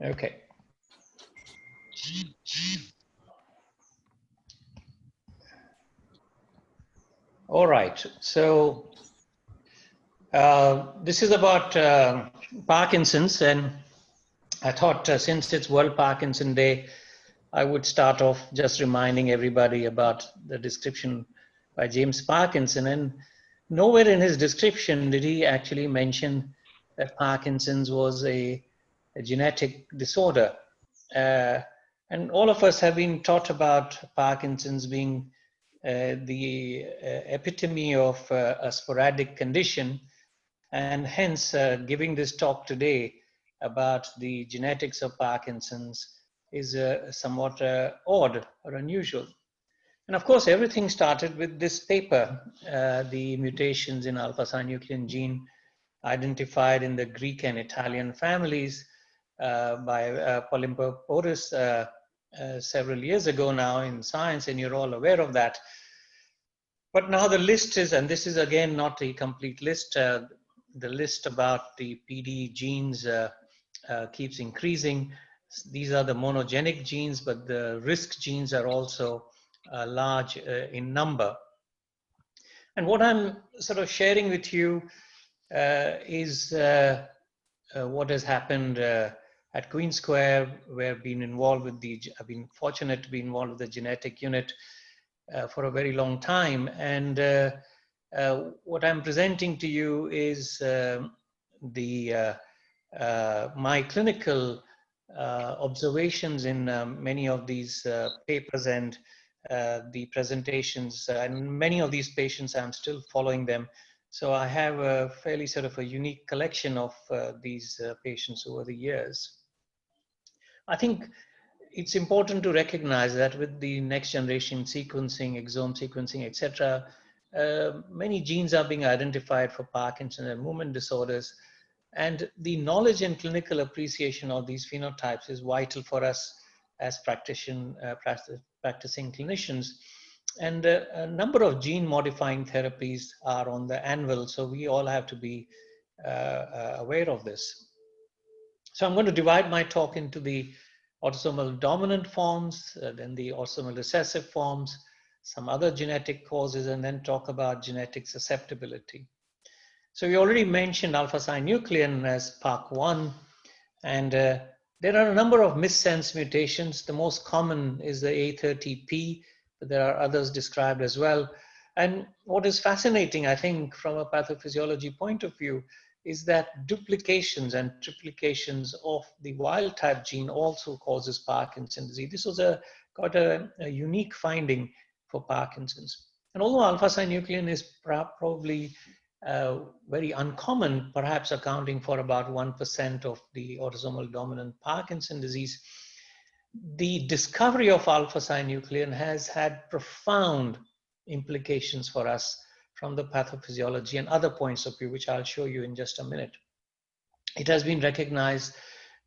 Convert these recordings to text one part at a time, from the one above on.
Okay. All right. So this is about Parkinson's, and I thought since it's World Parkinson Day, I would start off just reminding everybody about the description by James Parkinson. And nowhere in his description did he actually mention that Parkinson's was a genetic disorder. And all of us have been taught about Parkinson's being the epitome of a sporadic condition, and hence giving this talk today about the genetics of Parkinson's is somewhat odd or unusual. And of course, everything started with this paper, the mutations in alpha-synuclein gene identified in the Greek and Italian families by Polymporus several years ago now in Science, and you're all aware of that. But now the list is, and this is again not a complete list, the list about the PD genes keeps increasing. These are the monogenic genes, but the risk genes are also large in number. And what I'm sort of sharing with you is what has happened at Queen Square, where I've been fortunate to be involved with the genetic unit for a very long time. And what I'm presenting to you is my clinical observations in many of these papers and the presentations, and many of these patients I'm still following them. So I have a fairly sort of a unique collection of these patients over the years. I think it's important to recognize that with the next generation sequencing, exome sequencing, etc., many genes are being identified for Parkinson and movement disorders. And the knowledge and clinical appreciation of these phenotypes is vital for us as practicing clinicians. And a number of gene modifying therapies are on the anvil, so we all have to be aware of this. So I'm going to divide my talk into the autosomal dominant forms, then the autosomal recessive forms, some other genetic causes, and then talk about genetic susceptibility. So we already mentioned alpha-synuclein as PARK1, and there are a number of missense mutations. The most common is the A30P, but there are others described as well. And what is fascinating, I think, from a pathophysiology point of view, is that duplications and triplications of the wild type gene also causes Parkinson's disease. This was quite a unique finding for Parkinson's. And although alpha-synuclein is probably very uncommon, perhaps accounting for about 1% of the autosomal dominant Parkinson disease, the discovery of alpha-synuclein has had profound implications for us from the pathophysiology and other points of view, which I'll show you in just a minute. It has been recognized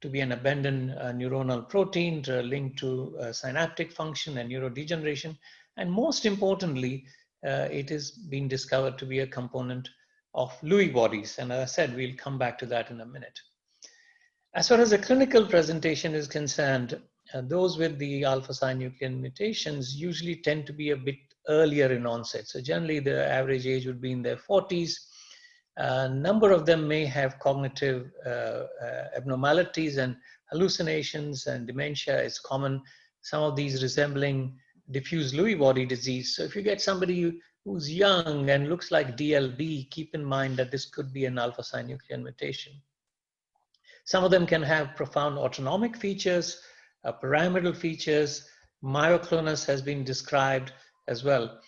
to be an abandoned neuronal protein linked to synaptic function and neurodegeneration. And most importantly, it has been discovered to be a component of Lewy bodies. And as I said, we'll come back to that in a minute. As far as the clinical presentation is concerned, those with the alpha-synuclein mutations usually tend to be a bit earlier in onset. So generally the average age would be in their 40s. A number of them may have cognitive abnormalities and hallucinations, and dementia is common. Some of these resembling diffuse Lewy body disease. So if you get somebody who's young and looks like DLB, keep in mind that this could be an alpha-synuclein mutation. Some of them can have profound autonomic features, pyramidal features. Myoclonus has been described as well.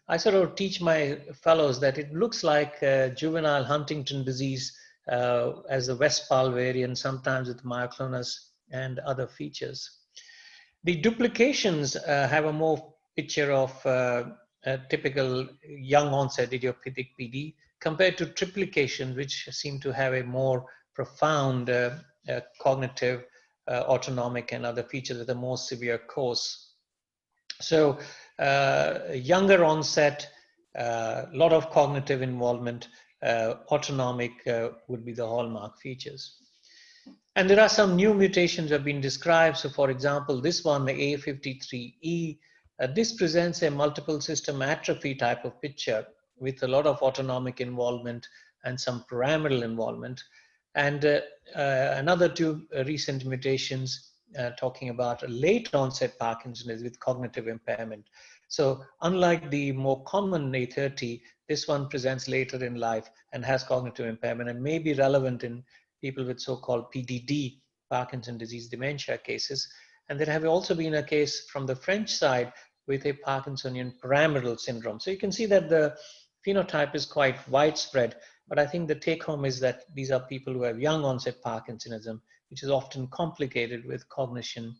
I sort of teach my fellows that it looks like juvenile Huntington disease as a Westphal variant, sometimes with myoclonus and other features. The duplications have a more picture of a typical young onset idiopathic PD compared to triplication, which seem to have a more profound cognitive, autonomic, and other features with a more severe course. So younger onset, a lot of cognitive involvement, autonomic would be the hallmark features. And there are some new mutations that have been described. So for example, this one, the A53E, this presents a multiple system atrophy type of picture with a lot of autonomic involvement and some pyramidal involvement. And another two recent mutations talking about a late onset Parkinsonism with cognitive impairment. So unlike the more common A30, this one presents later in life and has cognitive impairment and may be relevant in people with so-called PDD, Parkinson disease dementia cases. And there have also been a case from the French side with a Parkinsonian pyramidal syndrome. So you can see that the phenotype is quite widespread, but I think the take home is that these are people who have young onset Parkinsonism, which is often complicated with cognition,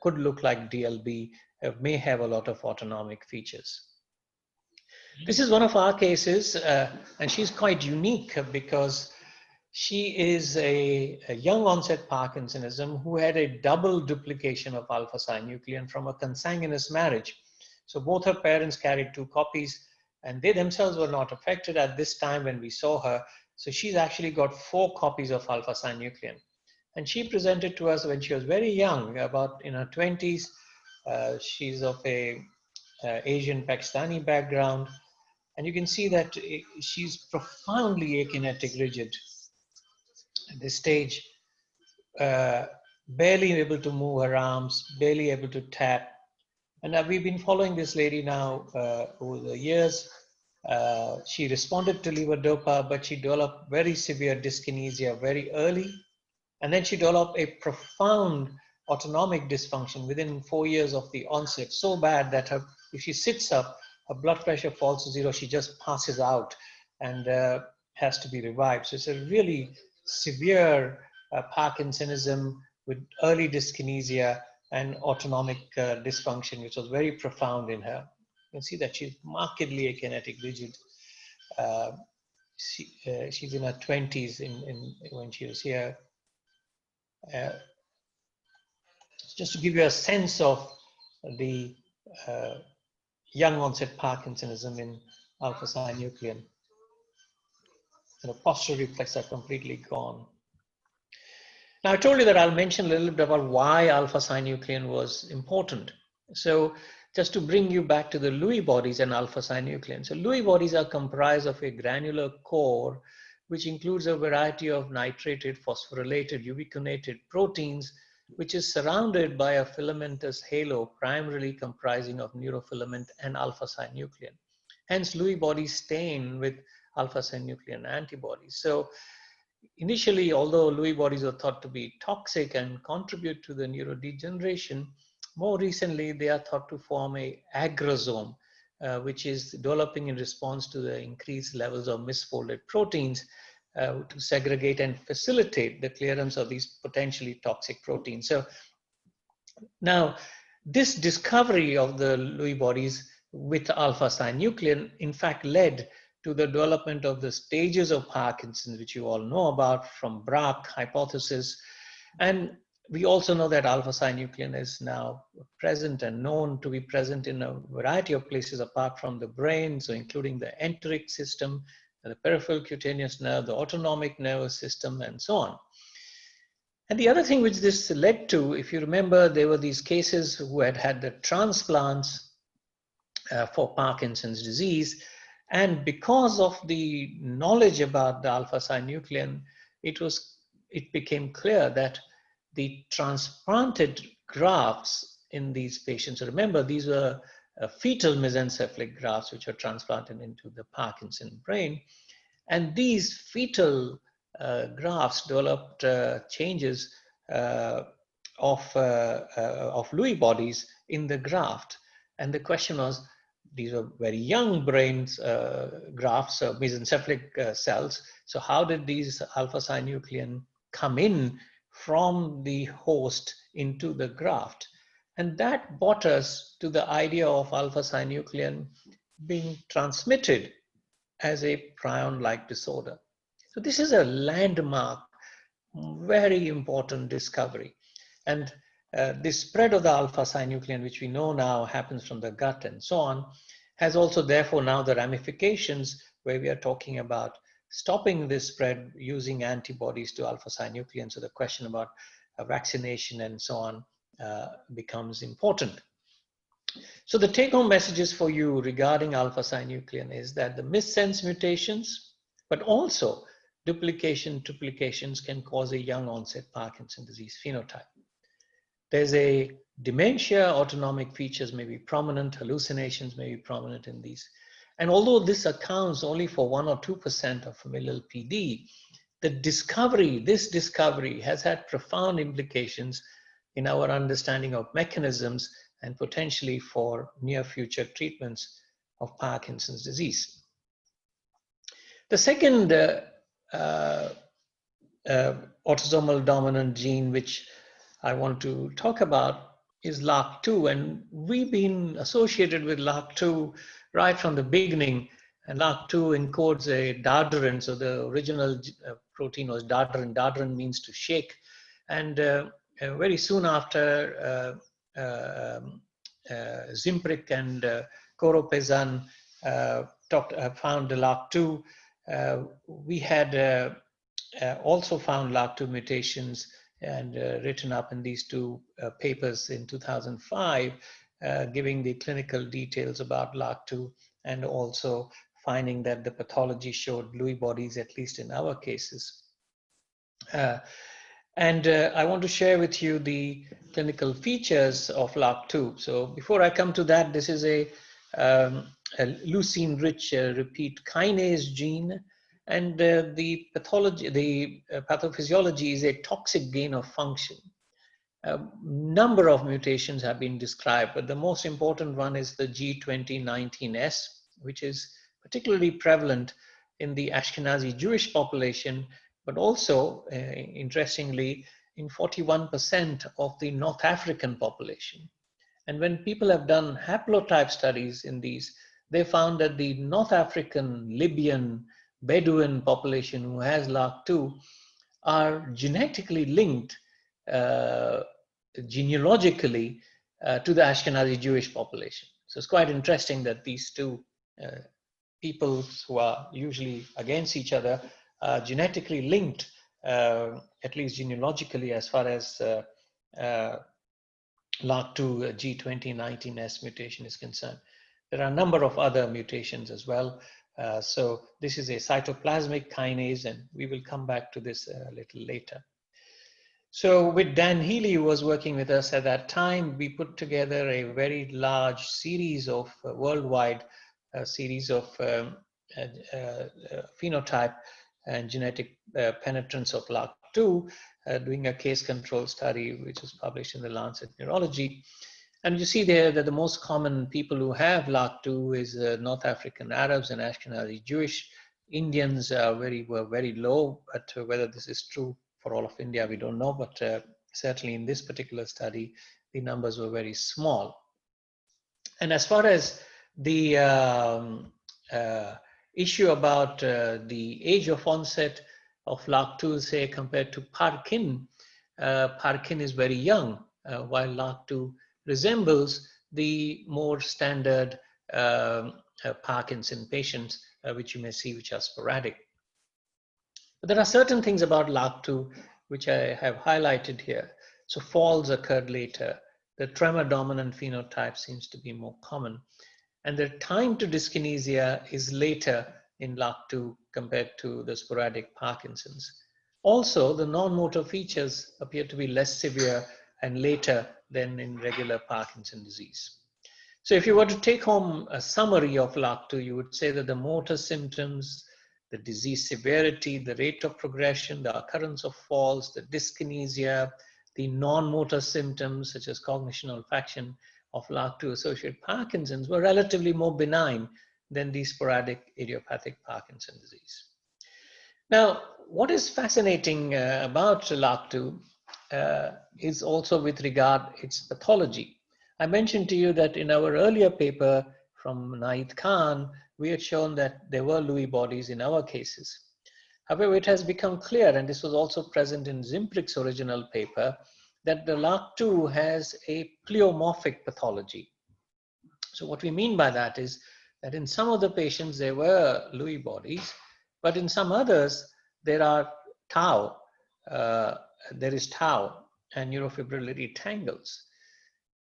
could look like DLB, may have a lot of autonomic features. This is one of our cases, and she's quite unique because she is a young onset Parkinsonism who had a double duplication of alpha-synuclein from a consanguineous marriage. So both her parents carried 2 copies and they themselves were not affected at this time when we saw her. So she's actually got 4 copies of alpha-synuclein. And she presented to us when she was very young, about in her 20s. She's of a Asian Pakistani background. And you can see that she's profoundly akinetic rigid at this stage, barely able to move her arms, barely able to tap. And we've been following this lady now over the years. She responded to levodopa, but she developed very severe dyskinesia very early. And then she developed a profound autonomic dysfunction within 4 years of the onset, so bad that if she sits up, her blood pressure falls to 0, she just passes out and has to be revived. So it's a really severe Parkinsonism with early dyskinesia and autonomic dysfunction, which was very profound in her. You can see that she's markedly akinetic rigid. She's in her 20s when she was here. Just to give you a sense of the young onset Parkinsonism in alpha-synuclein. And the postural reflex are completely gone. Now I told you that I'll mention a little bit about why alpha-synuclein was important. So just to bring you back to the Lewy bodies and alpha-synuclein. So Lewy bodies are comprised of a granular core, which includes a variety of nitrated, phosphorylated, ubiquinated proteins, which is surrounded by a filamentous halo, primarily comprising of neurofilament and alpha-synuclein. Hence, Lewy bodies stain with alpha-synuclein antibodies. So initially, although Lewy bodies are thought to be toxic and contribute to the neurodegeneration, more recently, they are thought to form a agrosome, which is developing in response to the increased levels of misfolded proteins to segregate and facilitate the clearance of these potentially toxic proteins. So now, this discovery of the Lewy bodies with alpha-synuclein, in fact, led to the development of the stages of Parkinson's, which you all know about from Braak hypothesis. And we also know that alpha-synuclein is now present and known to be present in a variety of places apart from the brain, so including the enteric system, the peripheral cutaneous nerve, the autonomic nervous system, and so on. And the other thing which this led to, if you remember, there were these cases who had had the transplants for Parkinson's disease. And because of the knowledge about the alpha-synuclein, it became clear that the transplanted grafts in these patients, remember these were fetal mesencephalic grafts which were transplanted into the Parkinson brain, and these fetal grafts developed changes of Lewy bodies in the graft. And the question was, these are very young brains, grafts, mesencephalic cells. So how did these alpha-synuclein come in from the host into the graft? And that brought us to the idea of alpha-synuclein being transmitted as a prion-like disorder. So this is a landmark, very important discovery. And the spread of the alpha-synuclein, which we know now happens from the gut and so on, has also therefore now the ramifications where we are talking about stopping this spread using antibodies to alpha-synuclein. So the question about vaccination and so on becomes important. So the take-home messages for you regarding alpha-synuclein is that the missense mutations, but also duplications can cause a young onset Parkinson's disease phenotype. There's a dementia, autonomic features may be prominent, hallucinations may be prominent in these. And although this accounts only for 1 or 2% of familial PD, this discovery has had profound implications in our understanding of mechanisms and potentially for near future treatments of Parkinson's disease. The second autosomal dominant gene which I want to talk about is LRRK2, and we've been associated with LRRK2 right from the beginning. And LRRK2 encodes a dardarin, so the original protein was dardarin. Dardarin means to shake, and very soon after Zimbrick and Koropezan found the LRRK2. We had also found LRRK2 mutations and written up in these two papers in 2005, giving the clinical details about LRRK2 and also finding that the pathology showed Lewy bodies, at least in our cases. I want to share with you the clinical features of LRRK2. So before I come to that, this is a leucine-rich repeat kinase gene, and the pathophysiology is a toxic gain of function. A number of mutations have been described, but the most important one is the G2019S, which is particularly prevalent in the Ashkenazi Jewish population, but also, interestingly, in 41% of the North African population. And when people have done haplotype studies in these, they found that the North African, Libyan, Bedouin population who has LRRK2 are genetically linked genealogically to the Ashkenazi Jewish population. So it's quite interesting that these two people who are usually against each other are genetically linked, at least genealogically, as far as LRRK2 G2019S mutation is concerned. There are a number of other mutations as well. So this is a cytoplasmic kinase, and we will come back to this a little later. So with Dan Healy, who was working with us at that time, we put together a very large series of worldwide series of phenotype and genetic penetrance of LRRK2, doing a case control study, which was published in the Lancet Neurology. And you see there that the most common people who have LRRK2 is North African Arabs and Ashkenazi Jewish. Indians were very low, but whether this is true for all of India, we don't know. But certainly in this particular study, the numbers were very small. And as far as the issue about the age of onset of LRRK2, say, compared to Parkin, Parkin is very young, while LRRK2 resembles the more standard Parkinson patients, which you may see, which are sporadic. But there are certain things about LRRK2 which I have highlighted here. So falls occurred later. The tremor-dominant phenotype seems to be more common. And the time to dyskinesia is later in LRRK2 compared to the sporadic Parkinson's. Also, the non-motor features appear to be less severe and later than in regular Parkinson's disease. So if you were to take home a summary of LRRK2, you would say that the motor symptoms, the disease severity, the rate of progression, the occurrence of falls, the dyskinesia, the non-motor symptoms such as cognition, olfaction of LRRK2 associated Parkinson's were relatively more benign than the sporadic idiopathic Parkinson's disease. Now, what is fascinating about LRRK2 is also with regard its pathology. I mentioned to you that in our earlier paper from Naid Khan, we had shown that there were Lewy bodies in our cases. However, it has become clear, and this was also present in Zimbrick's original paper, that the LRRK2 has a pleomorphic pathology. So what we mean by that is that in some of the patients, there were Lewy bodies, But in some others, there are tau, there is tau and neurofibrillary tangles.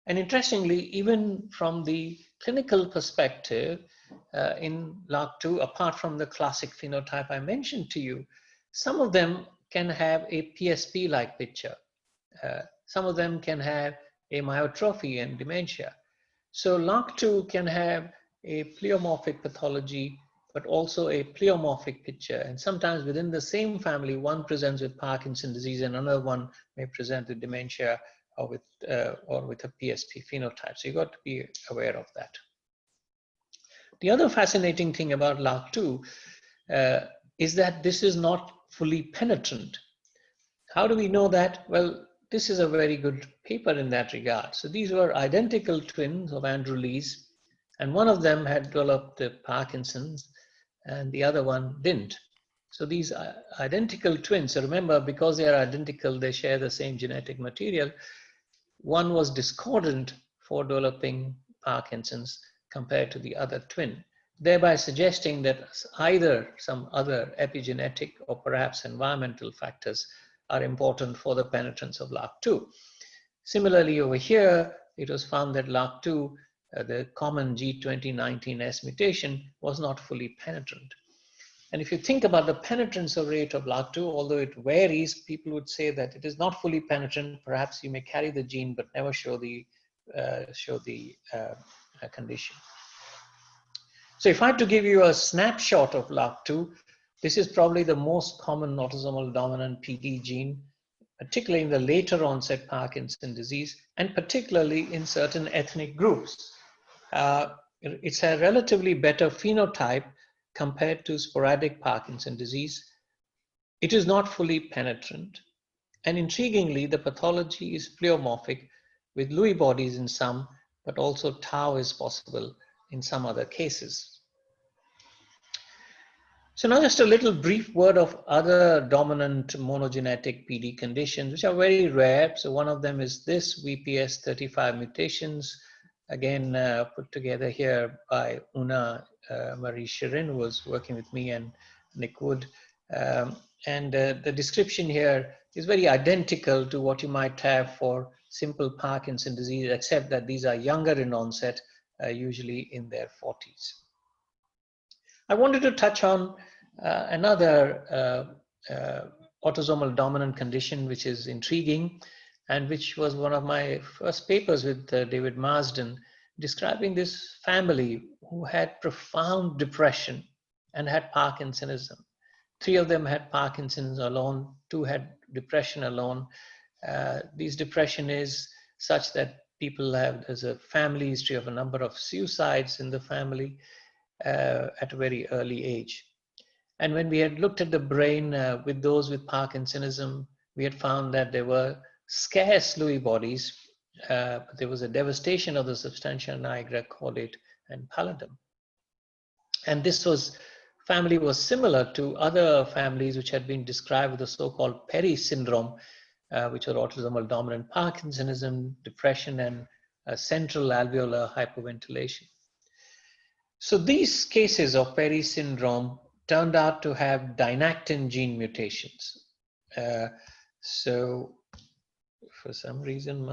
And interestingly, even from the clinical perspective, in LAC2, apart from the classic phenotype I mentioned to you, some of them can have a PSP-like picture. Some of them can have a myotrophy and dementia. So LAC2 can have a pleomorphic pathology, but also a pleomorphic picture. And sometimes within the same family, one presents with Parkinson's disease and another one may present with dementia or with a PSP phenotype. So you got to be aware of that. The other fascinating thing about LAC2 is that this is not fully penetrant. How do we know that? Well, this is a very good paper in that regard. So these were identical twins of Andrew Lees, and one of them had developed Parkinson's and the other one didn't. So these identical twins, so remember, because they are identical, they share the same genetic material. One was discordant for developing Parkinson's compared to the other twin, thereby suggesting that either some other epigenetic or perhaps environmental factors are important for the penetrance of LAC2. Similarly, over here, it was found that LAC2, the common G2019S mutation, was not fully penetrant. And if you think about the penetrance rate of LAC2, although it varies, people would say that it is not fully penetrant. Perhaps you may carry the gene but never show the condition. So if I had to give you a snapshot of LAC2, this is probably the most common autosomal dominant PD gene, particularly in the later onset Parkinson's disease, and particularly in certain ethnic groups. It's a relatively better phenotype compared to sporadic Parkinson's disease. It is not fully penetrant. And intriguingly, the pathology is pleomorphic with Lewy bodies in some, but also tau is possible in some other cases. So now just a little brief word of other dominant monogenetic PD conditions, which are very rare. So one of them is this VPS35 mutations, again put together here by Una Marie Shirin, who was working with me, and Nick Wood. The description here is very identical to what you might have for simple Parkinson's disease, except that these are younger in onset, usually in their 40s. I wanted to touch on another autosomal dominant condition, which is intriguing, and which was one of my first papers with David Marsden, describing this family who had profound depression and had Parkinsonism. 3 of them had Parkinson's alone, 2 had depression alone. This depression is such that people there's a family history of a number of suicides in the family at a very early age. And when we had looked at the brain with those with Parkinsonism, we had found that there were scarce Lewy bodies, but there was a devastation of the substantia nigra, caudate, and pallidum. And this family was similar to other families which had been described with the so-called Perry syndrome, which are autosomal dominant Parkinsonism, depression, and central alveolar hypoventilation. So these cases of Perry syndrome turned out to have dynactin gene mutations. So for some reason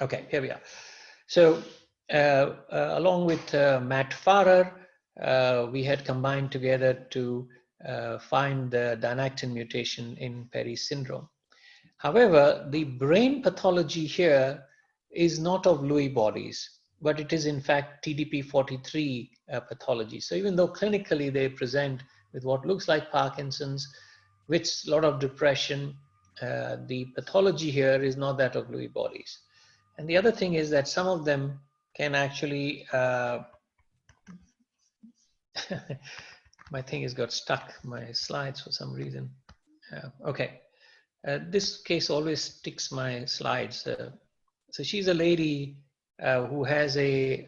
okay, here we are. So along with Matt Farrer, we had combined together to find the dynactin mutation in Perry syndrome. However, the brain pathology here is not of Lewy bodies, but it is in fact TDP43 pathology. So even though clinically they present with what looks like Parkinson's, with a lot of depression, the pathology here is not that of Lewy bodies. And the other thing is that some of them can actually, my thing has got stuck, my slides for some reason. Okay, this case always sticks my slides. So she's a lady who has I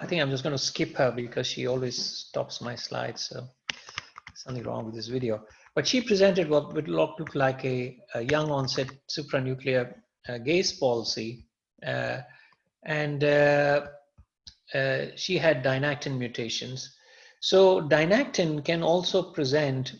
think I'm just going to skip her because she always stops my slides. So something wrong with this video. But she presented what would look like a young onset supranuclear gaze palsy. She had dynactin mutations. So dynactin can also present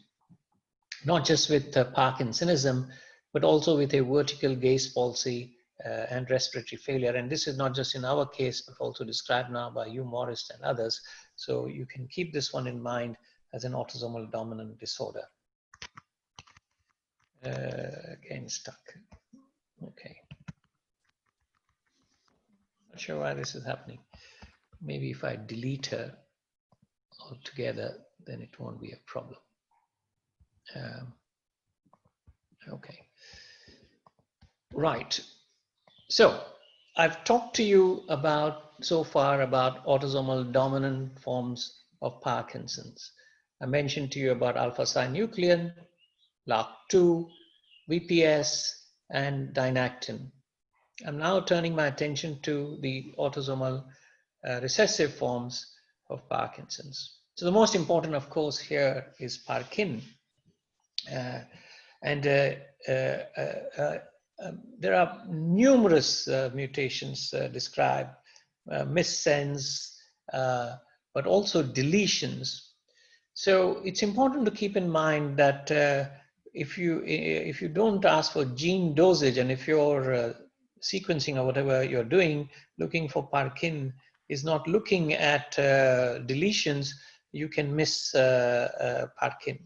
not just with Parkinsonism, but also with a vertical gaze palsy and respiratory failure. And this is not just in our case, but also described now by Hugh Morris and others. So you can keep this one in mind as an autosomal dominant disorder. Again, stuck. Okay. Not sure why this is happening. Maybe if I delete her altogether, then it won't be a problem. Okay. Right. So I've talked to you so far about autosomal dominant forms of Parkinson's. I mentioned to you about alpha-synuclein, LARC2, VPS, and dynactin. I'm now turning my attention to the autosomal recessive forms of Parkinson's. So the most important, of course, here is Parkin. There are numerous mutations described, missense, but also deletions. So it's important to keep in mind that if you don't ask for gene dosage, and if you're sequencing or whatever you're doing, looking for Parkin is not looking at deletions, you can miss Parkin.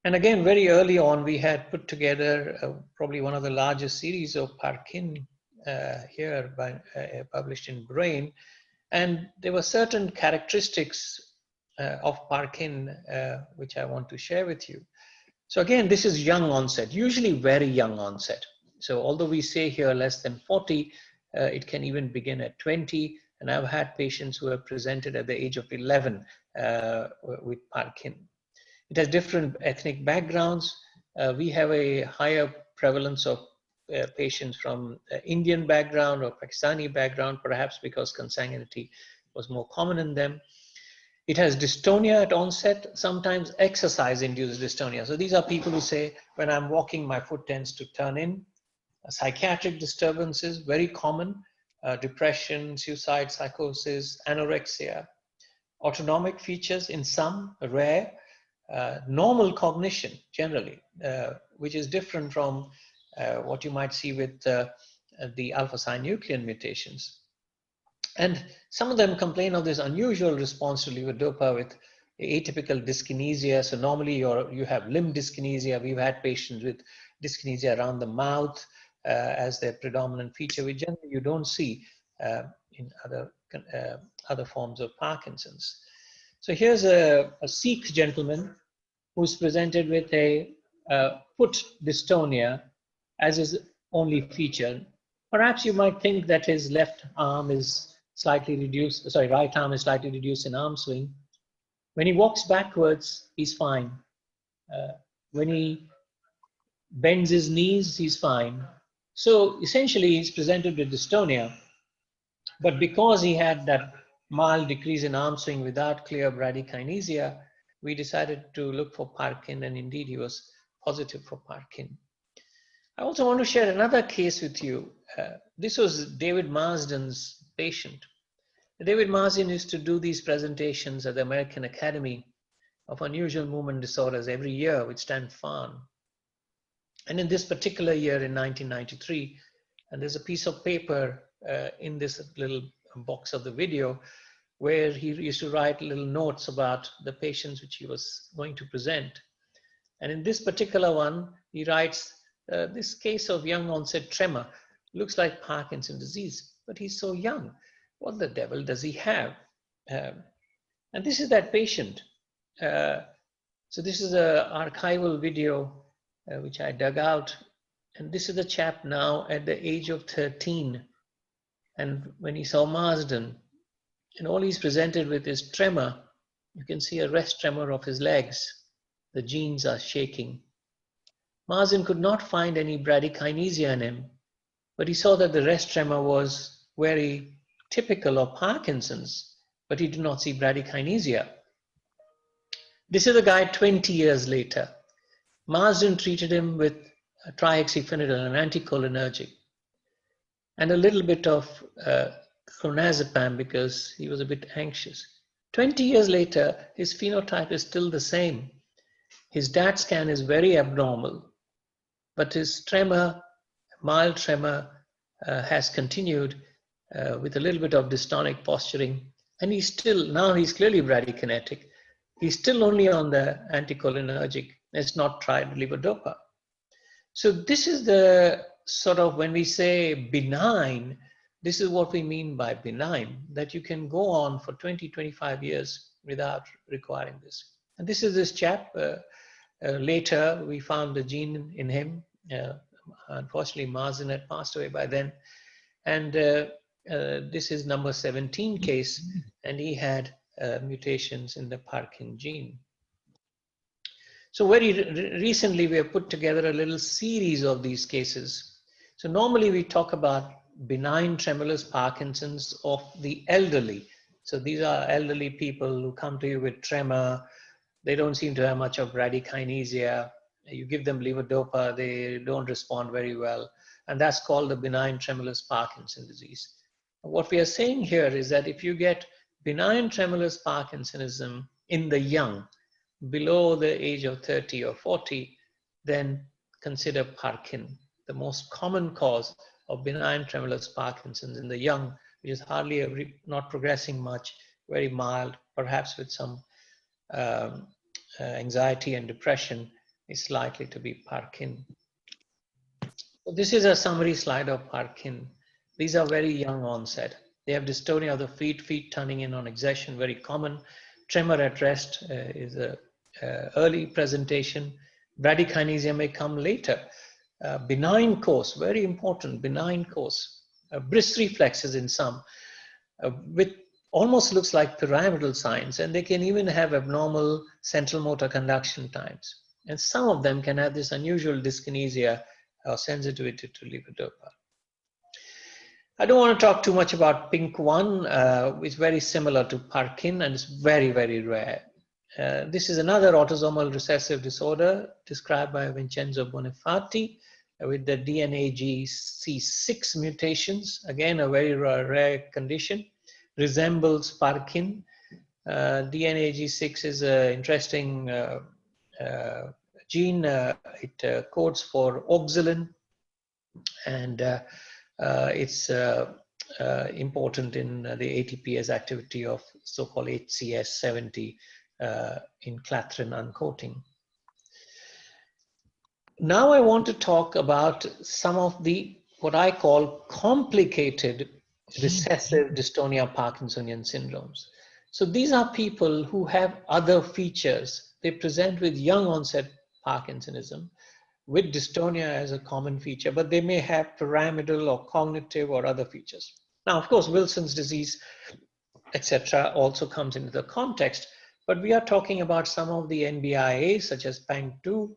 And again, very early on, we had put together probably one of the largest series of Parkin here published in Brain. And there were certain characteristics of Parkin which I want to share with you. So again, this is young onset, usually very young onset. So although we say here less than 40, it can even begin at 20. And I've had patients who have presented at the age of 11 with Parkin. It has different ethnic backgrounds. We have a higher prevalence of patients from Indian background or Pakistani background, perhaps because consanguinity was more common in them. It has dystonia at onset, sometimes exercise-induced dystonia. So these are people who say, when I'm walking, my foot tends to turn in. Psychiatric disturbances, very common. Depression, suicide, psychosis, anorexia. Autonomic features in some, rare. Normal cognition, generally, which is different from what you might see with the alpha-synuclein mutations. And some of them complain of this unusual response to levodopa with atypical dyskinesia. So normally you have limb dyskinesia. We've had patients with dyskinesia around the mouth as their predominant feature, which generally you don't see in other forms of Parkinson's. So here's a Sikh gentleman who's presented with a foot dystonia as his only feature. Perhaps you might think that his left arm is slightly reduced, sorry, right arm is slightly reduced in arm swing. When he walks backwards, he's fine. When he bends his knees, he's fine. So essentially, he's presented with dystonia. But because he had that mild decrease in arm swing without clear bradykinesia, we decided to look for Parkin, and indeed he was positive for Parkin. I also want to share another case with you. This was David Marsden's patient. David Marsden used to do these presentations at the American Academy of Unusual Movement Disorders every year with Stan Farn. And in this particular year in 1993, and there's a piece of paper in this little box of the video where he used to write little notes about the patients which he was going to present. And in this particular one, he writes, this case of young onset tremor looks like Parkinson's disease, but he's so young. What the devil does he have? And this is that patient. So this is an archival video which I dug out. And this is the chap now at the age of 13. And when he saw Marsden, and all he's presented with is tremor, you can see a rest tremor of his legs. The genes are shaking. Marsden could not find any bradykinesia in him, but he saw that the rest tremor was very typical of Parkinson's, but he did not see bradykinesia. This is a guy 20 years later. Marsden treated him with trihexyphenidyl, an anticholinergic, and a little bit of clonazepam because he was a bit anxious. 20 years later, his phenotype is still the same. His DAT scan is very abnormal, but his tremor, mild tremor, has continued with a little bit of dystonic posturing. And he's clearly bradykinetic. He's still only on the anticholinergic. It's not tried levodopa. So this is the sort of, when we say benign, this is what we mean by benign, that you can go on for 20, 25 years without requiring this. And this is this chap. Later, we found a gene in him. Unfortunately, Marsden had passed away by then. And this is number 17 case, and he had mutations in the Parkin gene. So very recently, we have put together a little series of these cases. So normally we talk about benign tremulous Parkinson's of the elderly. So these are elderly people who come to you with tremor. They don't seem to have much of bradykinesia. You give them levodopa, they don't respond very well. And that's called the benign tremulous Parkinson disease. What we are saying here is that if you get benign tremulous Parkinsonism in the young, below the age of 30 or 40, then consider Parkin. The most common cause of benign tremulous Parkinson's in the young, which is hardly not progressing much, very mild, perhaps with some anxiety and depression, is likely to be Parkin. So this is a summary slide of Parkin. These are very young onset. They have dystonia of the feet turning in on exertion, very common. Tremor at rest is a early presentation. Bradykinesia may come later. Benign course, very important, benign course. Brisk reflexes in some, with almost looks like pyramidal signs, and they can even have abnormal central motor conduction times. And some of them can have this unusual dyskinesia or sensitivity to levodopa. I don't want to talk too much about PINK1, which is very similar to Parkin, and it's very, very rare. This is another autosomal recessive disorder described by Vincenzo Bonifati with the DNAG-C6 mutations. Again, a very rare condition. Resembles Parkin. DNAG6 is an interesting gene. It codes for oxalin, and it's important in the ATPase activity of so-called HCS70 in clathrin uncoating. Now I want to talk about some of the, what I call, complicated recessive dystonia Parkinsonian syndromes. So these are people who have other features. They present with young onset Parkinsonism with dystonia as a common feature, but they may have pyramidal or cognitive or other features. Now, of course, Wilson's disease, etc., also comes into the context, but we are talking about some of the NBIAs such as PANG2,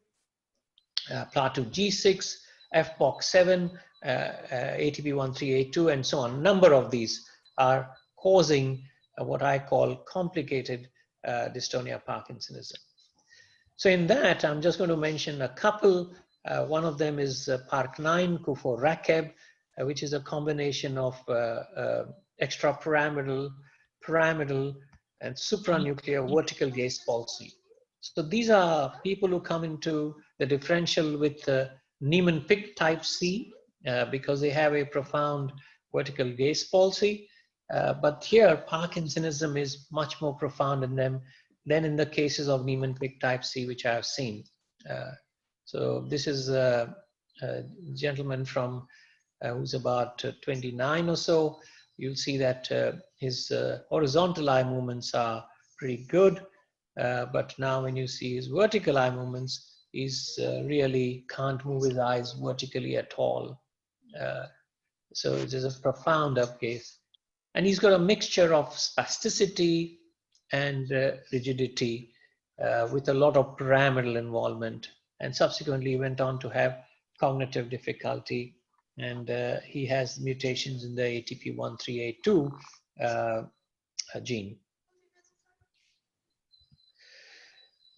PLA2G6, FPOX7, ATP1382, and so on. A number of these are causing what I call complicated dystonia Parkinsonism. So in that, I'm just going to mention a couple. One of them is PARC9, Kufor-Rakeb, which is a combination of extrapyramidal, pyramidal, and supranuclear vertical gaze palsy. So these are people who come into the differential with Niemann-Pick type C because they have a profound vertical gaze palsy. But here, Parkinsonism is much more profound in them than in the cases of Niemann-Pick type C, which I have seen. So this is a gentleman from who's about 29 or so. You'll see that his horizontal eye movements are pretty good. But now when you see his vertical eye movements, he's really can't move his eyes vertically at all. So it is a profound upgaze. And he's got a mixture of spasticity and rigidity with a lot of pyramidal involvement. And subsequently went on to have cognitive difficulty. And he has mutations in the ATP1382 gene.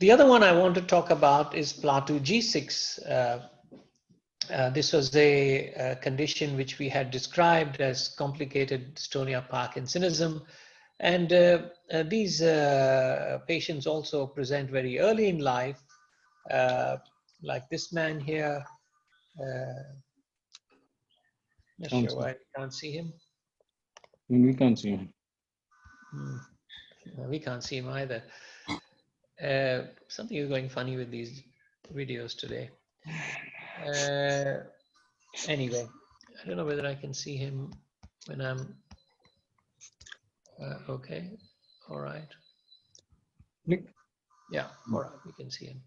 The other one I want to talk about is PLA2G6. This was a condition which we had described as complicated dystonia Parkinsonism. And these patients also present very early in life, like this man here. Not sure why we can't see him. We can't see him. We can't see him either. Something is going funny with these videos today. Anyway, I don't know whether I can see him when I'm okay. All right. Yeah, all right, we can see him.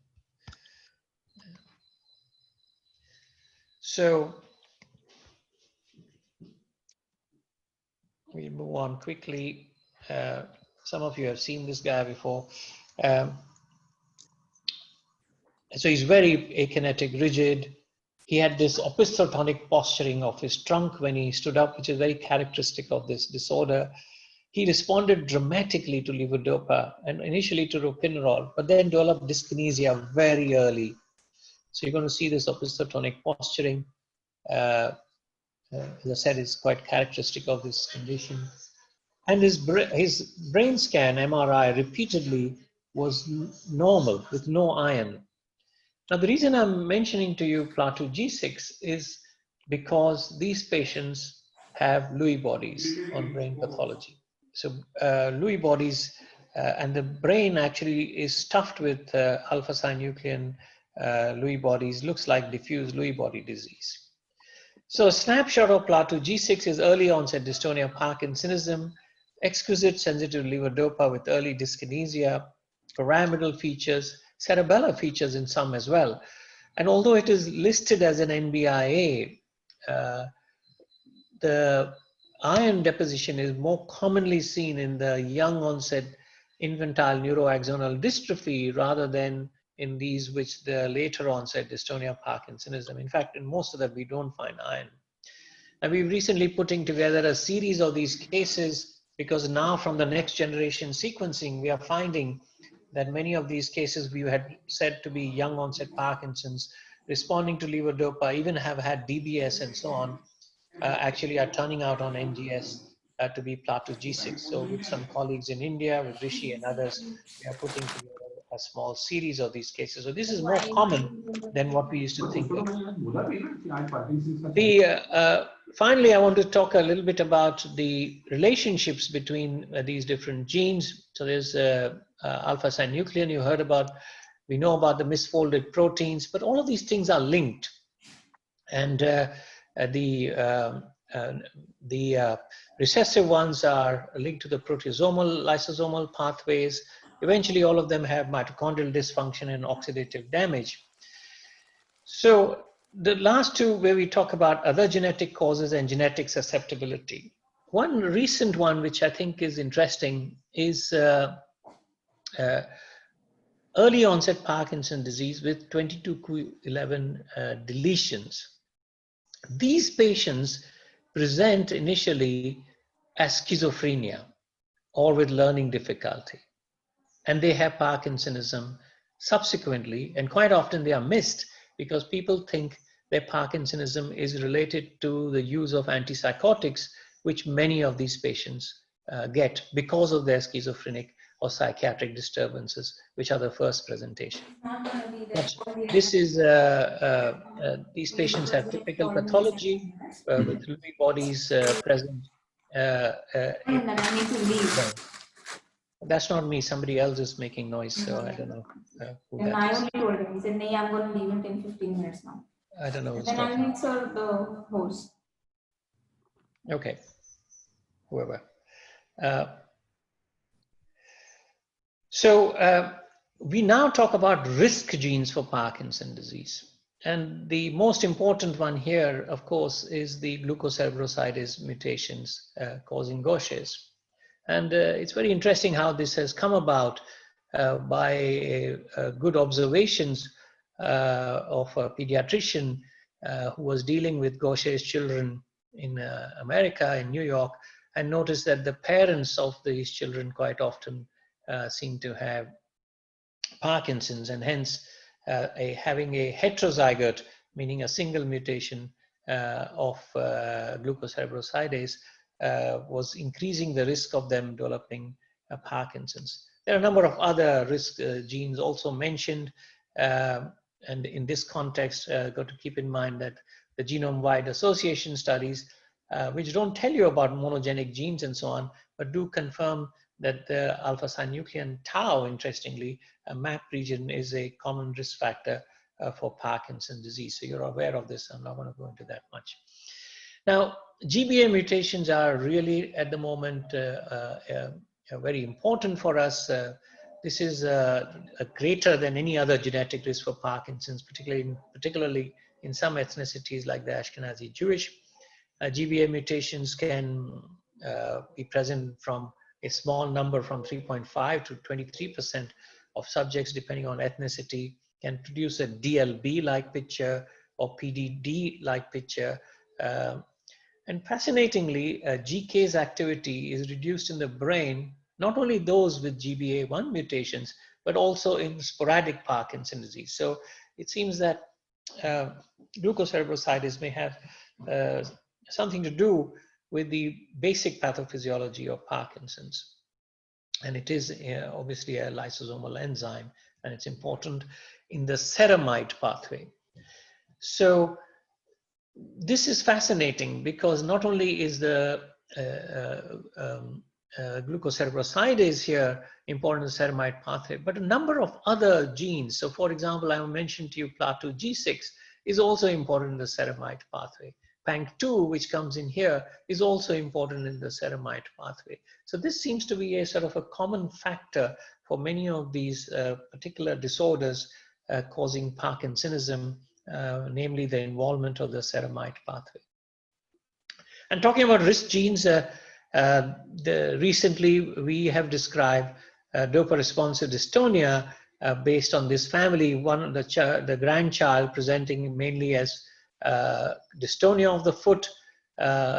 So we'll move on quickly. Some of you have seen this guy before. So he's very akinetic, rigid. He had this opistotonic posturing of his trunk when he stood up, which is very characteristic of this disorder. He responded dramatically to levodopa and initially to ropinirole, but then developed dyskinesia very early. So you're going to see this opistotonic posturing. As I said, is quite characteristic of this condition. And his brain scan, MRI, repeatedly was normal with no iron. Now, the reason I'm mentioning to you Plateau G6 is because these patients have Lewy bodies on brain pathology. So Lewy bodies and the brain actually is stuffed with alpha-synuclein Lewy bodies, looks like diffuse Lewy body disease. So a snapshot of Plateau G6 is early onset dystonia, Parkinsonism, exquisite sensitive levodopa with early dyskinesia, pyramidal features, cerebellar features in some as well. And although it is listed as an NBIA, the iron deposition is more commonly seen in the young onset infantile neuroaxonal dystrophy rather than in these which the later onset dystonia Parkinsonism. In fact, in most of them, we don't find iron. And we've recently putting together a series of these cases because now from the next generation sequencing, we are finding that many of these cases we had said to be young onset Parkinson's responding to levodopa, even have had DBS and so on, actually are turning out on NGS to be Plateau G6. So with some colleagues in India, with Rishi and others, we are putting together a small series of these cases. So this is more common than what we used to think of. Finally, I want to talk a little bit about the relationships between these different genes. So there's alpha-synuclein you heard about. We know about the misfolded proteins, but all of these things are linked. And the recessive ones are linked to the proteasomal, lysosomal pathways. Eventually, all of them have mitochondrial dysfunction and oxidative damage. So the last two where we talk about other genetic causes and genetic susceptibility. One recent one, which I think is interesting, is early onset Parkinson disease with 22q11 deletions. These patients present initially as schizophrenia or with learning difficulty, and they have Parkinsonism subsequently, and quite often they are missed because people think their Parkinsonism is related to the use of antipsychotics, which many of these patients get because of their schizophrenic or psychiatric disturbances, which are the first presentation. But this is, these patients have typical pathology with Lewy bodies present. That's not me, somebody else is making noise, so I don't know who that I is. only told him, he said, "Nee, I'm going to leave in 10-15 minutes now." I don't know who's then talking. I'll make sure the host. Okay, whoever. We now talk about risk genes for Parkinson disease. And the most important one here, of course, is the glucocerebrosidase mutations causing Gaucher's. And it's very interesting how this has come about by good observations of a pediatrician who was dealing with Gaucher's children in America, in New York, and noticed that the parents of these children quite often seem to have Parkinson's, and hence having a heterozygote, meaning a single mutation of glucocerebrosidase, was increasing the risk of them developing Parkinson's. There are a number of other risk genes also mentioned. And in this context, got to keep in mind that the genome-wide association studies, which don't tell you about monogenic genes and so on, but do confirm that the alpha-synuclein tau, interestingly, a MAP region is a common risk factor for Parkinson's disease. So you're aware of this. I'm not going to go into that much. Now, GBA mutations are really, at the moment, very important for us. This is greater than any other genetic risk for Parkinson's, particularly in some ethnicities like the Ashkenazi Jewish. GBA mutations can be present from a small number, from 3.5 to 23% of subjects, depending on ethnicity, can produce a DLB-like picture or PDD-like picture. And fascinatingly, GK's activity is reduced in the brain, not only those with GBA1 mutations, but also in sporadic Parkinson's disease. So it seems that glucocerebrosidase may have something to do with the basic pathophysiology of Parkinson's. And it is obviously a lysosomal enzyme, and it's important in the ceramide pathway. So this is fascinating because not only is the glucocerebrosidase here important in the ceramide pathway, but a number of other genes. So for example, I mentioned to you PLA2G6 is also important in the ceramide pathway. PANK2, which comes in here, is also important in the ceramide pathway. So this seems to be a sort of a common factor for many of these particular disorders causing Parkinsonism, namely the involvement of the ceramide pathway. And talking about risk genes, recently we have described Dopa-Responsive Dystonia based on this family. The grandchild presenting mainly as dystonia of the foot,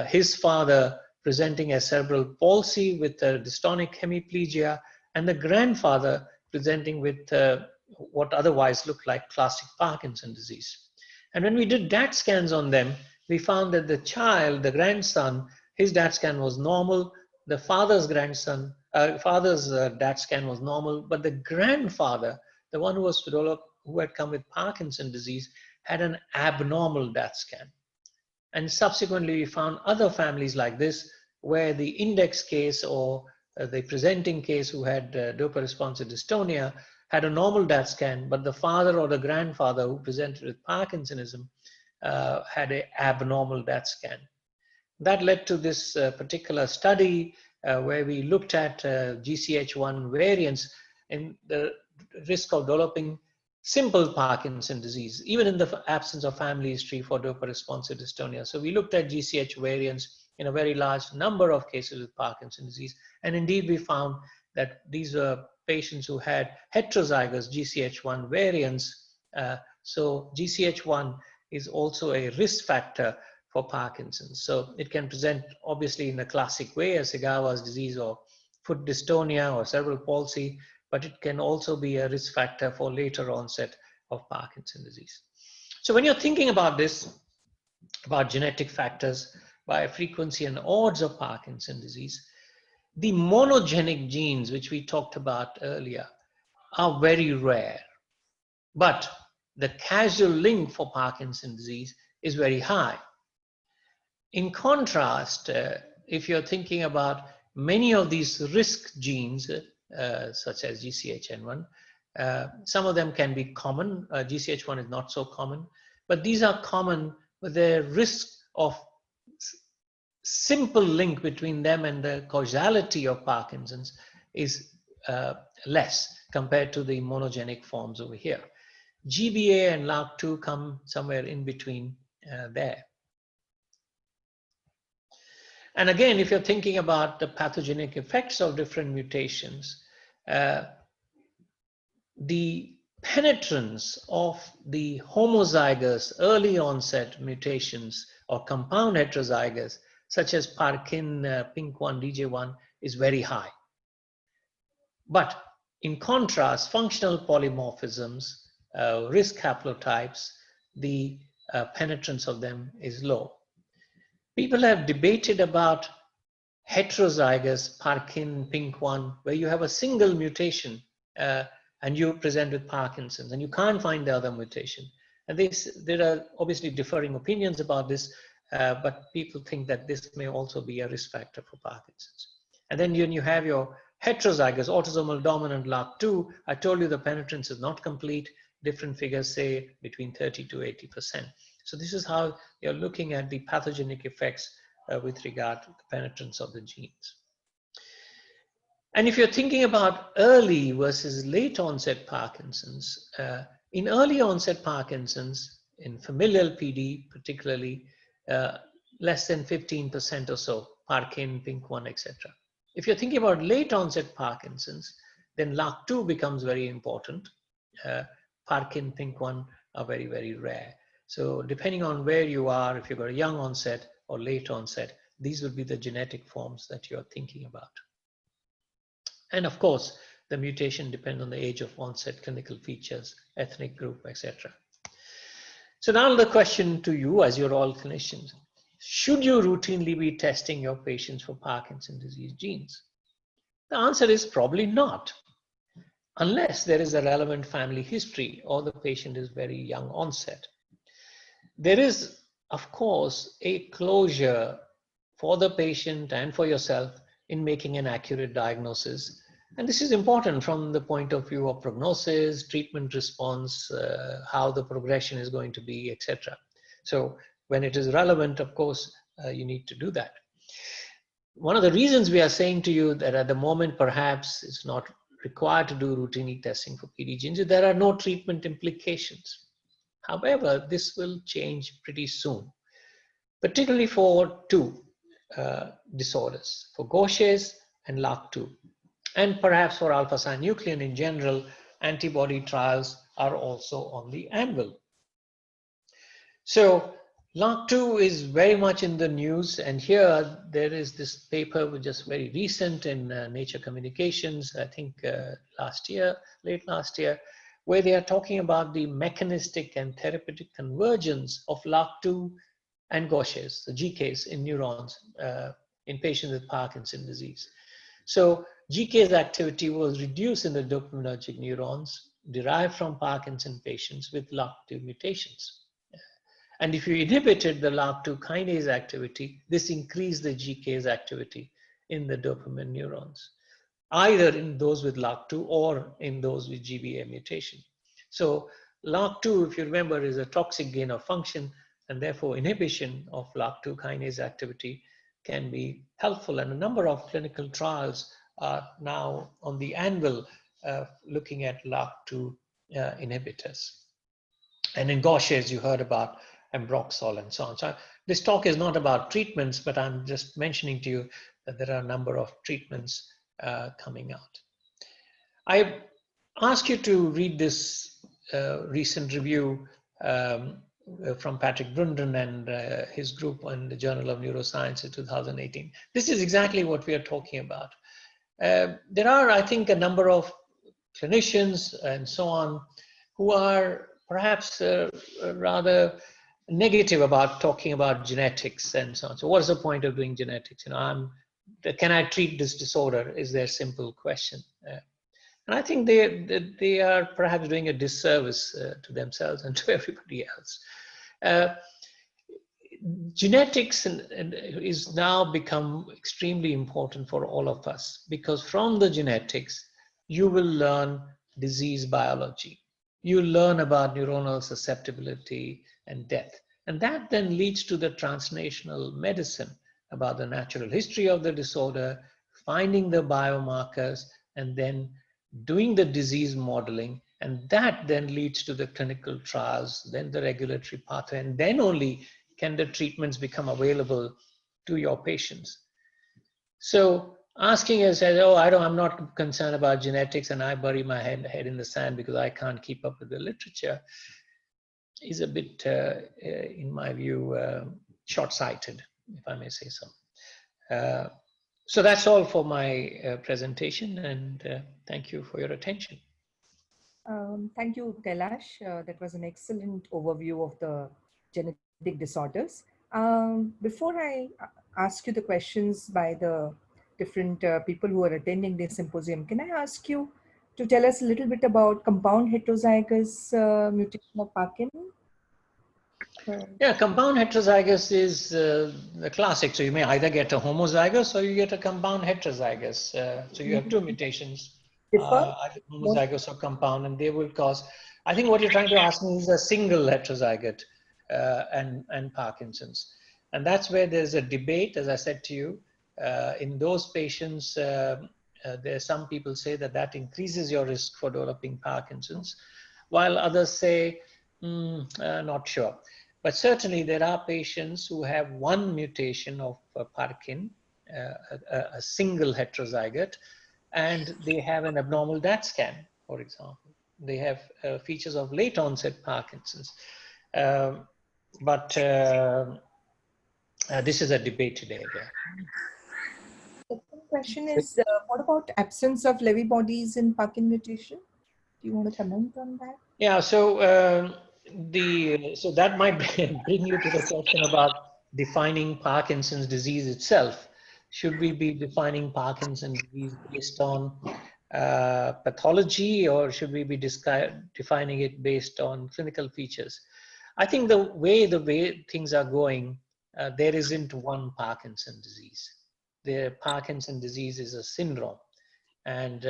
his father presenting as cerebral palsy with dystonic hemiplegia, and the grandfather presenting with what otherwise looked like classic Parkinson's disease. And when we did DAT scans on them, we found that the child, the grandson, his DAT scan was normal. The father's DAT scan was normal, but the grandfather, the one who had come with Parkinson's disease, had an abnormal DAT scan. And subsequently, we found other families like this, where the index case or the presenting case who had Dopa-Responsive Dystonia had a normal DAT scan, but the father or the grandfather who presented with Parkinsonism had an abnormal DAT scan. That led to this particular study where we looked at GCH1 variants in the risk of developing simple Parkinson's disease, even in the absence of family history for Dopa-Responsive Dystonia. So we looked at GCH variants in a very large number of cases with Parkinson's disease. And indeed, we found that these were patients who had heterozygous GCH1 variants. So GCH1 is also a risk factor for Parkinson's. So it can present obviously in a classic way as Sagawa's disease or foot dystonia or cerebral palsy, but it can also be a risk factor for later onset of Parkinson's disease. So when you're thinking about this, about genetic factors, biofrequency and odds of Parkinson's disease, the monogenic genes, which we talked about earlier, are very rare. But the causal link for Parkinson's disease is very high. In contrast, if you're thinking about many of these risk genes, such as GCHN1, some of them can be common. GCH1 is not so common, but these are common, but the risk of simple link between them and the causality of Parkinson's is less compared to the monogenic forms over here. GBA and LAC2 come somewhere in between there. And again, if you're thinking about the pathogenic effects of different mutations, the penetrance of the homozygous early onset mutations or compound heterozygous, such as Parkin, PINK1, DJ1, is very high. But in contrast, functional polymorphisms, risk haplotypes, the penetrance of them is low. People have debated about heterozygous Parkin-Pink1, where you have a single mutation and you present with Parkinson's and you can't find the other mutation. And there are obviously differing opinions about this, but people think that this may also be a risk factor for Parkinson's. And then you have your heterozygous autosomal dominant LAC2. I told you the penetrance is not complete. Different figures say between 30 to 80%. So this is how you're looking at the pathogenic effects with regard to the penetrance of the genes. And if you're thinking about early versus late onset Parkinson's, in early onset Parkinson's, in familial PD particularly, less than 15% or so, Parkin, Pink1, etc. If you're thinking about late onset Parkinson's, then LAC2 becomes very important. Parkin, Pink1 are very, very rare. So depending on where you are, if you've got a young onset or late onset, these will be the genetic forms that you're thinking about. And of course, the mutation depends on the age of onset, clinical features, ethnic group, etc. So now the question to you, as you're all clinicians, should you routinely be testing your patients for Parkinson's disease genes? The answer is probably not, unless there is a relevant family history or the patient is very young onset. There is, of course, a closure for the patient and for yourself in making an accurate diagnosis. And this is important from the point of view of prognosis, treatment response, how the progression is going to be, etc. So when it is relevant, of course, you need to do that. One of the reasons we are saying to you that at the moment, perhaps it's not required to do routine testing for PD genes is there are no treatment implications. However, this will change pretty soon, particularly for two disorders, for Gaucher's and LAC2. And perhaps for alpha-synuclein in general, antibody trials are also on the anvil. So LAC2 is very much in the news, and here there is this paper which is very recent in Nature Communications, I think late last year, where they are talking about the mechanistic and therapeutic convergence of LAC2 and Gaucher's, the GCase in neurons in patients with Parkinson's disease. So GCase activity was reduced in the dopaminergic neurons derived from Parkinson patients with LAC2 mutations. And if you inhibited the LAC2 kinase activity, this increased the GCase activity in the dopamine neurons, either in those with LAC2 or in those with GBA mutation. So LAC2, if you remember, is a toxic gain of function, and therefore inhibition of LAC2 kinase activity can be helpful. And a number of clinical trials are now on the anvil looking at LAC2 inhibitors. And in Gaucher's, you heard about Ambroxol and so on. So this talk is not about treatments, but I'm just mentioning to you that there are a number of treatments coming out. I ask you to read this recent review from Patrick Brunden and his group on the Journal of Neuroscience in 2018. This is exactly what we are talking about. There are, I think, a number of clinicians and so on who are perhaps rather negative about talking about genetics and so on. So what is the point of doing genetics? You know, can I treat this disorder is their simple question. And I think they are perhaps doing a disservice to themselves and to everybody else. Genetics is now become extremely important for all of us, because from the genetics, you will learn disease biology. You learn about neuronal susceptibility and death. And that then leads to the translational medicine about the natural history of the disorder, finding the biomarkers, and then doing the disease modeling. And that then leads to the clinical trials, then the regulatory pathway, and then only can the treatments become available to your patients. So asking us, oh, I'm not concerned about genetics and I bury my head in the sand because I can't keep up with the literature, is a bit, in my view, short-sighted, if I may say so. So that's all for my presentation, and thank you for your attention. Thank you, Kailash. That was an excellent overview of the genetic disorders. Before I ask you the questions by the different people who are attending this symposium, can I ask you to tell us a little bit about compound heterozygous mutation of Parkin? Yeah, compound heterozygous is the classic. So you may either get a homozygous or you get a compound heterozygous. So you have two mutations, Differ? either homozygous or compound, and they will cause. I think what you're trying to ask me is a single heterozygote and Parkinson's. And that's where there's a debate, as I said to you. In those patients, there some people say that that increases your risk for developing Parkinson's, while others say, not sure. But certainly there are patients who have one mutation of Parkin, a single heterozygote, and they have an abnormal DAT scan, for example. They have features of late onset Parkinson's. But this is a debate today again. The second question is, what about absence of Lewy bodies in Parkin mutation? Do you want to comment on that? Yeah, so so that might bring you to the question about defining Parkinson's disease itself. Should we be defining Parkinson's disease based on pathology, or should we be defining it based on clinical features? I think the way things are going, there isn't one Parkinson's disease. The Parkinson's disease is a syndrome, and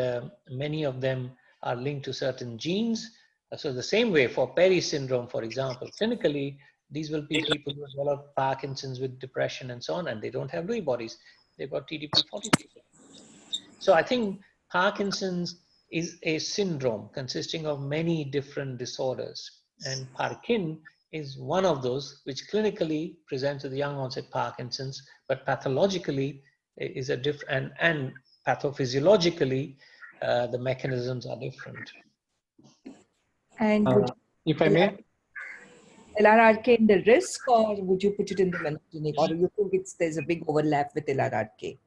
many of them are linked to certain genes. So the same way for Perry syndrome, for example, clinically, these will be people who develop Parkinson's with depression and so on, and they don't have Lewy bodies. They've got TDP-43. So I think Parkinson's is a syndrome consisting of many different disorders, and Parkin is one of those which clinically presents with young onset Parkinson's, but pathologically is a different, and pathophysiologically, the mechanisms are different. And if I may, LRRK in the risk, or would you put it in the monogenic, or do you think there's a big overlap with LRRK?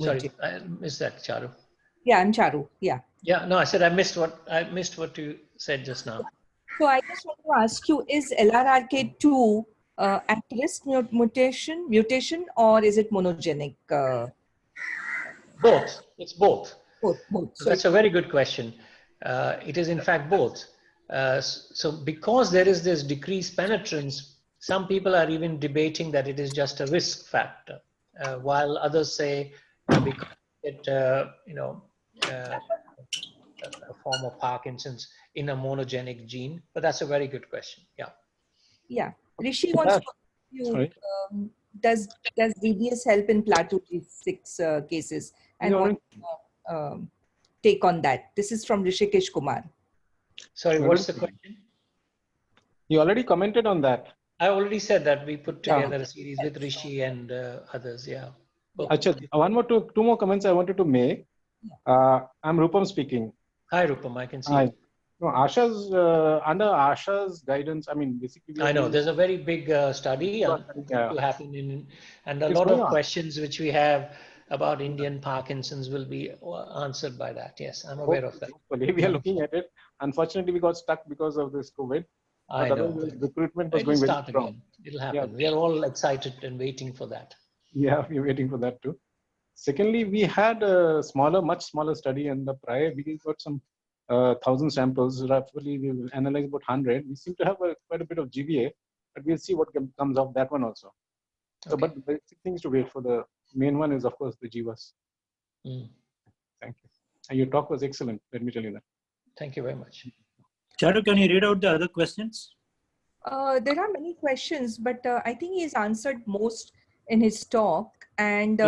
Sorry, I missed that, Charu. Yeah, I'm Charu. Yeah. Yeah, no, I said I missed what you said just now. So I just want to ask you: is LRRK2 at risk mutation, or is it monogenic? Both. It's both. Both. So that's a very good question. It is in fact both. So because there is this decreased penetrance, some people are even debating that it is just a risk factor, while others say because it, a form of Parkinson's in a monogenic gene. But that's a very good question. Yeah. Yeah. Rishi wants to ask you, does DBS help in plateau G6 cases? And what take on that? This is from Rishikesh Kumar. Sorry, what's the question? You already commented on that. I already said that we put together a series with Rishi and others. Yeah. Achha, two more comments I wanted to make. I'm Rupam speaking. Hi, Rupam. I can see. Hi. No, Asha's under Asha's guidance. I mean, basically. I know there's a very big study to happen and a lot of questions which we have about Indian Parkinson's will be answered by that. Yes, I'm aware of that. Hopefully, we are looking at it. Unfortunately, we got stuck because of this COVID. I know. Recruitment was going very strong. Again. It'll happen. Yeah. We are all excited and waiting for that. Yeah, we're waiting for that too. Secondly, we had a much smaller study, and the prior we got some 1,000 samples. Roughly, we will analyze about 100. We seem to have quite a bit of GBA, but we'll see what comes of that one also. So, but the basic thing is to wait for the main one is, of course, the GWAS. Thank you. And your talk was excellent. Let me tell you that. Thank you very much. Charu, can you read out the other questions? There are many questions, but I think he's answered most in his talk. And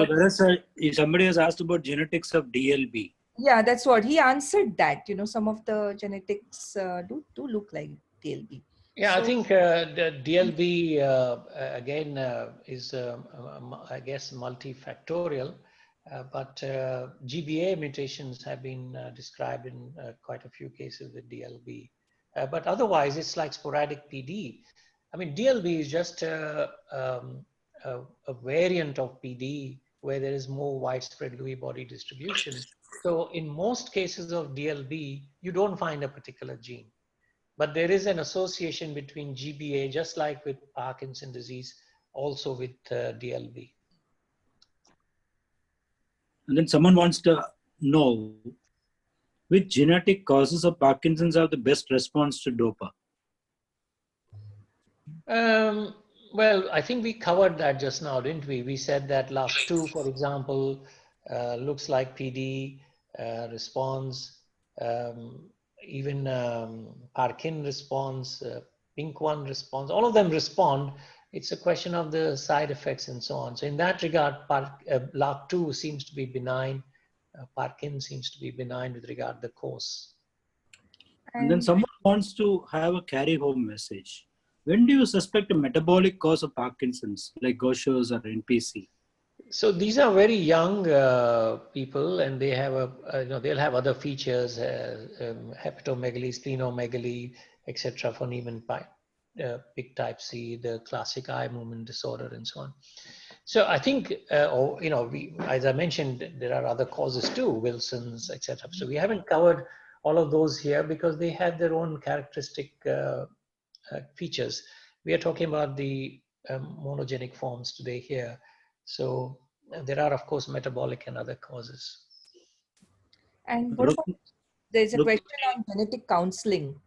somebody has asked about genetics of DLB. Yeah, that's what he answered. That some of the genetics do look like DLB. Yeah, so, I think the DLB again is I guess multifactorial, but GBA mutations have been described in quite a few cases with DLB. But otherwise, it's like sporadic PD. I mean, DLB is just a variant of PD where there is more widespread Lewy body distribution. So in most cases of DLB, you don't find a particular gene. But there is an association between GBA, just like with Parkinson's disease, also with DLB. And then someone wants to know which genetic causes of Parkinson's have the best response to DOPA. Well, I think we covered that just now, didn't we? We said that LAC2, for example, looks like PD responds, even Parkin responds, Pink1 responds, all of them respond. It's a question of the side effects and so on. So in that regard, LAC2 seems to be benign. Parkin seems to be benign with regard to the course. And then someone wants to have a carry-home message. When do you suspect a metabolic cause of Parkinson's, like Gaucher's or NPC? So these are very young people, and they have they'll have other features, hepatomegaly, splenomegaly, etc. for Niemann-Pick type C, the classic eye movement disorder, and so on. So I think, as I mentioned, there are other causes too, Wilson's, etc. So we haven't covered all of those here because they have their own characteristic features. We are talking about the monogenic forms today here. So there are, of course, metabolic and other causes. And what about, there's a question on genetic counseling.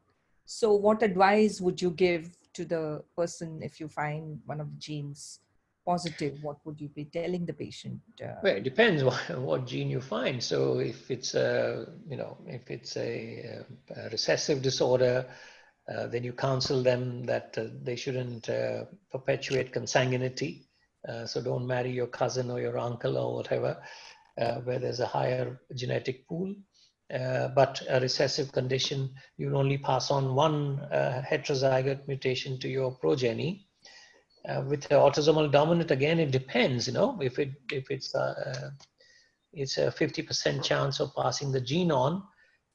So what advice would you give to the person if you find one of the genes positive? What would you be telling the patient? Well, it depends what gene you find. So if it's a recessive disorder, then you counsel them that they shouldn't perpetuate consanguinity. So don't marry your cousin or your uncle or whatever, where there's a higher genetic pool. But a recessive condition, you only pass on one heterozygote mutation to your progeny. With the autosomal dominant, again, it depends. If it's a 50% chance of passing the gene on,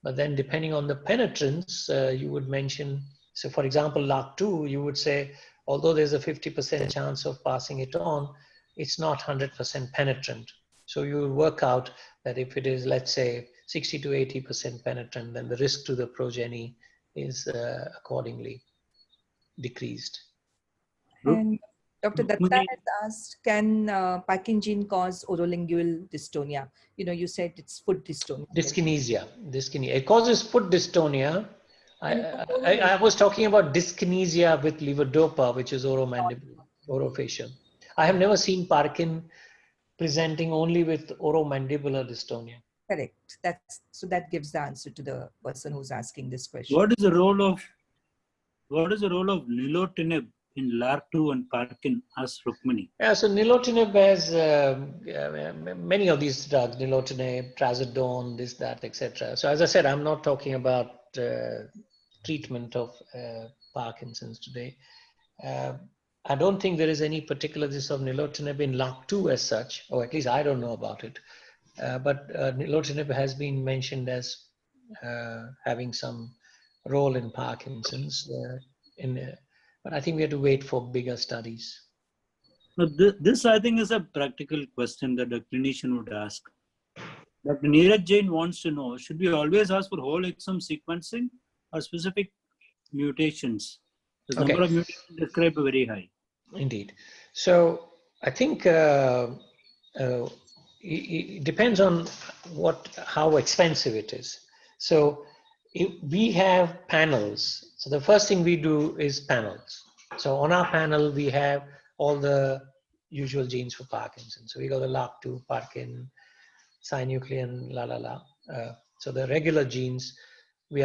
but then depending on the penetrance, you would mention. So, for example, LAC2, you would say, although there's a 50% chance of passing it on, it's not 100% penetrant. So you will work out that if it is, let's say, 60 to 80% penetrant, then the risk to the progeny is accordingly decreased. And Dr. Datta has asked, can Parkin gene cause autolingual dystonia? You said it's foot dystonia. Dyskinesia. It causes foot dystonia. I was talking about dyskinesia with levodopa, which is oromandibular, orofacial. I have never seen Parkin presenting only with oromandibular dystonia. Correct. So that gives the answer to the person who's asking this question. What is the role of Nilotinib in LAC2 and Parkin as Rukmini? Yeah, so Nilotinib has many of these drugs, Nilotinib, Trazodone, this, that, etc. So as I said, I'm not talking about treatment of Parkinson's today. I don't think there is any particular use of Nilotinib in LAC2 as such, or at least I don't know about it. But Nilotinib has been mentioned as having some role in Parkinson's. But I think we have to wait for bigger studies. But this, I think, is a practical question that a clinician would ask. Dr. Neeraj Jain wants to know, should we always ask for whole exome sequencing or specific mutations? The number of mutations described are very high. Indeed. So I think it depends on how expensive it is. So we have panels. So the first thing we do is panels. So on our panel, we have all the usual genes for Parkinson. So we got the LAC2, Parkin, synuclein, so the regular genes we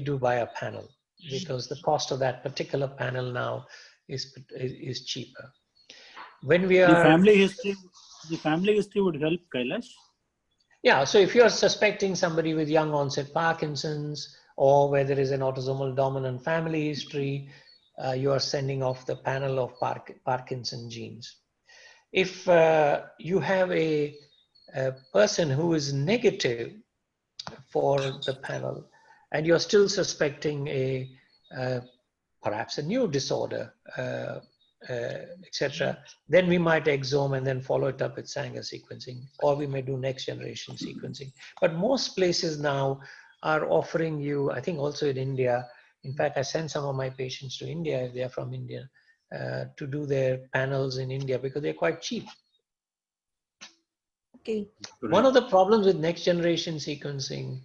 do by a panel because the cost of that particular panel now is cheaper. When we are the family history would help, Kailash. Yeah, so if you are suspecting somebody with young onset Parkinson's or where there is an autosomal dominant family history, you are sending off the panel of Parkinson genes. If you have a person who is negative for the panel and you're still suspecting perhaps a new disorder, etc., then we might exome and then follow it up with Sanger sequencing, or we may do next generation sequencing. But most places now are offering you, I think also in India, in fact, I send some of my patients to India if they are from India to do their panels in India because they're quite cheap. Okay. One of the problems with next generation sequencing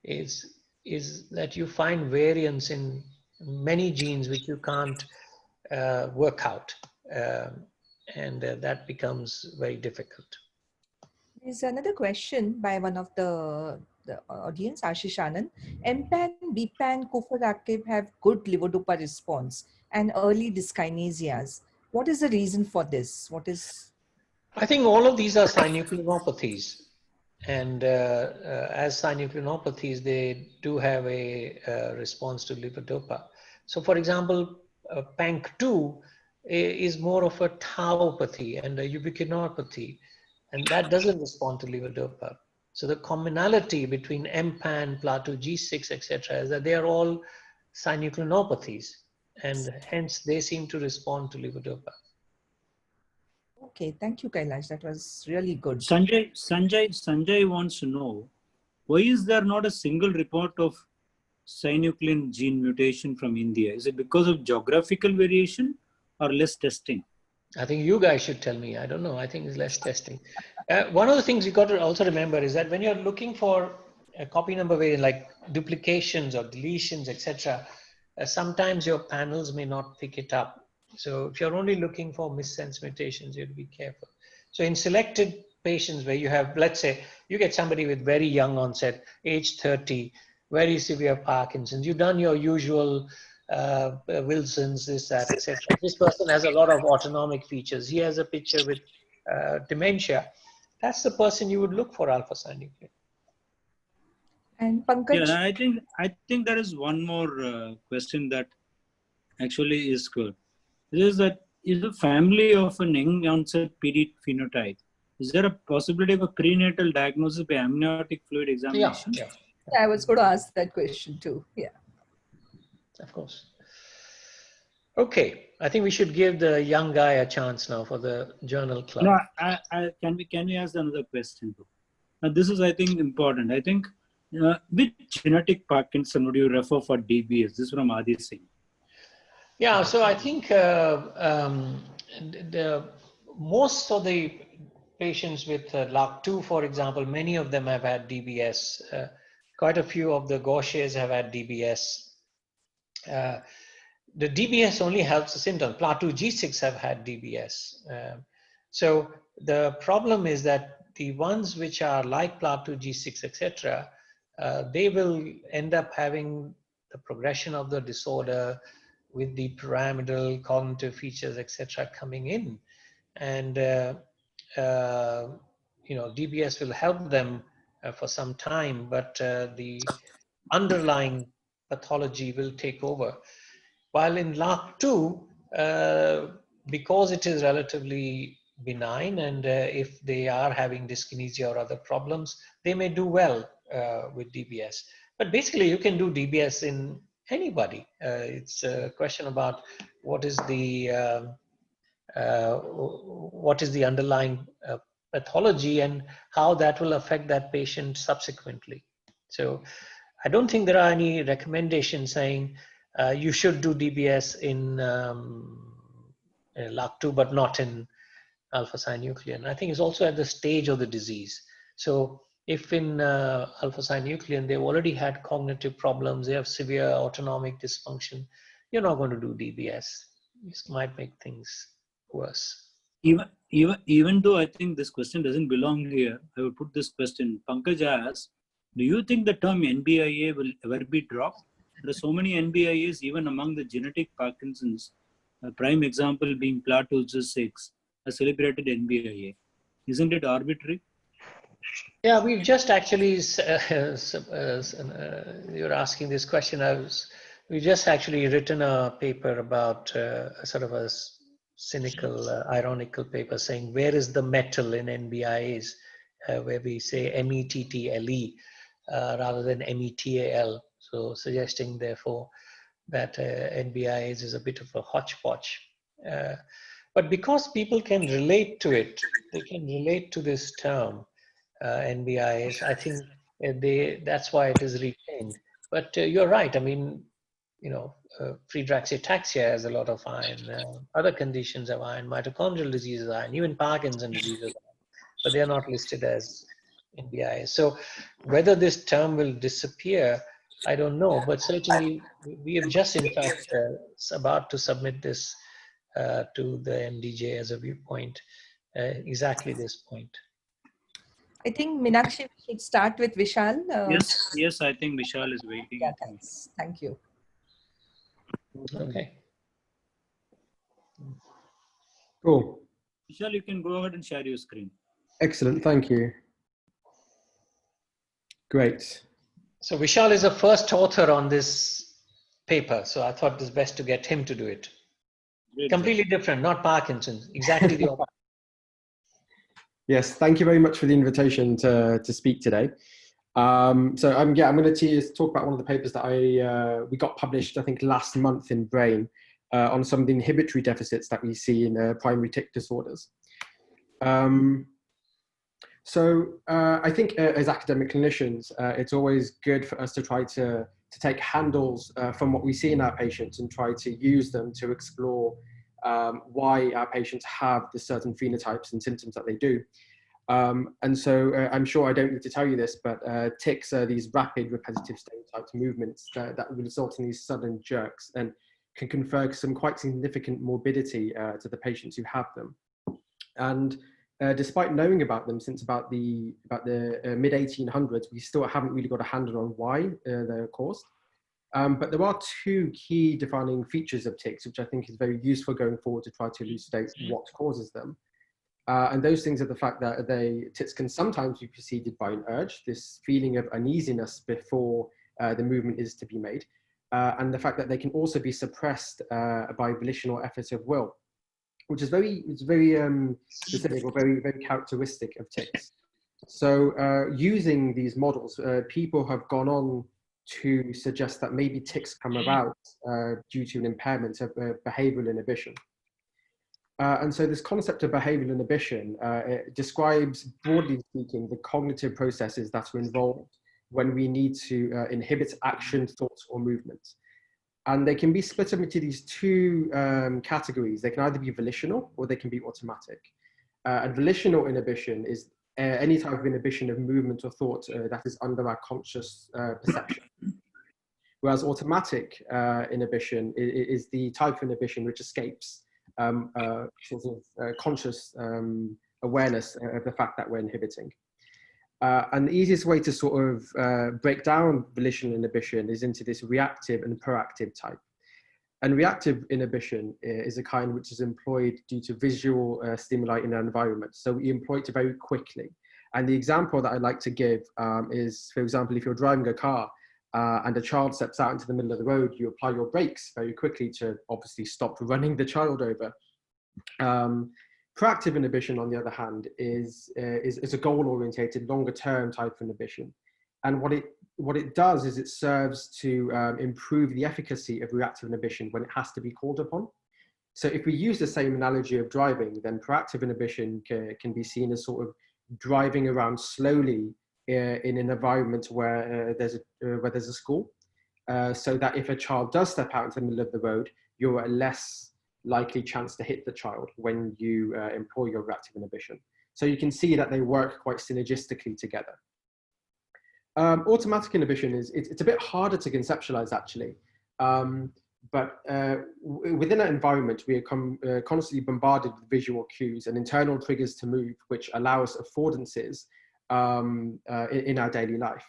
is that you find variants in many genes which you can't work out, and that becomes very difficult. There's another question by one of the audience, Ashish Anand. MPAN, BPAN, coforactive have good levodopa response and early dyskinesias. What is the reason for this? I think all of these are synucleinopathies. And as synucleinopathies, they do have a response to levodopa. So for example, PANC2 is more of a tauopathy and a ubiquinopathy, and that doesn't respond to levodopa. So the commonality between MPAN, PLA2G6, etc., is that they are all synucleinopathies, and hence they seem to respond to levodopa. Okay, thank you, Kailash. That was really good. Sanjay wants to know, why is there not a single report of synuclein gene mutation from India? Is it because of geographical variation or less testing? I think you guys should tell me. I don't know. I think it's less testing. One of the things you got to also remember is that when you're looking for a copy number variant like duplications or deletions, etc., sometimes your panels may not pick it up. So if you're only looking for missense mutations, you have to be careful. So in selected patients where you have, let's say, you get somebody with very young onset, age 30, very severe Parkinson's, you've done your usual Wilson's, this, that, etc. This person has a lot of autonomic features. He has a picture with dementia. That's the person you would look for alpha-synuclein. And Pankaj? Yeah, I think there is one more question that actually is good. It is that is the family of an young onset PD phenotype. Is there a possibility of a prenatal diagnosis by amniotic fluid examination? Yeah. I was going to ask that question too. Yeah. Of course. Okay, I think we should give the young guy a chance now for the journal club. No, can we ask another question too? Now, this is, I think, important. I think, which genetic Parkinson would you refer for DBS? This is from Adi Singh. Yeah, so I think most of the patients with LAC2, for example, many of them have had DBS. Quite a few of the Gauchers have had DBS. The DBS only helps the symptoms. PLA2G6 have had DBS. So the problem is that the ones which are like PLA2G6, etc., they will end up having the progression of the disorder with the pyramidal cognitive features, etc., coming in. And, DBS will help them for some time, but the underlying pathology will take over. While in LAC2, because it is relatively benign, and if they are having dyskinesia or other problems, they may do well with DBS. But basically, you can do DBS in anybody. It's a question about what is the underlying pathology and how that will affect that patient subsequently. So I don't think there are any recommendations saying you should do DBS in LAC2, but not in alpha-synuclein. I think it's also at the stage of the disease. So if in alpha-synuclein, they've already had cognitive problems, they have severe autonomic dysfunction, you're not going to do DBS. This might make things worse. Even though I think this question doesn't belong here, I would put this question. Pankaj asks, do you think the term NBIA will ever be dropped? There are so many NBIAs even among the genetic Parkinson's, a prime example being PLA2G6, a celebrated NBIA. Isn't it arbitrary? Yeah, we've just actually, you're asking this question, we've just actually written a paper about a sort of a cynical, ironical paper saying, where is the metal in NBIAs, where we say METTLE rather than METAL. So suggesting, therefore, that NBIAs is a bit of a hodgepodge. But because people can relate to it, they can relate to this term, NBIAs, I think that's why it is retained. But you're right. I mean, Friedreich's ataxia has a lot of iron. Other conditions have iron. Mitochondrial diseases iron. Even Parkinson's disease has iron. but they are not listed as in BI. So whether this term will disappear, I don't know, but certainly we have just in fact about to submit this to the MDJ as a viewpoint, exactly this point. I think Meenakshi, we should start with Vishal. Yes, I think Vishal is waiting. Yeah, thanks. Thank you. Okay. Cool. Vishal, you can go ahead and share your screen. Excellent, thank you. Great. So Vishal is the first author on this paper, so I thought it's best to get him to do it. Great Completely job. different, not Parkinson's, exactly the opposite. Yes, thank you very much for the invitation to speak today. So I'm going to talk about one of the papers that we got published, I think, last month in Brain on some of the inhibitory deficits that we see in primary tic disorders. I think as academic clinicians, it's always good for us to try to take handles from what we see in our patients and try to use them to explore why our patients have the certain phenotypes and symptoms that they do. I'm sure I don't need to tell you this, but tics are these rapid repetitive stereotyped movements that result in these sudden jerks and can confer some quite significant morbidity to the patients who have them. And despite knowing about them since about the mid 1800s, we still haven't really got a handle on why they're caused. But there are two key defining features of tics, which I think is very useful going forward to try to elucidate what causes them. And those things are the fact that tics can sometimes be preceded by an urge, this feeling of uneasiness before the movement is to be made, and the fact that they can also be suppressed by volitional effort of will, which is very specific or very characteristic of tics. So using these models, people have gone on to suggest that maybe tics come about due to an impairment of behavioral inhibition. And so this concept of behavioral inhibition it describes, broadly speaking, the cognitive processes that are involved when we need to inhibit action, thoughts, or movements. And they can be split up into these two categories. They can either be volitional or they can be automatic. And volitional inhibition is any type of inhibition of movement or thought that is under our conscious perception. Whereas automatic inhibition is the type of inhibition which escapes conscious awareness of the fact that we're inhibiting. And the easiest way to sort of break down volitional inhibition is into this reactive and proactive type. And reactive inhibition is a kind which is employed due to visual stimuli in our environment. So we employ it very quickly. And the example that I like to give is, for example, if you're driving a car and a child steps out into the middle of the road, you apply your brakes very quickly to obviously stop running the child over. Proactive inhibition, on the other hand, is a goal-orientated, longer-term type of inhibition. And what it does is it serves to improve the efficacy of reactive inhibition when it has to be called upon. So if we use the same analogy of driving, then proactive inhibition can be seen as sort of driving around slowly in an environment where there's a school, so that if a child does step out into the middle of the road, you're at less likely chance to hit the child when you employ your reactive inhibition. So you can see that they work quite synergistically together. Automatic inhibition it's a bit harder to conceptualize actually, but within an environment we are constantly bombarded with visual cues and internal triggers to move, which allow us affordances in our daily life.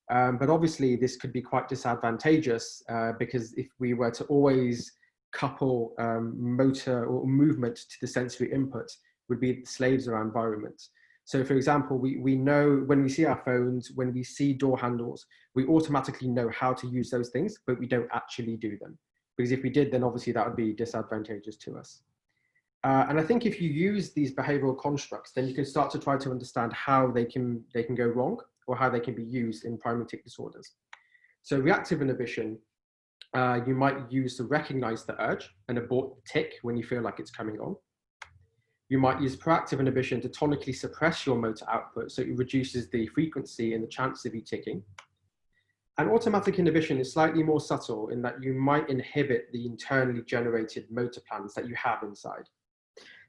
But obviously this could be quite disadvantageous because if we were to always couple motor or movement to the sensory input, would be slaves of our environment. So for example, we know when we see our phones, when we see door handles, we automatically know how to use those things, but we don't actually do them. Because if we did, then obviously that would be disadvantageous to us. And I think if you use these behavioral constructs, then you can start to try to understand how they can go wrong or how they can be used in primary tic disorders. So reactive inhibition, you might use to recognize the urge and abort the tic when you feel like it's coming on. You might use proactive inhibition to tonically suppress your motor output, so it reduces the frequency and the chance of you ticking. And automatic inhibition is slightly more subtle in that you might inhibit the internally generated motor plans that you have inside.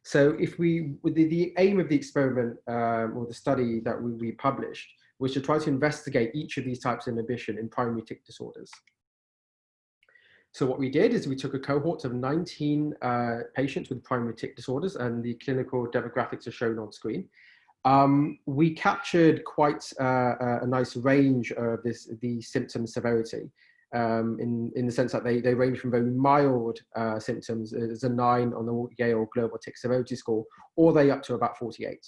So if the aim of the experiment or the study that we published was to try to investigate each of these types of inhibition in primary tic disorders. So what we did is we took a cohort of 19 patients with primary tic disorders, and the clinical demographics are shown on screen. We captured quite a nice range of the symptom severity in the sense that they range from very mild symptoms as a 9 on the Yale Global Tic Severity Score, all the way up to about 48.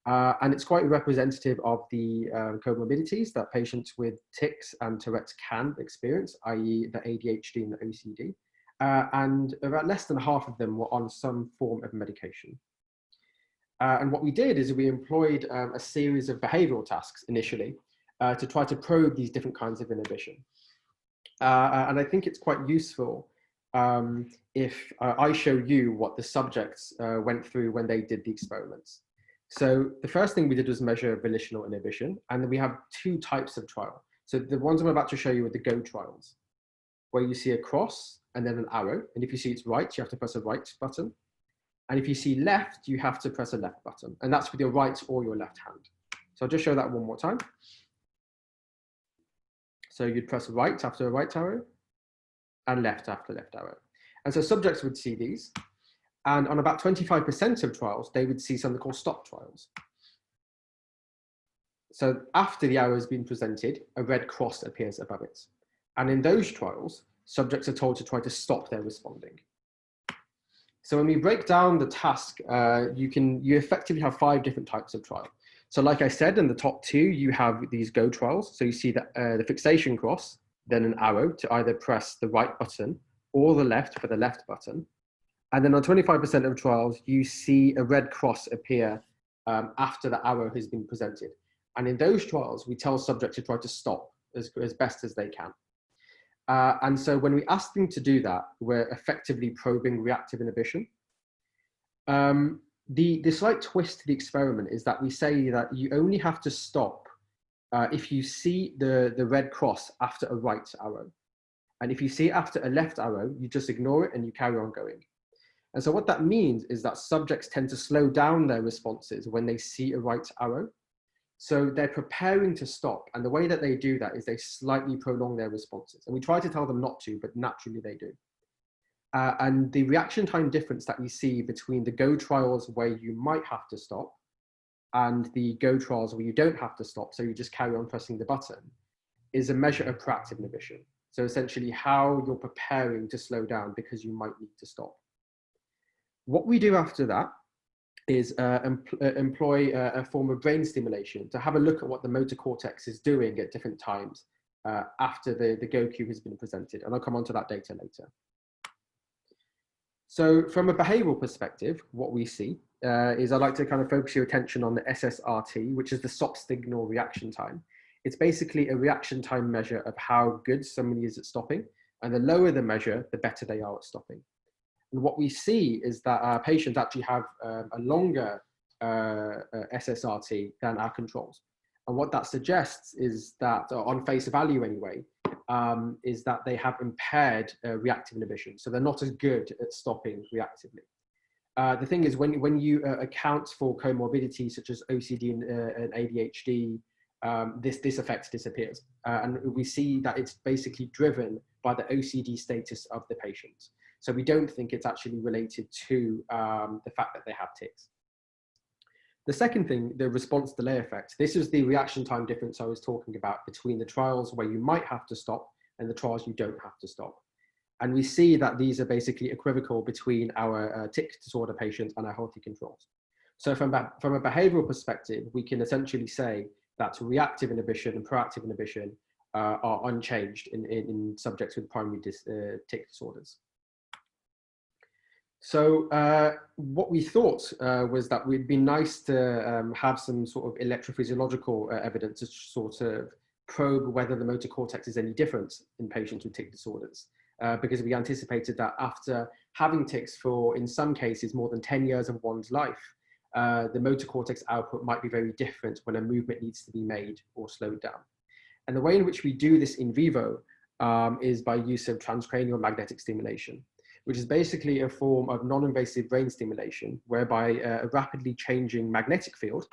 And it's quite representative of the comorbidities that patients with tics and Tourette's can experience, i.e. the ADHD and the OCD. And about less than half of them were on some form of medication. And what we did is we employed a series of behavioral tasks initially to try to probe these different kinds of inhibition. And I think it's quite useful if I show you what the subjects went through when they did the experiments. So the first thing we did was measure volitional inhibition, and then we have 2 types of trial. So the ones I'm about to show you are the GO trials, where you see a cross and then an arrow. And if you see it's right, you have to press a right button. And if you see left, you have to press a left button. And that's with your right or your left hand. So I'll just show that one more time. So you'd press right after a right arrow and left after left arrow. And so subjects would see these. And on about 25% of trials, they would see something called stop trials. So after the arrow has been presented, a red cross appears above it. And in those trials, subjects are told to try to stop their responding. So when we break down the task, you effectively have 5 different types of trial. So like I said, in the top 2, you have these GO trials. So you see the fixation cross, then an arrow to either press the right button or the left for the left button. And then on 25% of trials, you see a red cross appear after the arrow has been presented. And in those trials, we tell subjects to try to stop as best as they can. And so when we ask them to do that, we're effectively probing reactive inhibition. The slight twist to the experiment is that we say that you only have to stop if you see the red cross after a right arrow. And if you see it after a left arrow, you just ignore it and you carry on going. And so what that means is that subjects tend to slow down their responses when they see a right arrow. So they're preparing to stop. And the way that they do that is they slightly prolong their responses. And we try to tell them not to, but naturally they do. And the reaction time difference that we see between the GO trials where you might have to stop and the GO trials where you don't have to stop, so you just carry on pressing the button, is a measure of proactive inhibition. So essentially how you're preparing to slow down because you might need to stop. What we do after that is employ a form of brain stimulation to have a look at what the motor cortex is doing at different times after the GO cue has been presented. And I'll come on to that data later. So from a behavioral perspective, what we see is I'd like to kind of focus your attention on the SSRT, which is the stop signal reaction time. It's basically a reaction time measure of how good somebody is at stopping. And the lower the measure, the better they are at stopping. And what we see is that our patients actually have a longer SSRT than our controls. And what that suggests is that, on face value anyway, is that they have impaired reactive inhibition. So they're not as good at stopping reactively. The thing is, when you account for comorbidities such as OCD and ADHD, this effect disappears. And we see that it's basically driven by the OCD status of the patient. So we don't think it's actually related to the fact that they have tics. The second thing, the response delay effect, this is the reaction time difference I was talking about between the trials where you might have to stop and the trials you don't have to stop. And we see that these are basically equivocal between our tic disorder patients and our healthy controls. So from a behavioral perspective, we can essentially say that reactive inhibition and proactive inhibition are unchanged in subjects with primary tic disorders. So what we thought was that it'd be nice to have some sort of electrophysiological evidence to sort of probe whether the motor cortex is any different in patients with tic disorders, because we anticipated that after having tics for, in some cases, more than 10 years of one's life, the motor cortex output might be very different when a movement needs to be made or slowed down. And the way in which we do this in vivo is by use of transcranial magnetic stimulation. which is basically a form of non-invasive brain stimulation whereby a rapidly changing magnetic field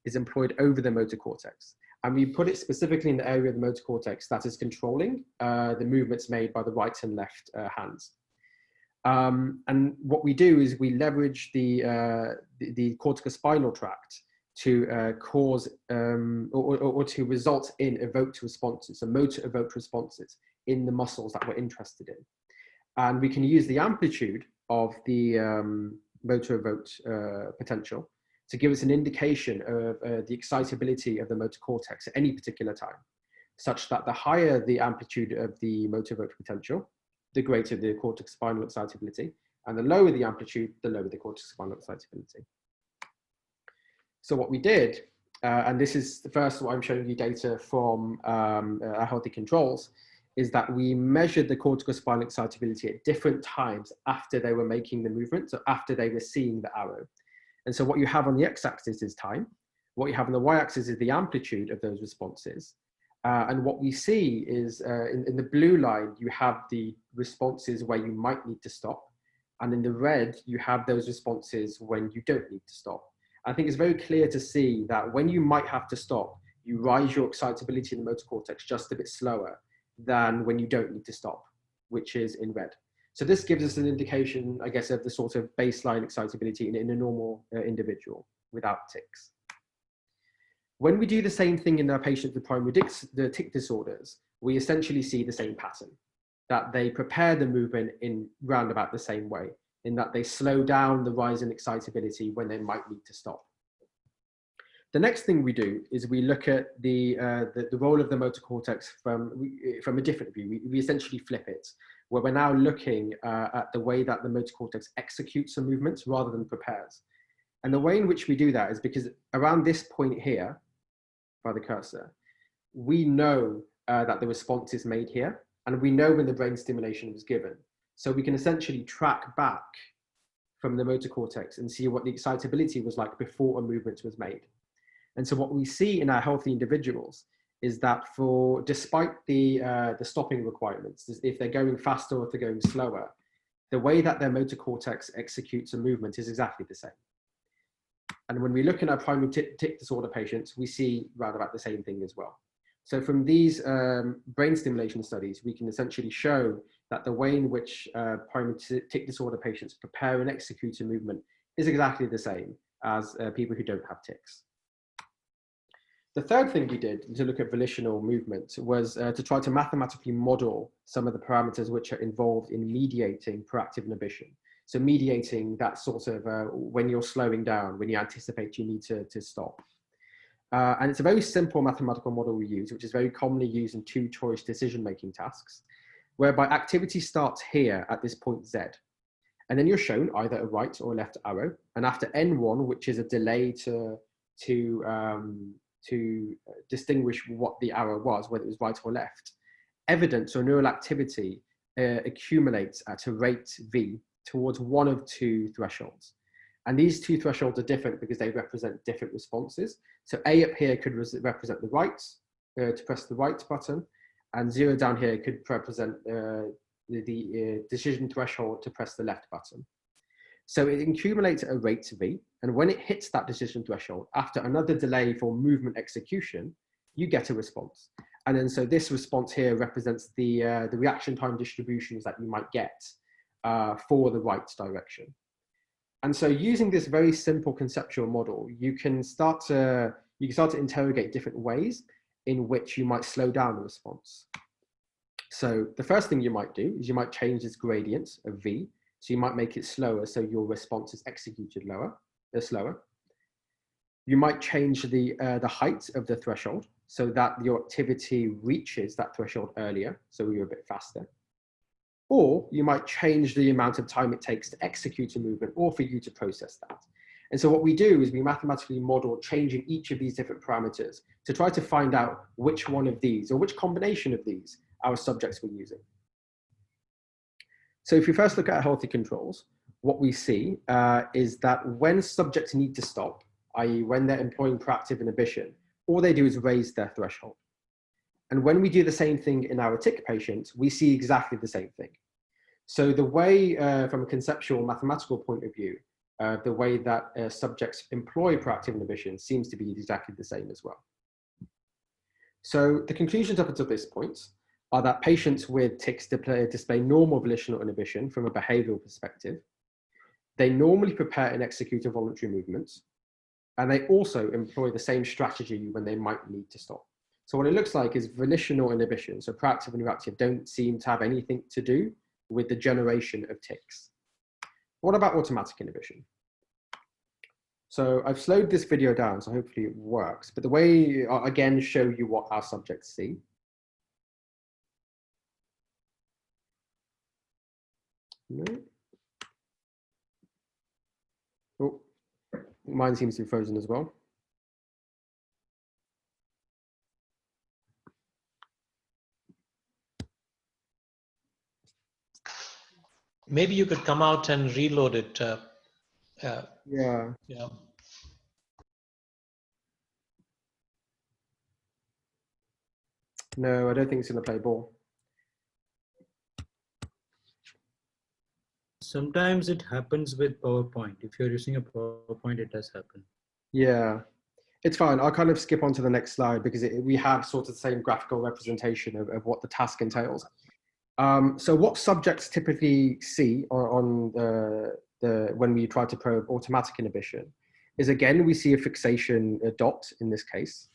is employed over the motor cortex. And we put it specifically in the area of the motor cortex that is controlling the movements made by the right and left hands. And what we do is we leverage the corticospinal tract to cause or to result in evoked responses, so motor evoked responses in the muscles that we're interested in. And we can use the amplitude of the motor evoked potential to give us an indication of the excitability of the motor cortex at any particular time, such that the higher the amplitude of the motor evoked potential, the greater the corticospinal excitability, and the lower the amplitude, the lower the corticospinal excitability. So what we did, and this is the first one I'm showing you data from our healthy controls, is that we measured the corticospinal excitability at different times after they were making the movement, so after they were seeing the arrow. And so what you have on the x-axis is time, what you have on the y-axis is the amplitude of those responses. And what we see is in the blue line, you have the responses where you might need to stop. And in the red, you have those responses when you don't need to stop. I think it's very clear to see that when you might have to stop, you rise your excitability in the motor cortex just a bit slower than when you don't need to stop, which is in red. So this gives us an indication, I guess, of the sort of baseline excitability in a normal individual without tics. When we do the same thing in our patients with primary tic disorders, we essentially see the same pattern, that they prepare the movement in round about the same way, in that they slow down the rise in excitability when they might need to stop. The next thing we do is we look at the role of the motor cortex from a different view. We essentially flip it, where we're now looking at the way that the motor cortex executes a movement rather than prepares. And the way in which we do that is because around this point here, by the cursor, we know that the response is made here, and we know when the brain stimulation was given. So we can essentially track back from the motor cortex and see what the excitability was like before a movement was made. And so what we see in our healthy individuals is that despite the stopping requirements, if they're going faster or if they're going slower, the way that their motor cortex executes a movement is exactly the same. And when we look at our primary tic disorder patients, we see round about the same thing as well. So from these brain stimulation studies, we can essentially show that the way in which primary tic disorder patients prepare and execute a movement is exactly the same as people who don't have tics. The third thing we did to look at volitional movement was to try to mathematically model some of the parameters which are involved in mediating proactive inhibition. So mediating that sort of when you're slowing down, when you anticipate you need to stop. And it's a very simple mathematical model we use, which is very commonly used in two-choice decision-making tasks, whereby activity starts here at this point Z. And then you're shown either a right or a left arrow. And after N1, which is a delay to distinguish what the arrow was, whether it was right or left, evidence or neural activity accumulates at a rate V towards one of two thresholds. And these two thresholds are different because they represent different responses. So A up here could represent the right, to press the right button, and 0 down here could represent the decision threshold to press the left button. So it accumulates at a rate V, and when it hits that decision threshold, after another delay for movement execution, you get a response. And then so this response here represents the reaction time distributions that you might get for the right direction. And so using this very simple conceptual model, you can start to interrogate different ways in which you might slow down the response. So the first thing you might do is you might change this gradient of V. So you might make it slower so your response is executed slower. You might change the height of the threshold so that your activity reaches that threshold earlier, so you're a bit faster. Or you might change the amount of time it takes to execute a movement or for you to process that. And so what we do is we mathematically model changing each of these different parameters to try to find out which one of these or which combination of these our subjects were using. So if you first look at healthy controls, what we see is that when subjects need to stop, i.e. when they're employing proactive inhibition, all they do is raise their threshold. And when we do the same thing in our tic patients, we see exactly the same thing. So the way, from a conceptual mathematical point of view, the way that subjects employ proactive inhibition seems to be exactly the same as well. So the conclusions up until this point are that patients with tics display normal volitional inhibition from a behavioral perspective. They normally prepare and execute a voluntary movement, and they also employ the same strategy when they might need to stop. So what it looks like is volitional inhibition, so proactive and reactive, don't seem to have anything to do with the generation of tics. What about automatic inhibition? So I've slowed this video down, so hopefully it works. But the way, I'll again show you what our subjects see. No. Oh, mine seems to be frozen as well. Maybe you could come out and reload it. Yeah. Yeah. No, I don't think it's going to play ball. Sometimes it happens with PowerPoint. If you're using a PowerPoint, it does happen. Yeah, it's fine. I'll kind of skip on to the next slide because we have sort of the same graphical representation of what the task entails. So what subjects typically see on when we try to probe automatic inhibition is, again, we see a fixation dot in this case.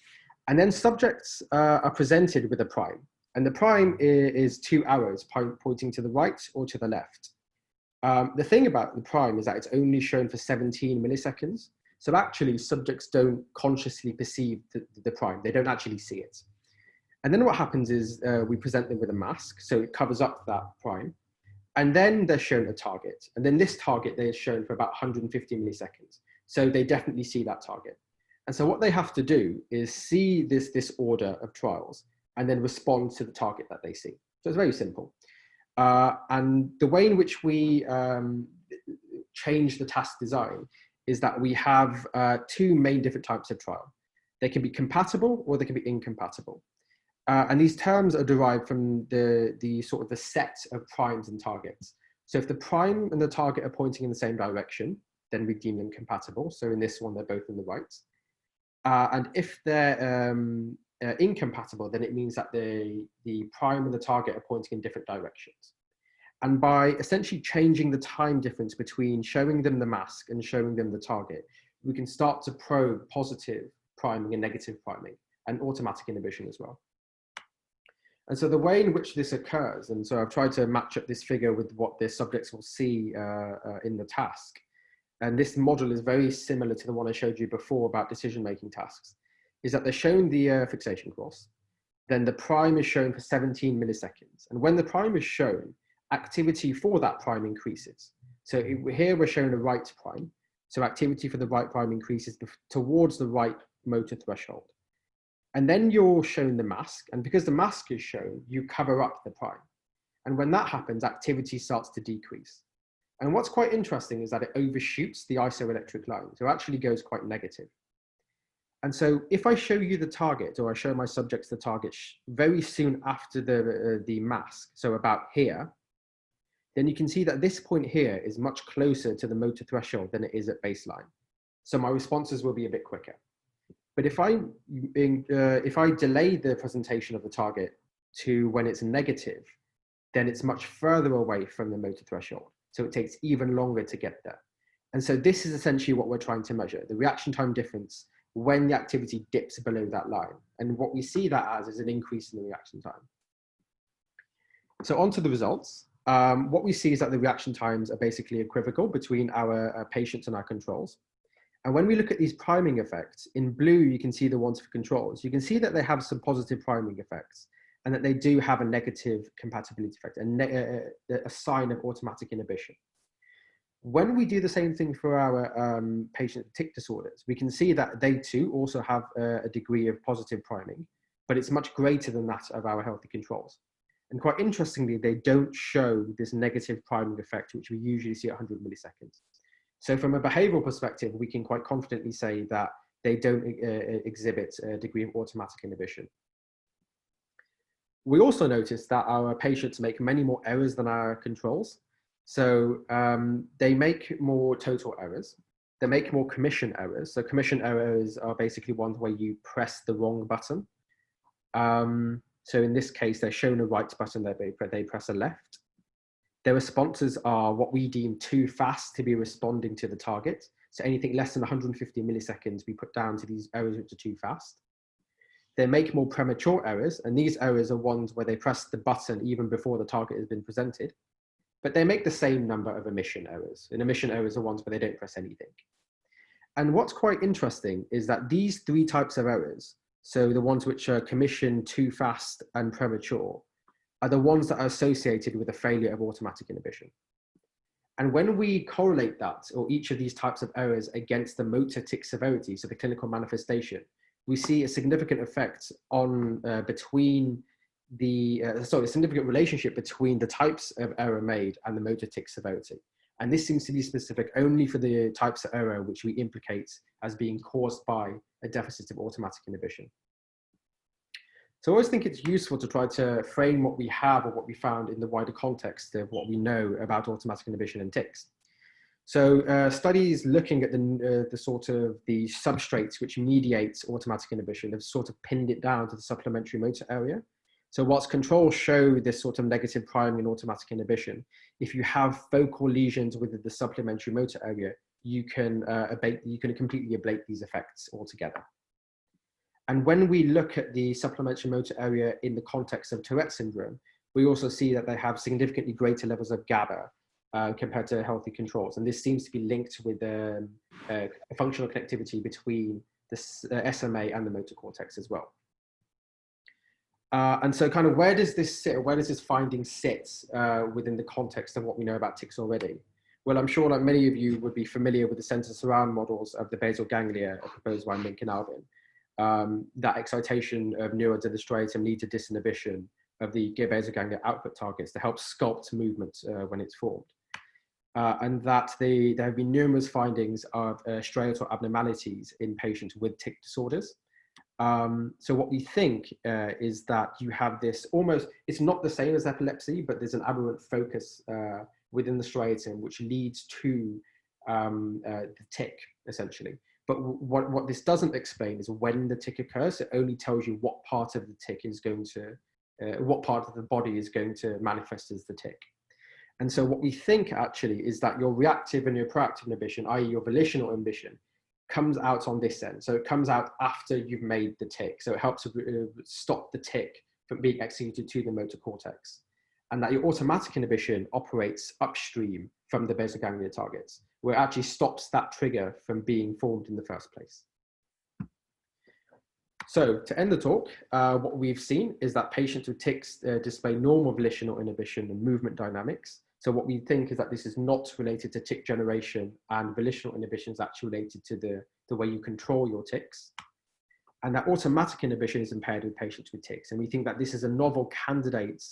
And then subjects are presented with a prime. And the prime is 2 arrows pointing to the right or to the left. The thing about the prime is that it's only shown for 17 milliseconds. So actually, subjects don't consciously perceive the prime. They don't actually see it. And then what happens is we present them with a mask. So it covers up that prime. And then they're shown a target. And then this target, they're shown for about 150 milliseconds. So they definitely see that target. And so what they have to do is see this order of trials and then respond to the target that they see. So it's very simple. And the way in which we change the task design is that we have 2 main different types of trial. They can be compatible or they can be incompatible. And these terms are derived from the sort of the set of primes and targets. So if the prime and the target are pointing in the same direction, then we deem them compatible. So in this one, they're both in the right. And if they're incompatible, then it means that the prime and the target are pointing in different directions. And by essentially changing the time difference between showing them the mask and showing them the target, we can start to probe positive priming and negative priming and automatic inhibition as well. And so the way in which this occurs, and so I've tried to match up this figure with what the subjects will see in the task. And this model is very similar to the one I showed you before about decision-making tasks, is that they're shown the fixation course. Then the prime is shown for 17 milliseconds. And when the prime is shown, activity for that prime increases. So here we're showing a right prime. So activity for the right prime increases towards the right motor threshold. And then you're shown the mask. And because the mask is shown, you cover up the prime. And when that happens, activity starts to decrease. And what's quite interesting is that it overshoots the isoelectric line. So it actually goes quite negative. And so if I show you the target, or I show my subjects the target very soon after the mask, so about here, then you can see that this point here is much closer to the motor threshold than it is at baseline. So my responses will be a bit quicker. But if I delay the presentation of the target to when it's negative, then it's much further away from the motor threshold. So it takes even longer to get there. And so this is essentially what we're trying to measure, the reaction time difference when the activity dips below that line. And what we see that as is an increase in the reaction time. So on to the results. What we see is that the reaction times are basically equivocal between our patients and our controls. And when we look at these priming effects, in blue, you can see the ones for controls. You can see that they have some positive priming effects and that they do have a negative compatibility effect, a sign of automatic inhibition. When we do the same thing for our patient tic disorders, we can see that they too also have a degree of positive priming, but it's much greater than that of our healthy controls. And quite interestingly, they don't show this negative priming effect, which we usually see at 100 milliseconds. So from a behavioral perspective, we can quite confidently say that they don't exhibit a degree of automatic inhibition. We also noticed that our patients make many more errors than our controls. So they make more total errors. They make more commission errors. So commission errors are basically ones where you press the wrong button. So in this case, they're shown a right button, they press a left. Their responses are what we deem too fast to be responding to the target. So anything less than 150 milliseconds, we put down to these errors which are too fast. They make more premature errors, and these errors are ones where they press the button even before the target has been presented. But they make the same number of omission errors. And omission errors are ones where they don't press anything. And what's quite interesting is that these three types of errors, so the ones which are commission, too fast, and premature, are the ones that are associated with a failure of automatic inhibition. And when we correlate that, or each of these types of errors against the motor tic severity, so the clinical manifestation, we see a significant effect on a significant relationship between the types of error made and the motor tic severity. And this seems to be specific only for the types of error which we implicate as being caused by a deficit of automatic inhibition. So I always think it's useful to try to frame what we have or what we found in the wider context of what we know about automatic inhibition in tics. So studies looking at the substrates which mediates automatic inhibition have sort of pinned it down to the supplementary motor area. So whilst controls show this sort of negative priming and automatic inhibition, if you have focal lesions within the supplementary motor area, you can completely ablate these effects altogether. And when we look at the supplementary motor area in the context of Tourette syndrome, we also see that they have significantly greater levels of GABA compared to healthy controls. And this seems to be linked with a functional connectivity between the SMA and the motor cortex as well. And so kind of where does this sit, or where does this finding sit within the context of what we know about tics already? Well, I'm sure like many of you would be familiar with the center surround models of the basal ganglia proposed by Mink and Alvin. That excitation of neurodemonstratum leads to disinhibition of the basal ganglia output targets to help sculpt movement when it's formed. And that there have been numerous findings of striatal abnormalities in patients with tic disorders. So what we think is that you have this almost, it's not the same as epilepsy, but there's an aberrant focus within the striatum which leads to the tic, essentially. But what this doesn't explain is when the tic occurs. It only tells you what part of the tic is going to, what part of the body is going to manifest as the tic. And so what we think actually is that your reactive and your proactive inhibition, i.e. your volitional inhibition, comes out on this end. So it comes out after you've made the tic. So it helps stop the tic from being executed to the motor cortex. And that your automatic inhibition operates upstream from the basal ganglia targets, where it actually stops that trigger from being formed in the first place. So to end the talk, what we've seen is that patients with tics display normal volitional inhibition and movement dynamics. So what we think is that this is not related to tic generation, and volitional inhibition is actually related to the way you control your tics. And that automatic inhibition is impaired with patients with tics. And we think that this is a novel candidate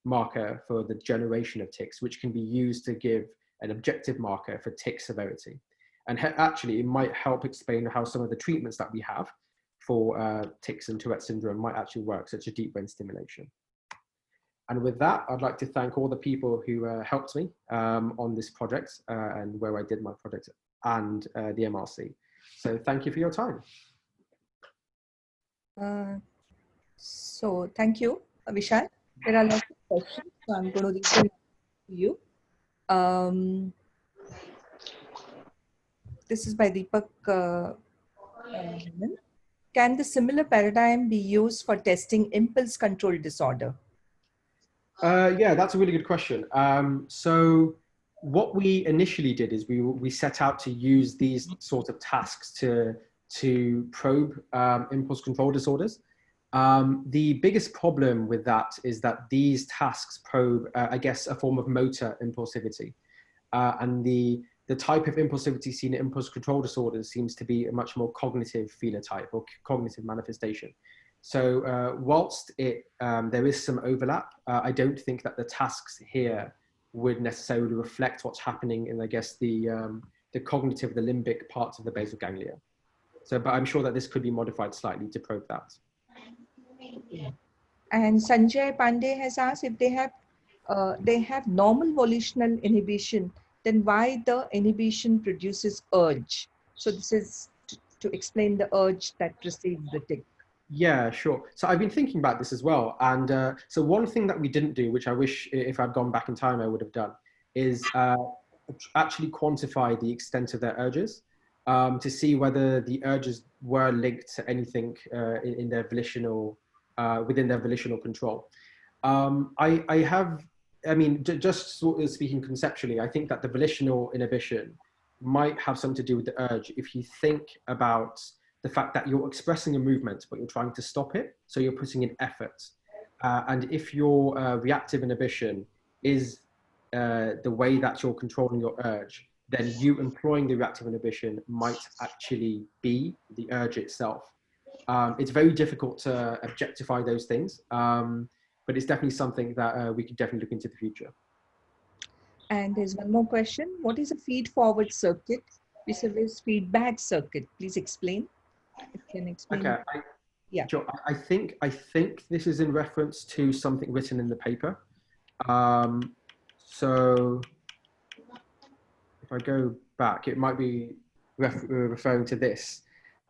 marker for the generation of tics, which can be used to give an objective marker for tic severity. And actually, it might help explain how some of the treatments that we have for tics and Tourette syndrome might actually work, such as deep brain stimulation. And with that, I'd like to thank all the people who helped me on this project and where I did my project, and the MRC. So thank you for your time. So thank you, Vishal. There are lots of questions, so I'm going to read them to you. This is by Deepak. Can the similar paradigm be used for testing impulse control disorder? Yeah, that's a really good question. So what we initially did is we set out to use these sort of tasks to probe impulse control disorders. The biggest problem with that is that these tasks probe, I guess, a form of motor impulsivity. And the type of impulsivity seen in impulse control disorders seems to be a much more cognitive phenotype or cognitive manifestation. So whilst there is some overlap, I don't think that the tasks here would necessarily reflect what's happening in, I guess, the cognitive, the limbic parts of the basal ganglia. So, but I'm sure that this could be modified slightly to probe that. And Sanjay Pandey has asked if they have normal volitional inhibition, then why the inhibition produces urge? So this is to explain the urge that precedes the tic. Yeah, sure. So I've been thinking about this as well. And so one thing that we didn't do, which I wish if I'd gone back in time, I would have done, is actually quantify the extent of their urges to see whether the urges were linked to anything in their volitional, within their volitional control. Just sort of speaking conceptually, I think that the volitional inhibition might have something to do with the urge if you think about the fact that you're expressing a movement, but you're trying to stop it. So you're putting in effort. And if your reactive inhibition is the way that you're controlling your urge, then you employing the reactive inhibition might actually be the urge itself. It's very difficult to objectify those things, but it's definitely something that we could definitely look into the future. And there's one more question. What is a feed-forward circuit vis-a-vis feedback circuit? Please explain. Can explain. Okay. Yeah. Sure. I think this is in reference to something written in the paper. So if I go back, it might be referring to this.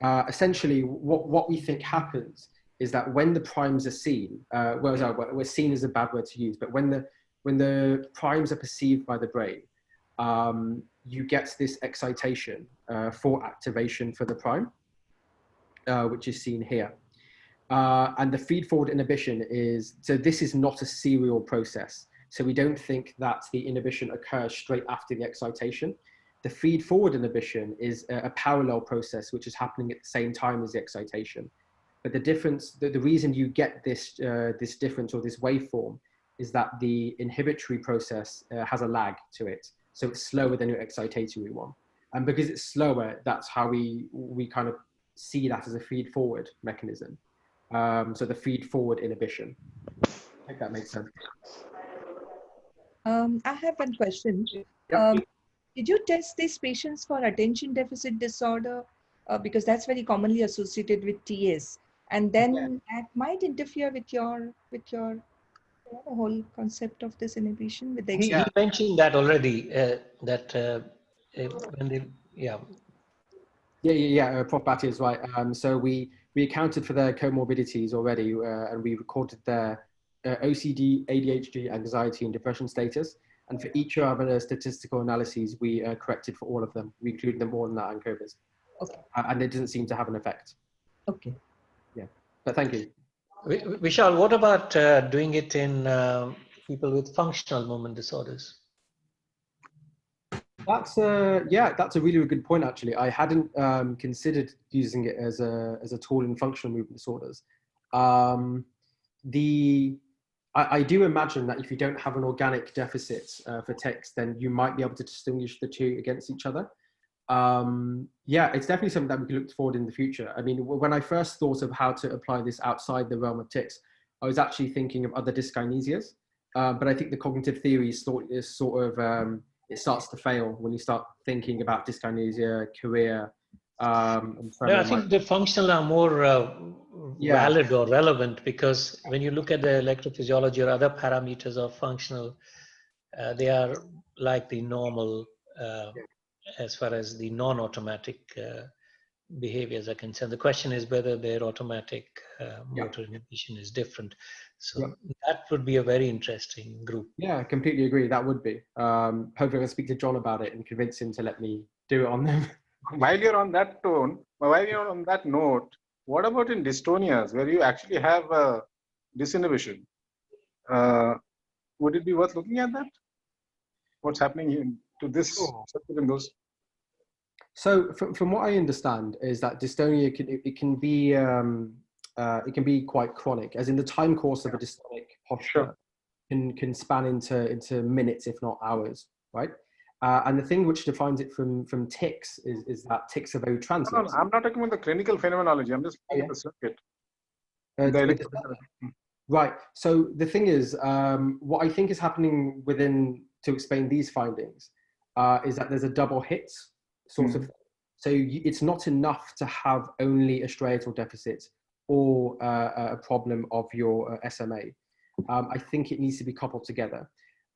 Essentially, what we think happens is that when the primes are seen, we're seen is a bad word to use, but when the primes are perceived by the brain, you get this excitation for activation for the prime, which is seen here. And the feed-forward inhibition so this is not a serial process. So we don't think that the inhibition occurs straight after the excitation. The feed-forward inhibition is a parallel process, which is happening at the same time as the excitation. But the difference, the reason you get this difference or this waveform is that the inhibitory process has a lag to it. So it's slower than your excitatory one. And because it's slower, that's how we kind of see that as a feed-forward mechanism. So the feed-forward inhibition. I think that makes sense. I have one question. Yep. Did you test these patients for attention deficit disorder? Because that's very commonly associated with TS. And then that might interfere with your the whole concept of this inhibition with the He mentioned that already, when they, Prof. Bhatia is right. So we accounted for their comorbidities already, and we recorded their OCD, ADHD, anxiety, and depression status. And for each of our statistical analyses, we corrected for all of them. We included them all in that ANCOVAs. Okay. And it doesn't seem to have an effect. Okay. Yeah, but thank you. Vishal, what about doing it in people with functional movement disorders? That's a really, really good point. Actually, I hadn't considered using it as a tool in functional movement disorders. I do imagine that if you don't have an organic deficit for tics, then you might be able to distinguish the two against each other. It's definitely something that we can look forward in the future. I mean, when I first thought of how to apply this outside the realm of tics, I was actually thinking of other dyskinesias. But I think the cognitive theory is sort of, it starts to fail when you start thinking about dyskinesia, chorea. I think the functional are more valid or relevant, because when you look at the electrophysiology or other parameters of functional, they are like the normal as far as the non-automatic behaviors are concerned. The question is whether their automatic motor inhibition is different. So that would be a very interesting group. Yeah, I completely agree. That would be. Hopefully I'll speak to John about it and convince him to let me do it on them. While you're on that note, what about in dystonias where you actually have disinhibition? Would it be worth looking at that? What's happening to this circuit in those? So from what I understand is that dystonia can be quite chronic, as in the time course of a dystonic posture can span into minutes, if not hours, right? And the thing which defines it from tics is that tics are very transient. No, I'm not talking about the clinical phenomenology. I'm just looking at the circuit. Right. So the thing is, what I think is happening to explain these findings is that there's a double hit sort of. So it's not enough to have only a striatal deficit or a problem of your SMA. I think it needs to be coupled together.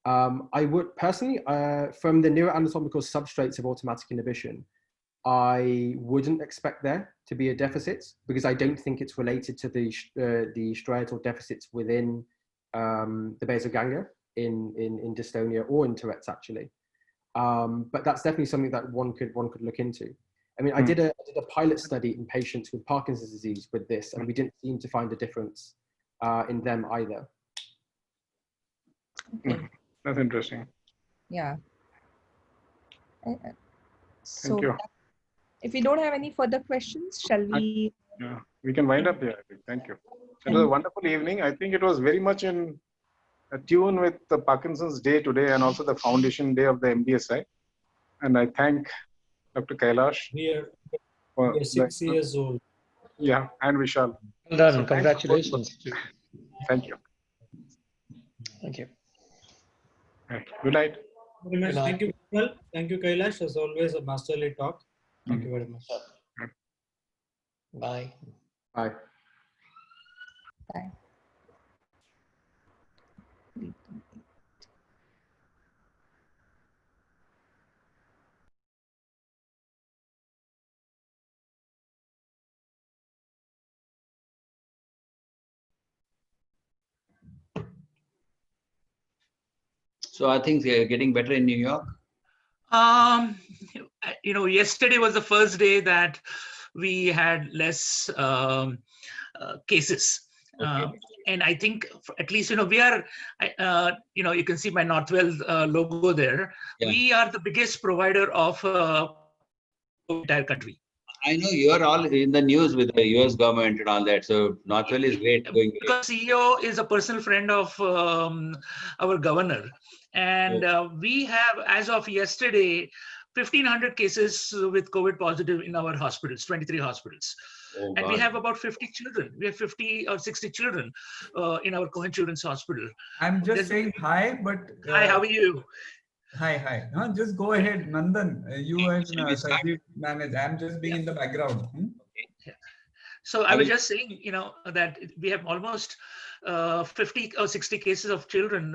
I would personally, from the neuroanatomical substrates of automatic inhibition, I wouldn't expect there to be a deficit, because I don't think it's related to the striatal deficits within the basal ganglia in dystonia or in Tourette's actually. But that's definitely something that one could look into. I mean, I did a pilot study in patients with Parkinson's disease with this, and we didn't seem to find a difference in them either. Okay. That's interesting. Yeah. Thank So you. if we don't have any further questions, shall we? Yeah, we can wind up here. I think. Thank you. It was a wonderful evening. I think it was very much in tune with the Parkinson's Day today and also the Foundation Day of the MDSI. And I thank Dr. Kailash. We are 6 years old. Yeah, and Vishal. Well done. So Congratulations. Thank you. Thank you. Right. Good night. Very much. Good night. Thank you, Vishal. Thank you, Kailash. As always, a masterly talk. Thank you very much. Bye. Bye. Bye. So are things getting better in New York? Yesterday was the first day that we had less cases. Okay. And I think at least, we are, you can see my Northwell logo there. Yeah. We are the biggest provider of the entire country. I know you're all in the news with the US government and all that. So Northwell is great. Going great. Because CEO is a personal friend of our governor. And we have, as of yesterday, 1,500 cases with COVID positive in our hospitals, 23 hospitals. Oh, and God. we have about 50 children. We have 50 or 60 children in our Cohen Children's Hospital. I'm just saying hi, but... Hi, how are you? Hi. No, just go ahead, Nandan. You and Shall we start? Sajid manage. I'm just being in the background. Yeah. So I was just saying, that we have almost 50 or 60 cases of children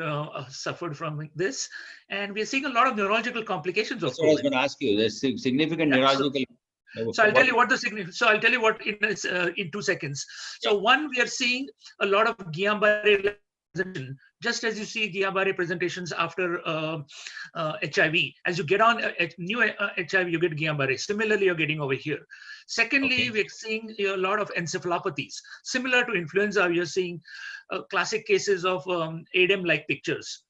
suffered from this. And we're seeing a lot of neurological complications of That's what I was COVID. going to ask you. There's significant neurological. So I'll tell you what the significant. So I'll tell you what in 2 seconds. So one, we are seeing a lot of Guillain-Barré presentation, just as you see Guillain-Barré presentations after HIV. As you get on new HIV, you get Guillain-Barré. Similarly, you're getting over here. Secondly, we're seeing a lot of encephalopathies. Similar to influenza, you're seeing classic cases of ADEM-like pictures.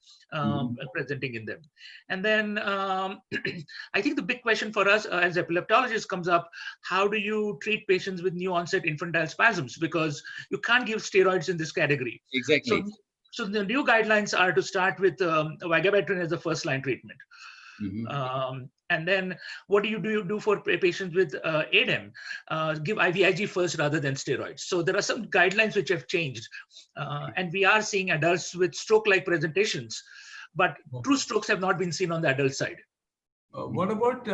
Presenting in them. And then I think the big question for us as epileptologists comes up, how do you treat patients with new onset infantile spasms? Because you can't give steroids in this category. Exactly. So the new guidelines are to start with vigabatrin as the first line treatment. And then what do you do for patients with ADEM? Give IVIG first rather than steroids. So there are some guidelines which have changed. And we are seeing adults with stroke-like presentations, but true strokes have not been seen on the adult side. What about,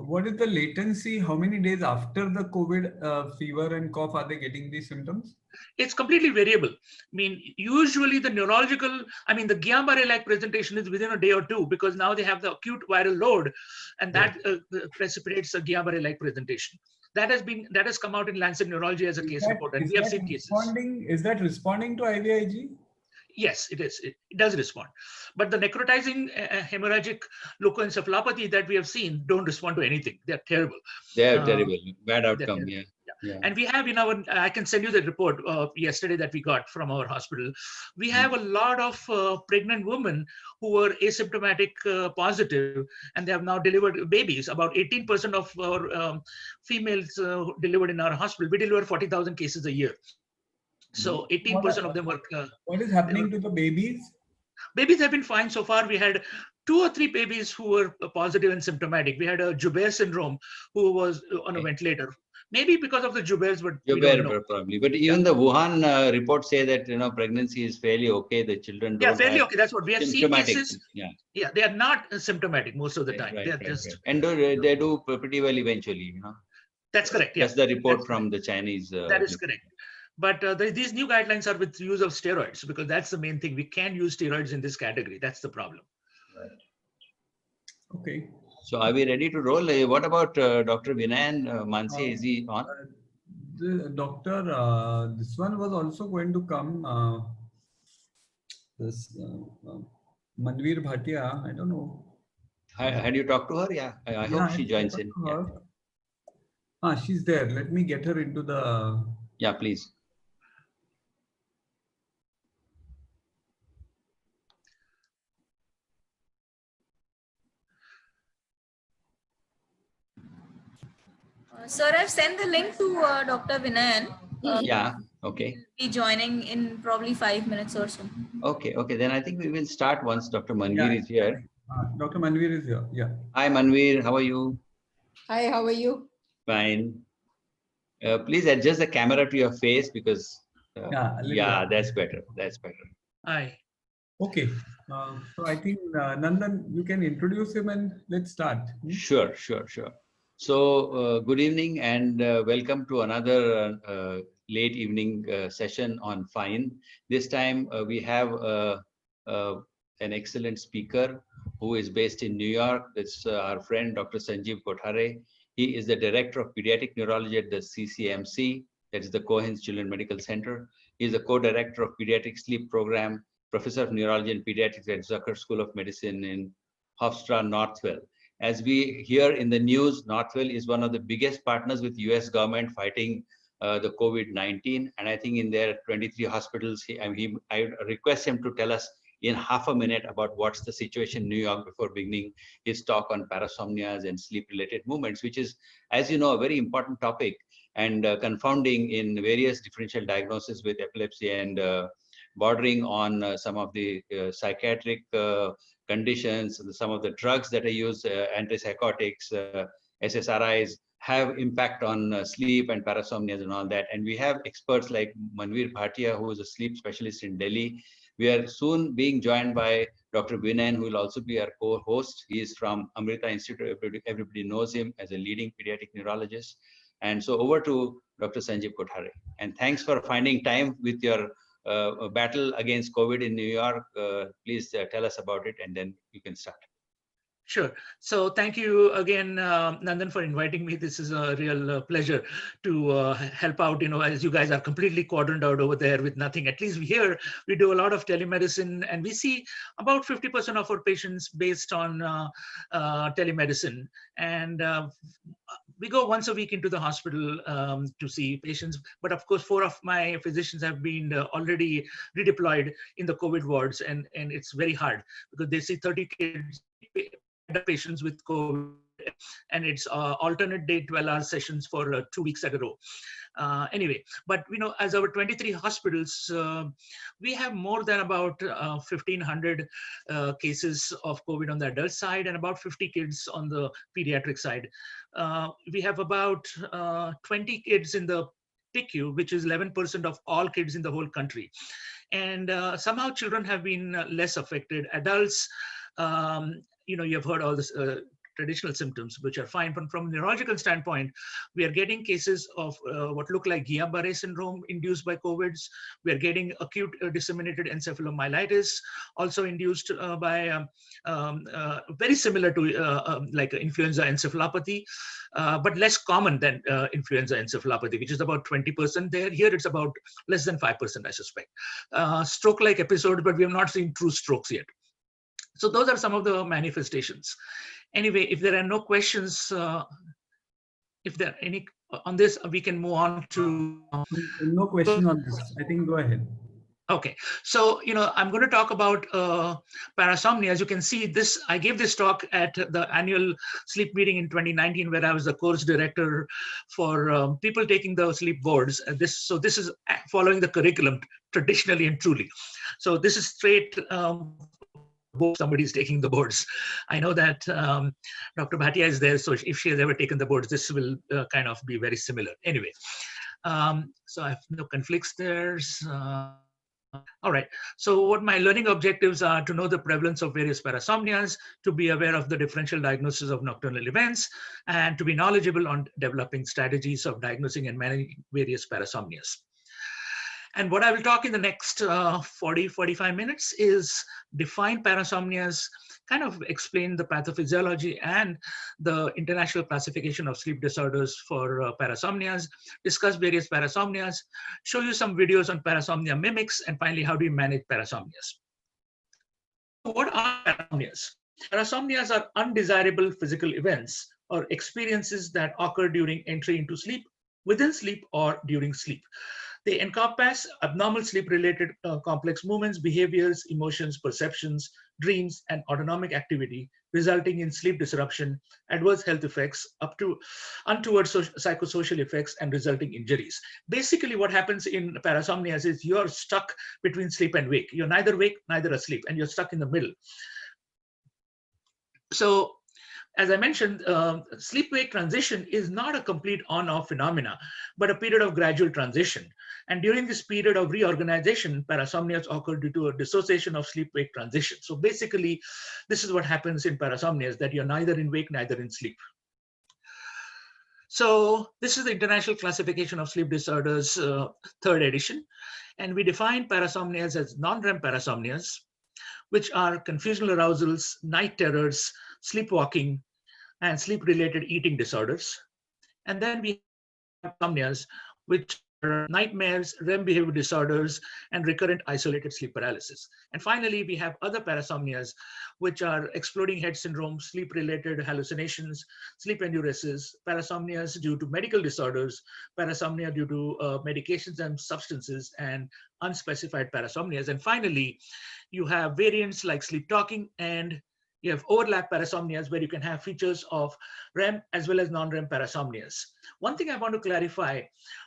what is the latency? How many days after the COVID fever and cough are they getting these symptoms? It's completely variable. I mean, usually the neurological, the Guillain-Barré-like presentation is within a day or two, because now they have the acute viral load, and that precipitates a Guillain-Barré-like presentation. That has come out in Lancet Neurology as a case report, and we have seen cases. Is that responding to IVIG? Yes, it is. It does respond. But the necrotizing hemorrhagic leukoencephalopathy that we have seen don't respond to anything. They're terrible. They're terrible. Bad outcome. Yeah. And we have in our, I can send you the report yesterday that we got from our hospital. We have a lot of pregnant women who were asymptomatic positive, and they have now delivered babies. About 18% of our females delivered in our hospital. We deliver 40,000 cases a year. So 18% of them were. What is happening to the babies? Babies have been fine so far. We had 2 or 3 babies who were positive and symptomatic. We had a Joubert syndrome who was on a ventilator. Maybe because of the Jouberts, but Joubert probably. But even the Wuhan reports say that pregnancy is fairly okay. The children don't fairly okay. That's what we have seen cases. Yeah, they are not symptomatic most of the time. They are just and they do pretty well eventually. That's correct. That's the report from the Chinese. That is correct. But these new guidelines are with use of steroids, because that's the main thing. We can use steroids in this category. That's the problem. Okay. So are we ready to roll? What about Dr. Vinayan Mansi? Is he on? The doctor, this one was also going to come. This Manveer Bhatia, I don't know. Had you talked to her? Yeah, I hope she joins in. Yeah. She's there. Let me get her into the. Yeah, please. Sir, I've sent the link to Dr. Vinayan. Yeah, okay. He'll be joining in probably 5 minutes or so. Okay, then I think we will start once Dr. Manveer is here. Dr. Manveer is here, yeah. Hi Manveer, how are you? Hi, how are you? Fine. Please adjust the camera to your face because, that's better, Hi. Okay, so I think Nandan, you can introduce him and let's start. Sure. So good evening and welcome to another late evening session on FINE. This time we have an excellent speaker who is based in New York. It's our friend Dr. Sanjeev Kothare. He is the Director of Pediatric Neurology at the CCMC, that is the Cohen's Children's Medical Center. He is the Co-Director of Pediatric Sleep Program, Professor of Neurology and Pediatrics at Zucker School of Medicine in Hofstra, Northwell. As we hear in the news, Northwell is one of the biggest partners with US government fighting the COVID-19. And I think in their 23 hospitals, I request him to tell us in half a minute about what's the situation in New York before beginning his talk on parasomnias and sleep-related movements, which is, as you know, a very important topic and confounding in various differential diagnoses with epilepsy and bordering on some of the psychiatric conditions. Some of the drugs that are used, antipsychotics, SSRIs, have impact on sleep and parasomnias and all that. And we have experts like Manveer Bhatia, who is a sleep specialist in Delhi. We are soon being joined by Dr. Vinayan, who will also be our co-host. He is from Amrita Institute. Everybody knows him as a leading pediatric neurologist. And so over to Dr. Sanjeev Kothare. And thanks for finding time with your battle against COVID in New York. Please tell us about it and then you can start. Sure. So thank you again, Nandan, for inviting me. This is a real pleasure to help out, as you guys are completely quadrant out over there with nothing. At least here, we do a lot of telemedicine and we see about 50% of our patients based on telemedicine. And we go once a week into the hospital to see patients. But of course, 4 of my physicians have been already redeployed in the COVID wards. And it's very hard because they see 30 kids, patients with COVID, and it's alternate day 12-hour sessions for 2 weeks at a row. Anyway, but as our 23 hospitals, we have more than about 1,500 cases of COVID on the adult side and about 50 kids on the pediatric side. We have about 20 kids in the PICU, which is 11% of all kids in the whole country. And somehow children have been less affected. Adults, you've heard all this traditional symptoms, which are fine. But from a neurological standpoint, we are getting cases of what look like Guillain-Barré syndrome induced by COVIDs. We are getting acute disseminated encephalomyelitis, also induced by very similar to like influenza encephalopathy, but less common than influenza encephalopathy, which is about 20% there. Here it's about less than 5%, I suspect. Stroke-like episode, but we have not seen true strokes yet. So those are some of the manifestations. Anyway, if there are no questions, if there are any on this, we can move on to. No question on this. I think go ahead. Okay, so I'm going to talk about parasomnia. As you can see, I gave this talk at the annual sleep meeting in 2019, where I was the course director for people taking the sleep boards. This is following the curriculum traditionally and truly. So this is straight. Somebody's taking the boards. I know that Dr. Bhatia is there, so if she has ever taken the boards, this will kind of be very similar. Anyway, so I have no conflicts there. All right, so what my learning objectives are: to know the prevalence of various parasomnias, to be aware of the differential diagnosis of nocturnal events, and to be knowledgeable on developing strategies of diagnosing and managing various parasomnias. And what I will talk in the next 40-45 minutes is define parasomnias, kind of explain the pathophysiology and the international classification of sleep disorders for parasomnias, discuss various parasomnias, show you some videos on parasomnia mimics, and finally, how do you manage parasomnias? What are parasomnias? Parasomnias are undesirable physical events or experiences that occur during entry into sleep, within sleep, or during sleep. They encompass abnormal sleep-related complex movements, behaviors, emotions, perceptions, dreams, and autonomic activity, resulting in sleep disruption, adverse health effects, up to untoward psychosocial effects, and resulting injuries. Basically, what happens in parasomnias is you're stuck between sleep and wake. You're neither wake, neither asleep, and you're stuck in the middle. So, as I mentioned, sleep-wake transition is not a complete on-off phenomena, but a period of gradual transition. And during this period of reorganization, parasomnias occur due to a dissociation of sleep-wake transition. So basically, this is what happens in parasomnias, that you're neither in wake, neither in sleep. So this is the International Classification of Sleep Disorders, 3rd edition. And we define parasomnias as non-REM parasomnias, which are confusional arousals, night terrors, sleepwalking, and sleep-related eating disorders. And then we have insomnias, which are nightmares, REM behavior disorders, and recurrent isolated sleep paralysis. And finally, we have other parasomnias, which are exploding head syndrome, sleep-related hallucinations, sleep enuresis, parasomnias due to medical disorders, parasomnia due to medications and substances, and unspecified parasomnias. And finally, you have variants like sleep talking, and you have overlap parasomnias where you can have features of REM as well as non-REM parasomnias. One thing I want to clarify,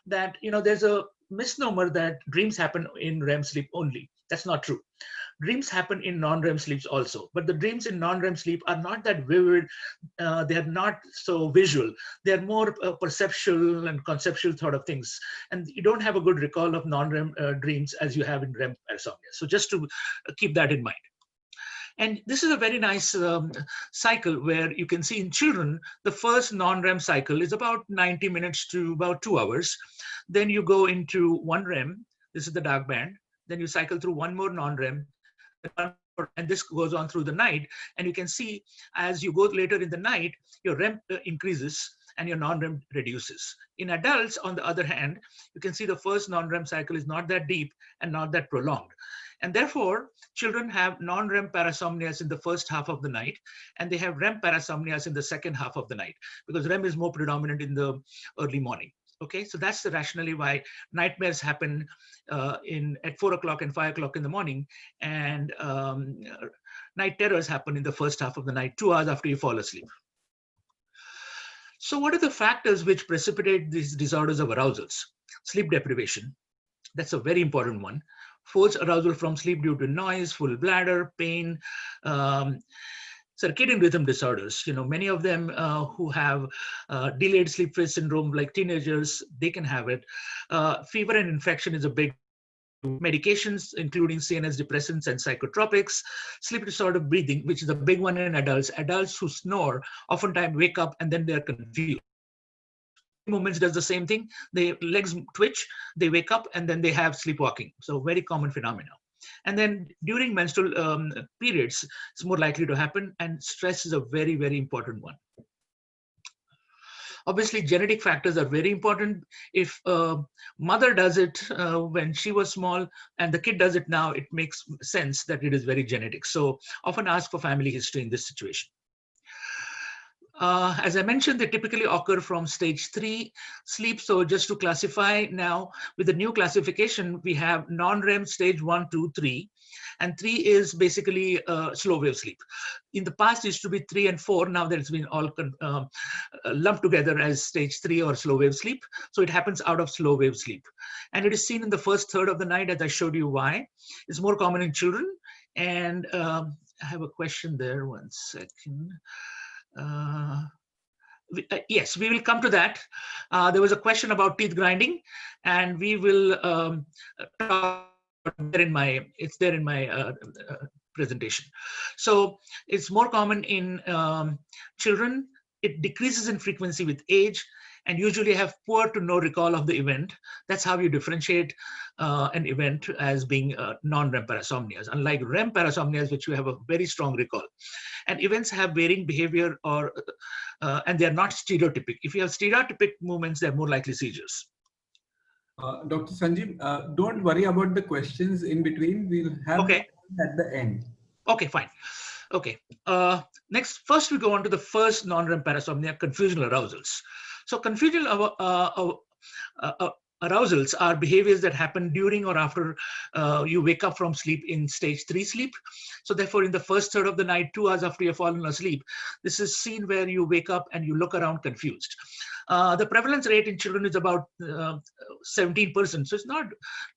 that there's a misnomer that dreams happen in REM sleep only. That's not true. Dreams happen in non-REM sleeps also, but the dreams in non-REM sleep are not that vivid. They are not so visual. They're more perceptual and conceptual sort of things. And you don't have a good recall of non-REM dreams as you have in REM parasomnia. So just to keep that in mind. And this is a very nice cycle where you can see in children, the first non-REM cycle is about 90 minutes to about 2 hours. Then you go into one REM. This is the dark band. Then you cycle through one more non-REM. And this goes on through the night. And you can see as you go later in the night, your REM increases and your non-REM reduces. In adults, on the other hand, you can see the first non-REM cycle is not that deep and not that prolonged. And therefore, children have non-REM parasomnias in the first half of the night, and they have REM parasomnias in the second half of the night, because REM is more predominant in the early morning. Okay, so that's the rationale why nightmares happen at 4 o'clock and 5 o'clock in the morning, and night terrors happen in the first half of the night, 2 hours after you fall asleep. So what are the factors which precipitate these disorders of arousals? Sleep deprivation, that's a very important one. Forced arousal from sleep due to noise, full bladder, pain, circadian rhythm disorders. Many of them who have delayed sleep phase syndrome, like teenagers, they can have it. Fever and infection is a big. Medications, including CNS depressants and psychotropics. Sleep disorder breathing, which is a big one in adults. Adults who snore oftentimes wake up and then they're confused. Movements does the same thing. Their legs twitch, they wake up, and then they have sleepwalking. So very common phenomena. And then during menstrual periods, it's more likely to happen, and stress is a very, very important one. Obviously, genetic factors are very important. If a mother does it when she was small and the kid does it now, it makes sense that it is very genetic. So often ask for family history in this situation. As I mentioned, they typically occur from stage 3 sleep. So just to classify now, with the new classification, we have non-REM stage 1, 2, 3. And 3 is basically slow wave sleep. In the past, it used to be 3 and 4. Now that it's been all lumped together as stage 3 or slow wave sleep. So it happens out of slow wave sleep. And it is seen in the first third of the night, as I showed you why. It's more common in children. And I have a question there, 1 second. Yes, we will come to that. There was a question about teeth grinding, and we will talk it's there in my presentation. So it's more common in children. It decreases in frequency with age, and usually have poor to no recall of the event. That's how you differentiate an event as being non-REM parasomnias, unlike REM parasomnias, which you have a very strong recall. And events have varying behavior, or and they are not stereotypic. If you have stereotypic movements, they're more likely seizures. Dr. Sanjeev, don't worry about the questions in between. We'll have them at the end. Okay, fine. Okay. Next, first we go on to the first non-REM parasomnia, confusional arousals. So confusional arousals are behaviors that happen during or after you wake up from sleep in stage 3 sleep. So therefore, in the first third of the night, 2 hours after you've fallen asleep, this is seen where you wake up and you look around confused. The prevalence rate in children is about 17%. So it's not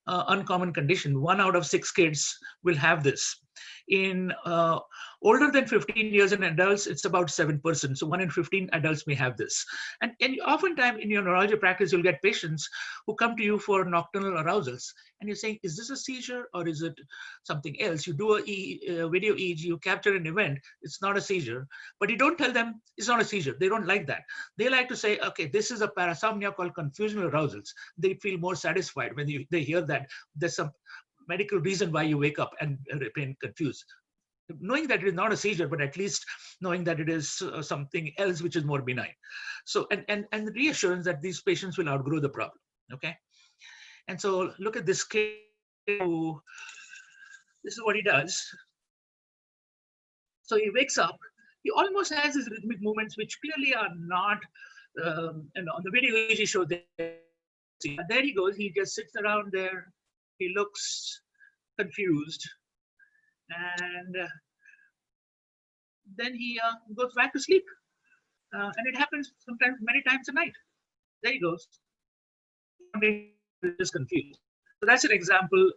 uncommon condition. 1 out of 6 kids will have this. In older than 15 years in adults, it's about 7%. So 1 in 15 adults may have this. And oftentimes in your neurology practice, you'll get patients who come to you for nocturnal arousals. And you're saying, is this a seizure or is it something else? You do a video EEG, you capture an event, it's not a seizure. But you don't tell them it's not a seizure. They don't like that. They like to say, okay, this is a parasomnia called confusional arousals. They feel more satisfied when they hear that there's some medical reason why you wake up and remain confused. Knowing that it is not a seizure, but at least knowing that it is something else which is more benign. So, and the reassurance that these patients will outgrow the problem, okay? And so look at this case. This is what he does. So he wakes up, he almost has his rhythmic movements, which clearly are not, and on the video he showed there. There he goes, he just sits around there. He looks confused, and then he goes back to sleep. And it happens sometimes many times a night. There he goes. Just confused. So that's an example.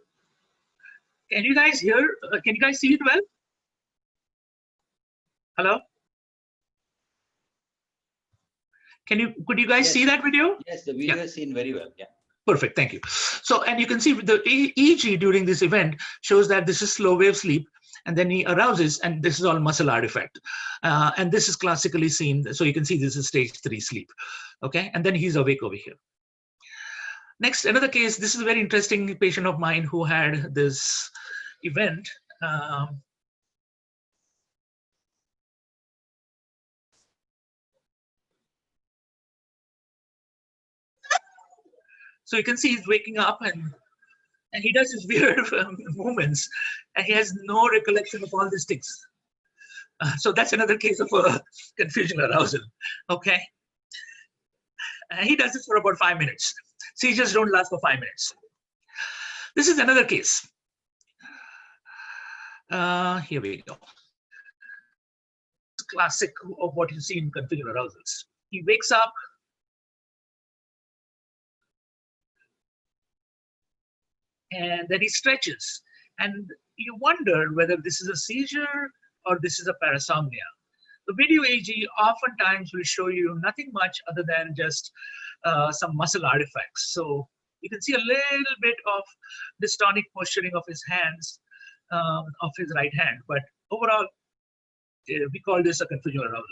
Can you guys hear? Can you guys see it well? Hello? Could you guys see that video? Yes, the video is seen very well. Yeah. Perfect, thank you. So, and you can see the EEG during this event shows that this is slow wave sleep, and then he arouses, and this is all muscle artifact. And this is classically seen, so you can see this is stage 3 sleep, okay? And then he's awake over here. Next, another case, this is a very interesting patient of mine who had this event. So you can see he's waking up and he does his weird movements, and he has no recollection of all these things. So that's another case of a confusional arousal, okay? And he does this for about 5 minutes. Seizures don't last for 5 minutes. This is another case. Here we go. Classic of what you see in confusional arousals. He wakes up, and then he stretches. And you wonder whether this is a seizure or this is a parasomnia. The video EEG oftentimes will show you nothing much other than just some muscle artifacts. So you can see a little bit of dystonic posturing of his hands, of his right hand. But overall, we call this a confusional arousal.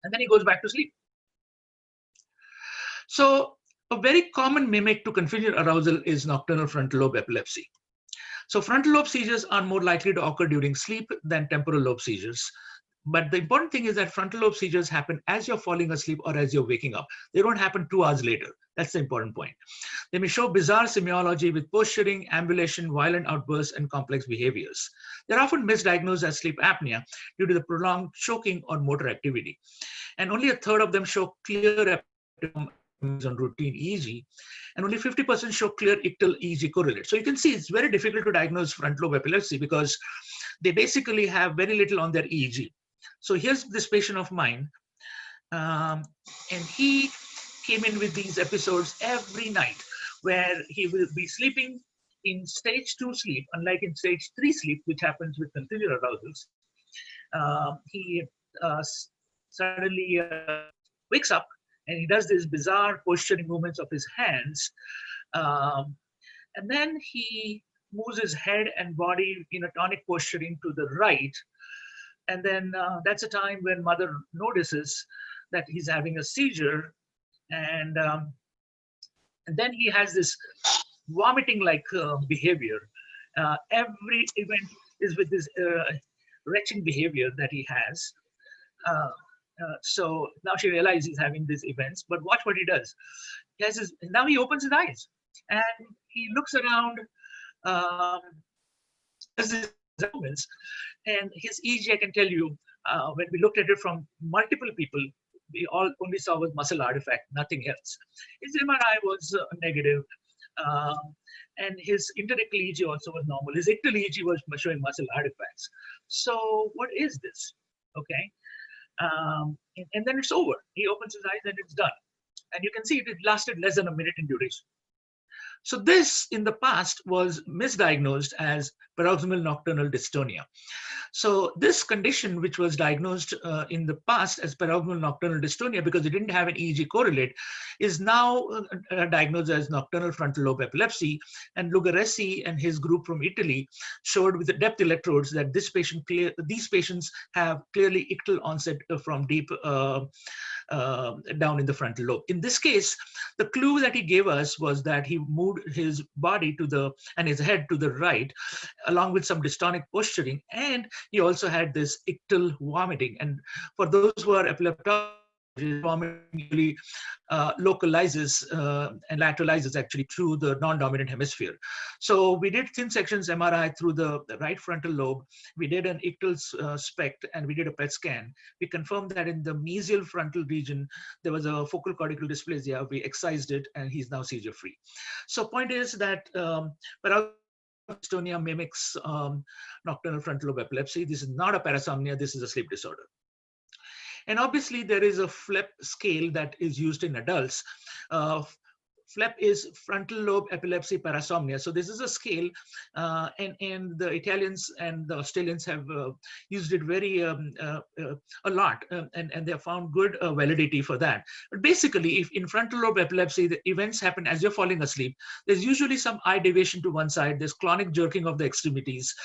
And then he goes back to sleep. So a very common mimic to confusional arousal is nocturnal frontal lobe epilepsy. So frontal lobe seizures are more likely to occur during sleep than temporal lobe seizures. But the important thing is that frontal lobe seizures happen as you're falling asleep or as you're waking up. They don't happen 2 hours later. That's the important point. They may show bizarre semiology with posturing, ambulation, violent outbursts, and complex behaviors. They're often misdiagnosed as sleep apnea due to the prolonged choking or motor activity. And only 1/3 of them show clear on routine EEG, and only 50% show clear ictal EEG correlate. So you can see it's very difficult to diagnose frontal lobe epilepsy because they basically have very little on their EEG. So here's this patient of mine, and he came in with these episodes every night where he will be sleeping in stage 2 sleep, unlike in stage 3 sleep, which happens with confusional arousals. He suddenly wakes up, and he does these bizarre posturing movements of his hands. And then he moves his head and body in a tonic posturing to the right. And then that's a time when mother notices that he's having a seizure. And And then he has this vomiting-like behavior. Every event is with this retching behavior that he has. So now she realizes he's having these events, but watch what he does. He has his, now he opens his eyes and he looks around, and his EEG, I can tell you, when we looked at it from multiple people, we all only saw was muscle artifact, nothing else. His MRI was negative, and his interictal EEG also was normal. His ictal EEG was showing muscle artifacts. So what is this? Okay. And then it's over. He opens his eyes and it's done. And you can see it lasted less than a minute in duration. So this, in the past, was misdiagnosed as paroxysmal nocturnal dystonia. So this condition, which was diagnosed in the past as paroxysmal nocturnal dystonia because it didn't have an EEG correlate, is now diagnosed as nocturnal frontal lobe epilepsy. And Lugaresi and his group from Italy showed with the depth electrodes that these patients have clearly ictal onset from deep down in the frontal lobe. In this case, the clue that he gave us was that he moved his body to the and his head to the right, along with some dystonic posturing, and he also had this ictal vomiting. And for those who are epileptic, vomiting usually localizes and lateralizes actually through the non-dominant hemisphere. So we did thin sections MRI through the right frontal lobe. We did an ictal SPECT and we did a PET scan. We confirmed that in the mesial frontal region, there was a focal cortical dysplasia. We excised it and he's now seizure free. So point is that dystonia mimics nocturnal frontal lobe epilepsy. This is not a parasomnia. This is a sleep disorder. And obviously, there is a FLEP scale that is used in adults. FLEP is frontal lobe epilepsy parasomnia. So this is a scale, and the Italians and the Australians have used it very a lot, and they have found good validity for that. But basically, if in frontal lobe epilepsy, the events happen as you're falling asleep, there's usually some eye deviation to one side, there's clonic jerking of the extremities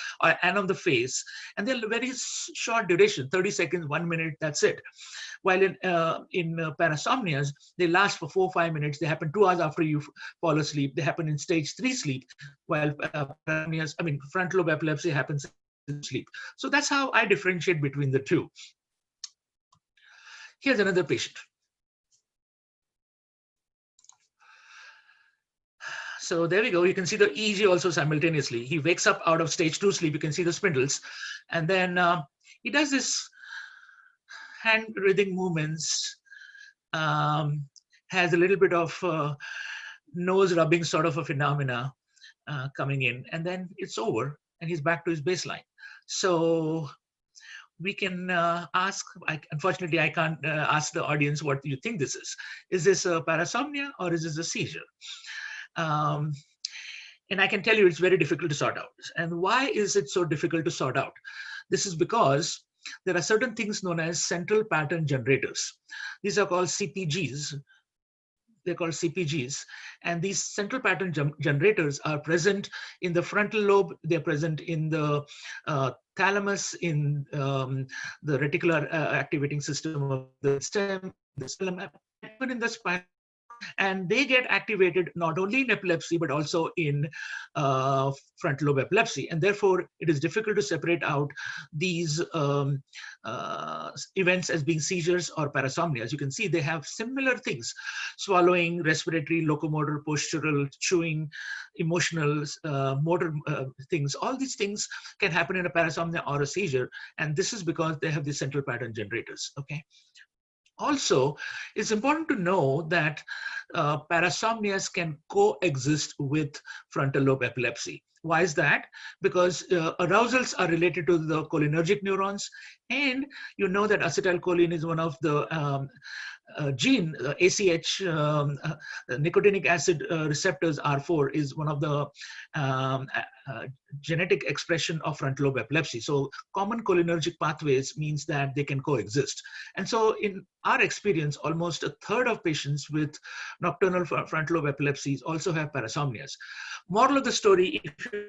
and of the face, and they're very short duration, 30 seconds, 1 minute, that's it. While in parasomnias, they last for 4 or 5 minutes. They happen 2 hours after you fall asleep. They happen in stage 3 sleep, while frontal lobe epilepsy happens in sleep. So that's how I differentiate between the two. Here's another patient. So there we go. You can see the EEG also simultaneously. He wakes up out of stage 2 sleep. You can see the spindles. And then he does this hand breathing movements, has a little bit of nose rubbing sort of a phenomena coming in, and then it's over and he's back to his baseline. So we can ask, unfortunately I can't ask the audience what you think this is. Is this a parasomnia or is this a seizure? And I can tell you it's very difficult to sort out. And why is it so difficult to sort out? This is because there are certain things known as central pattern generators. These are called CPGs. They're called CPGs. And these central pattern generators are present in the frontal lobe. They're present in the thalamus, in the reticular activating system of the stem, the stellum, even in the spine. And they get activated not only in epilepsy, but also in frontal lobe epilepsy. And therefore, it is difficult to separate out these events as being seizures or parasomnia. As you can see, they have similar things: swallowing, respiratory, locomotor, postural, chewing, emotional, motor things. All these things can happen in a parasomnia or a seizure. And this is because they have the central pattern generators, okay? Also, it's important to know that parasomnias can coexist with frontal lobe epilepsy. Why is that? Because arousals are related to the cholinergic neurons, and you know that acetylcholine is one of the gene, ACH, nicotinic acid receptors R4 is one of the genetic expression of frontal lobe epilepsy. So common cholinergic pathways means that they can coexist. And so in our experience, almost a third of patients with nocturnal frontal lobe epilepsies also have parasomnias. Moral of the story, if you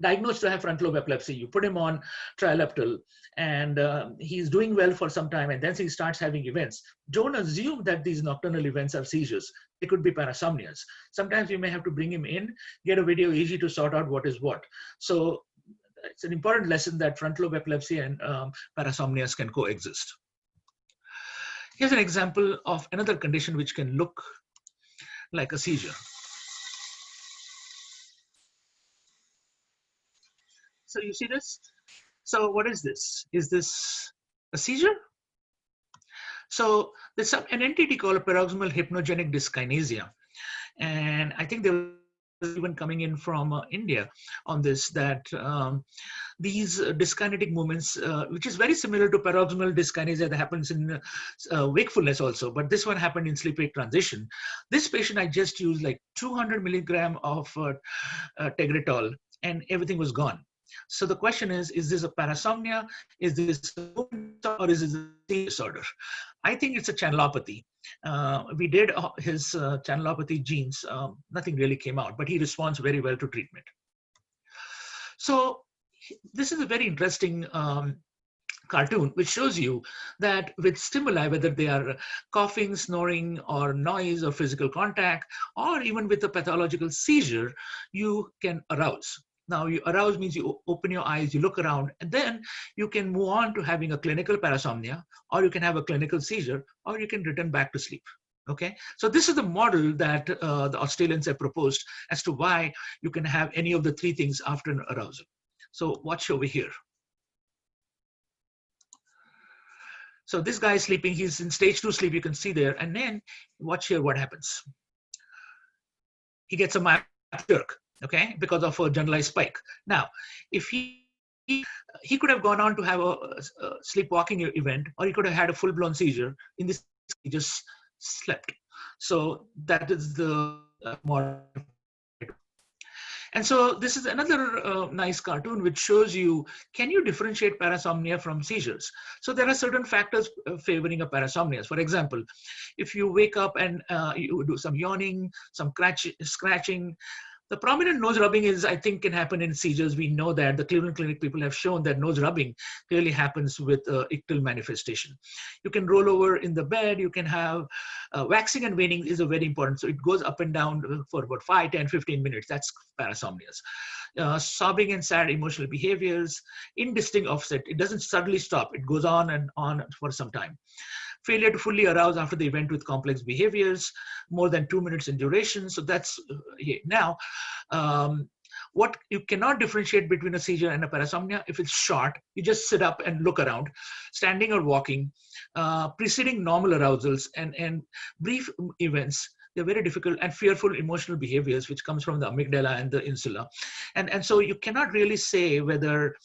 diagnosed to have frontal lobe epilepsy. You put him on trileptal, and he's doing well for some time, and then he starts having events. Don't assume that these nocturnal events are seizures. They could be parasomnias. Sometimes you may have to bring him in, get a video EEG to sort out what is what. So it's an important lesson that frontal lobe epilepsy and parasomnias can coexist. Here's an example of another condition which can look like a seizure. So you see this? So what is this? Is this a seizure? So there's an entity called paroxysmal hypnogenic dyskinesia. And I think there was even coming in from India on this, that these dyskinetic movements, which is very similar to paroxysmal dyskinesia that happens in wakefulness also, but this one happened in sleep-wake transition. This patient, I just used like 200 milligram of Tegretol, and everything was gone. So the question is this a parasomnia? Is this or is this a disorder? I think it's a channelopathy. We did his channelopathy genes. Nothing really came out, but he responds very well to treatment. So this is a very interesting cartoon which shows you that with stimuli, whether they are coughing, snoring, or noise or physical contact, or even with a pathological seizure, you can arouse. Now, you arouse means you open your eyes, you look around, and then you can move on to having a clinical parasomnia, or you can have a clinical seizure, or you can return back to sleep. Okay, so this is the model that the Australians have proposed as to why you can have any of the three things after an arousal. So watch over here. So this guy is sleeping, he's in stage 2 sleep, you can see there, and then watch here what happens. He gets a mild jerk. Okay, because of a generalized spike. Now, if he could have gone on to have a sleepwalking event, or he could have had a full-blown seizure. In this, he just slept. So that is the model. And so this is another nice cartoon which shows you, can you differentiate parasomnia from seizures? So there are certain factors favoring a parasomnia. For example, if you wake up and you do some yawning, some scratching, the prominent nose rubbing is, I think, can happen in seizures. We know that the Cleveland Clinic people have shown that nose rubbing clearly happens with ictal manifestation. You can roll over in the bed. You can have waxing and waning is a very important. So it goes up and down for about 5, 10, 15 minutes. That's parasomnias. Sobbing and sad emotional behaviors, indistinct offset. It doesn't suddenly stop. It goes on and on for some time. Failure to fully arouse after the event with complex behaviors, more than 2 minutes in duration. So that's now, what you cannot differentiate between a seizure and a parasomnia. If it's short, you just sit up and look around, standing or walking, preceding normal arousals and brief events. They're very difficult, and fearful emotional behaviors, which comes from the amygdala and the insula. And so you cannot really say whether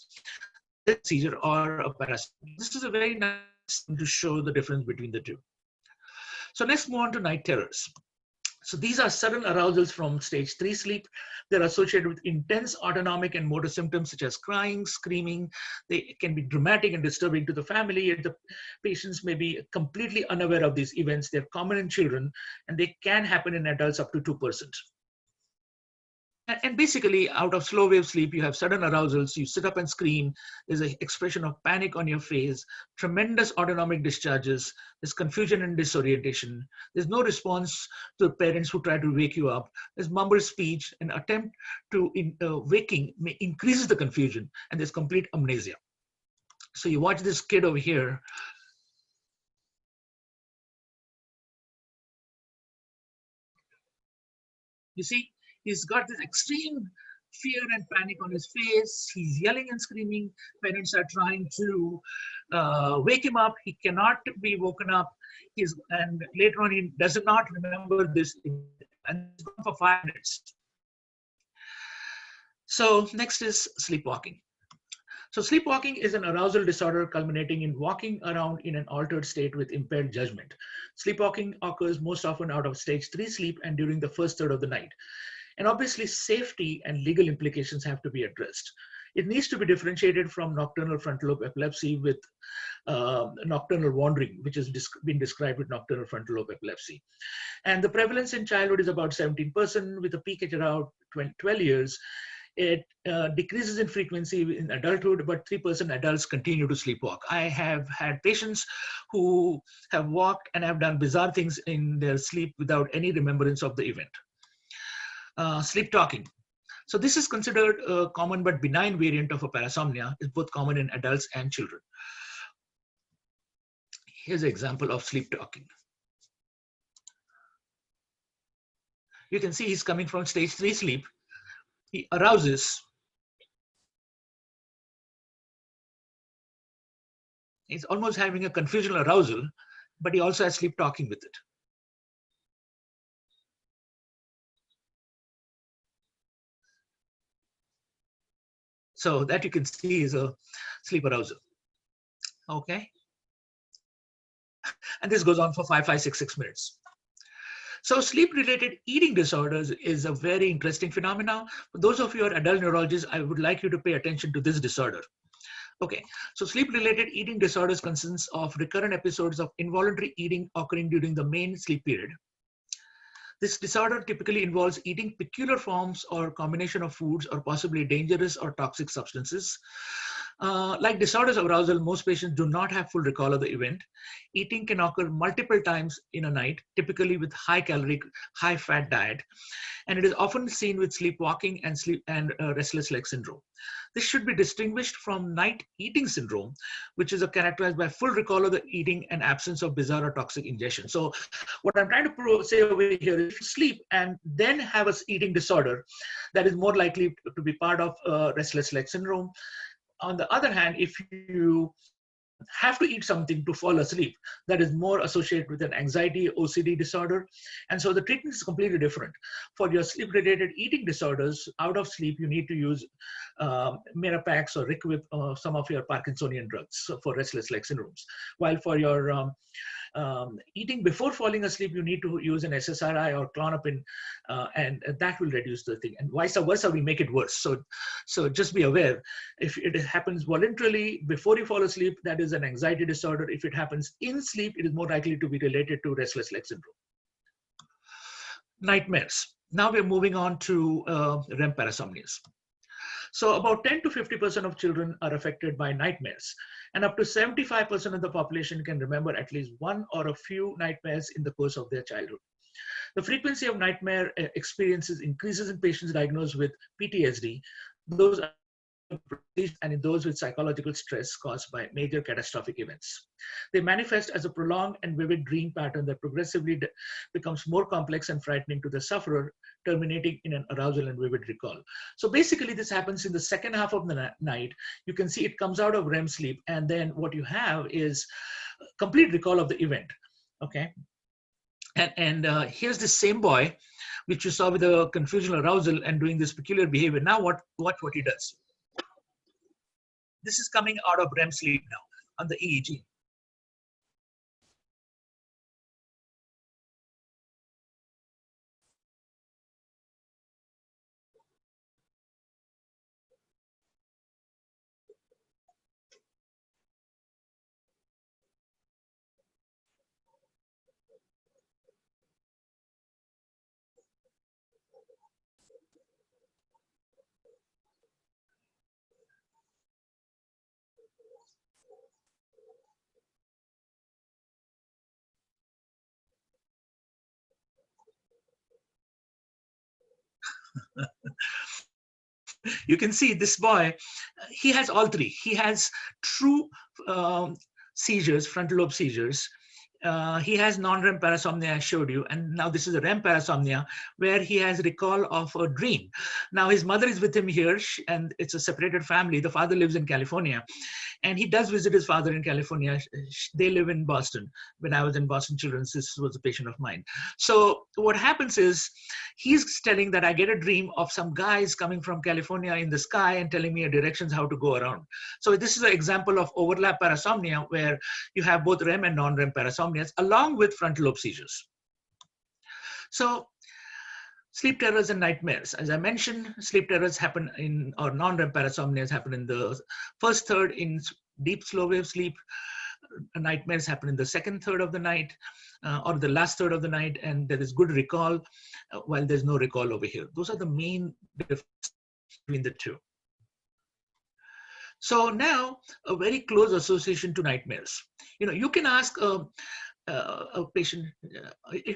it's a seizure or a parasomnia. This is a very nice to show the difference between the two. So let's move on to night terrors. So these are sudden arousals from stage 3 sleep. They're associated with intense autonomic and motor symptoms such as crying, screaming. They can be dramatic and disturbing to the family. The patients may be completely unaware of these events. They're common in children, and they can happen in adults up to 2%. And basically, out of slow wave sleep, you have sudden arousals, you sit up and scream, there's an expression of panic on your face, tremendous autonomic discharges, there's confusion and disorientation, there's no response to the parents who try to wake you up, there's mumbled speech, an attempt to waking increases the confusion, and there's complete amnesia. So you watch this kid over here. You see? He's got this extreme fear and panic on his face. He's yelling and screaming. Parents are trying to wake him up. He cannot be woken up. And later on, he does not remember this. And it's gone for 5 minutes. So next is sleepwalking. So sleepwalking is an arousal disorder culminating in walking around in an altered state with impaired judgment. Sleepwalking occurs most often out of stage 3 sleep and during the first third of the night. And obviously, safety and legal implications have to be addressed. It needs to be differentiated from nocturnal frontal lobe epilepsy with nocturnal wandering, which has been described with nocturnal frontal lobe epilepsy. And the prevalence in childhood is about 17%, with a peak at around 12 years. It decreases in frequency in adulthood, but 3% adults continue to sleepwalk. I have had patients who have walked and have done bizarre things in their sleep without any remembrance of the event. Sleep talking. So this is considered a common but benign variant of a parasomnia. It's both common in adults and children. Here's an example of sleep talking. You can see he's coming from stage 3 sleep. He arouses. He's almost having a confusional arousal, but he also has sleep talking with it. So that you can see is a sleep arousal. Okay. And this goes on for 5, 6 minutes. So sleep-related eating disorders is a very interesting phenomenon. For those of you who are adult neurologists, I would like you to pay attention to this disorder. Okay, so sleep-related eating disorders consists of recurrent episodes of involuntary eating occurring during the main sleep period. This disorder typically involves eating peculiar forms or combination of foods or possibly dangerous or toxic substances. Like disorders of arousal, most patients do not have full recall of the event. Eating can occur multiple times in a night, typically with high caloric, high fat diet. And it is often seen with sleepwalking and restless leg syndrome. This should be distinguished from night eating syndrome, which is characterized by full recall of the eating and absence of bizarre or toxic ingestion. So what I'm trying to say over here is if you sleep and then have an eating disorder, that is more likely to be part of restless leg syndrome. On the other hand, if you have to eat something to fall asleep, that is more associated with an anxiety OCD disorder. And so the treatment is completely different. For your sleep-related eating disorders, out of sleep, you need to use Mirapax or Rickwip or some of your Parkinsonian drugs for restless leg syndromes. While for your eating before falling asleep, you need to use an SSRI or Klonopin, and that will reduce the thing. And vice versa, we make it worse. So just be aware, if it happens voluntarily before you fall asleep, that is an anxiety disorder. If it happens in sleep, it is more likely to be related to restless leg syndrome. Nightmares. Now we're moving on to REM parasomnias. So about 10 to 50% of children are affected by nightmares, and up to 75% of the population can remember at least one or a few nightmares in the course of their childhood. The frequency of nightmare experiences increases in patients diagnosed with PTSD, those and in those with psychological stress caused by major catastrophic events. They manifest as a prolonged and vivid dream pattern that progressively becomes more complex and frightening to the sufferer, terminating in an arousal and vivid recall. So basically this happens in the second half of the night. You can see it comes out of REM sleep, and then what you have is complete recall of the event. Okay. And here's the same boy, which you saw with a confusional arousal and doing this peculiar behavior. Now watch what he does. This is coming out of REM sleep now on the EEG. You can see this boy, he has all three. He has true seizures, frontal lobe seizures. He has non-REM parasomnia I showed you, and now this is a REM parasomnia where he has recall of a dream. Now his mother is with him here, and it's a separated family. The father lives in California, and he does visit his father in California. They live in Boston. When I was in Boston Children's, this was a patient of mine. So what happens is he's telling that I get a dream of some guys coming from California in the sky and telling me directions how to go around. So this is an example of overlap parasomnia where you have both REM and non-REM parasomnias along with frontal lobe seizures. So sleep terrors and nightmares. As I mentioned, sleep terrors happen in, or non-REM parasomnias happen in the first third in deep slow wave sleep. Nightmares happen in the second third of the night or the last third of the night, and there is good recall while there's no recall over here. Those are the main differences between the two. So now a very close association to nightmares. You can ask a patient,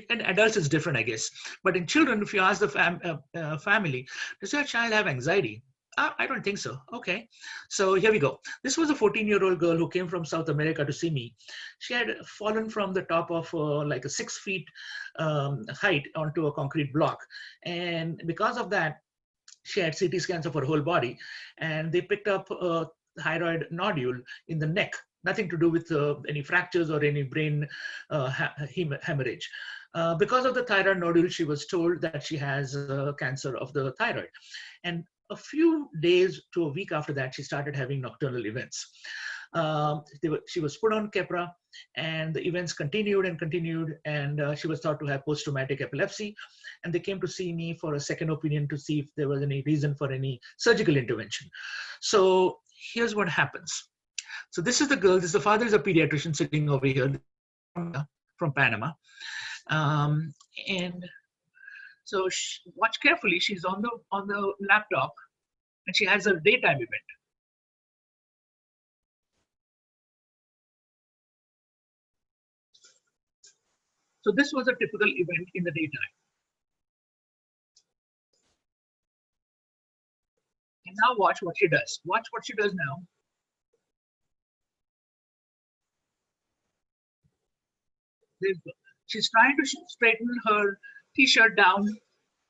in adults it's different, I guess. But in children, if you ask the family, does your child have anxiety? I don't think so. Okay, so here we go. This was a 14-year-old girl who came from South America to see me. She had fallen from the top of like a 6 feet height onto a concrete block. And because of that, she had CT scans of her whole body. And they picked up a thyroid nodule in the neck, nothing to do with any fractures or any brain hemorrhage. Because of the thyroid nodule, she was told that she has cancer of the thyroid. And a few days to a week after that, she started having nocturnal events. She was put on Keppra, and the events continued and continued, and she was thought to have post-traumatic epilepsy. And they came to see me for a second opinion to see if there was any reason for any surgical intervention. So here's what happens. So this is the girl. The father is a pediatrician sitting over here from Panama. And so watch carefully. She's on the laptop, and she has a daytime event. So this was a typical event in the daytime. And now watch what she does. Watch what she does now. She's trying to straighten her t-shirt down,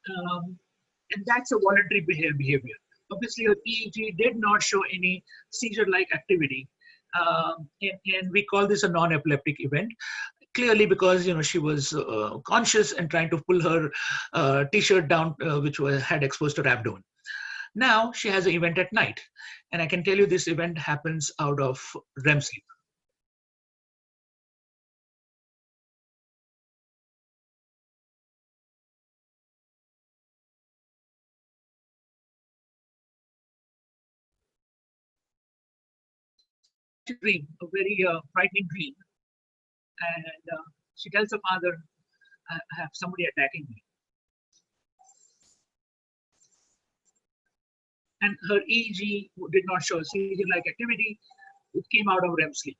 and that's a voluntary behavior. Obviously, her EEG did not show any seizure-like activity, and we call this a non-epileptic event. Clearly, because she was conscious and trying to pull her t-shirt down, which had exposed her abdomen. Now she has an event at night, and I can tell you this event happens out of REM sleep. Dream, a very frightening dream, and she tells her father, I have somebody attacking me. And her EEG did not show seizure-like activity. It came out of REM sleep.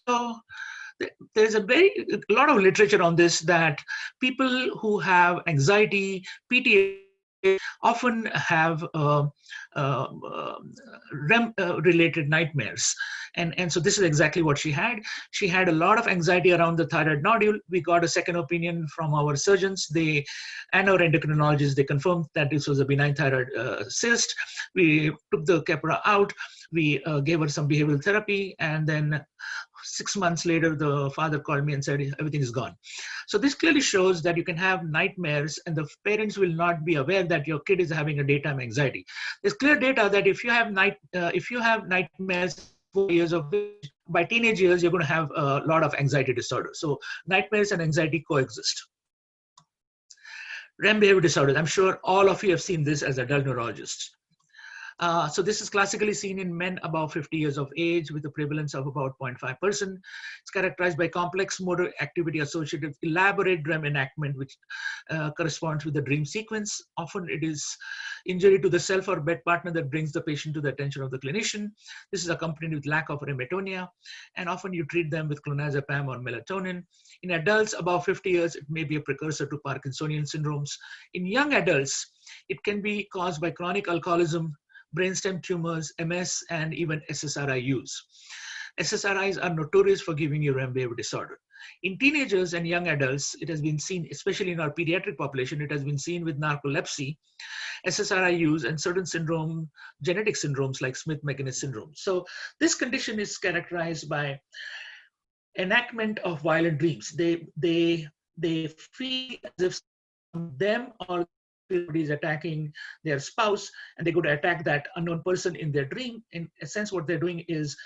So there's a lot of literature on this, that people who have anxiety, PTSD, often have REM-related nightmares. And so this is exactly what she had. She had a lot of anxiety around the thyroid nodule. We got a second opinion from our surgeons and our endocrinologists. They confirmed that this was a benign thyroid cyst. We took the Keppra out. We gave her some behavioral therapy, and then 6 months later, the father called me and said, everything is gone. So this clearly shows that you can have nightmares, and the parents will not be aware that your kid is having a daytime anxiety. There's clear data that if you have nightmares 4 years of age, by teenage years, you're going to have a lot of anxiety disorder. So nightmares and anxiety coexist. REM behavior disorders. I'm sure all of you have seen this as adult neurologists. So this is classically seen in men above 50 years of age with a prevalence of about 0.5%. It's characterized by complex motor activity associated with elaborate REM enactment, which corresponds with the dream sequence. Often it is injury to the self or bed partner that brings the patient to the attention of the clinician. This is accompanied with lack of rematonia, and often you treat them with clonazepam or melatonin. In adults above 50 years, it may be a precursor to Parkinsonian syndromes. In young adults, it can be caused by chronic alcoholism, brainstem tumors, MS, and even SSRIs. SSRIs are notorious for giving you REM behavior disorder. In teenagers and young adults, it has been seen, especially in our pediatric population, it has been seen with narcolepsy, SSRI use, and certain genetic syndromes like Smith-Magenis syndrome. So this condition is characterized by enactment of violent dreams. They feel as if them or somebody is attacking their spouse, and they go to attack that unknown person in their dream. In a sense, what they're doing is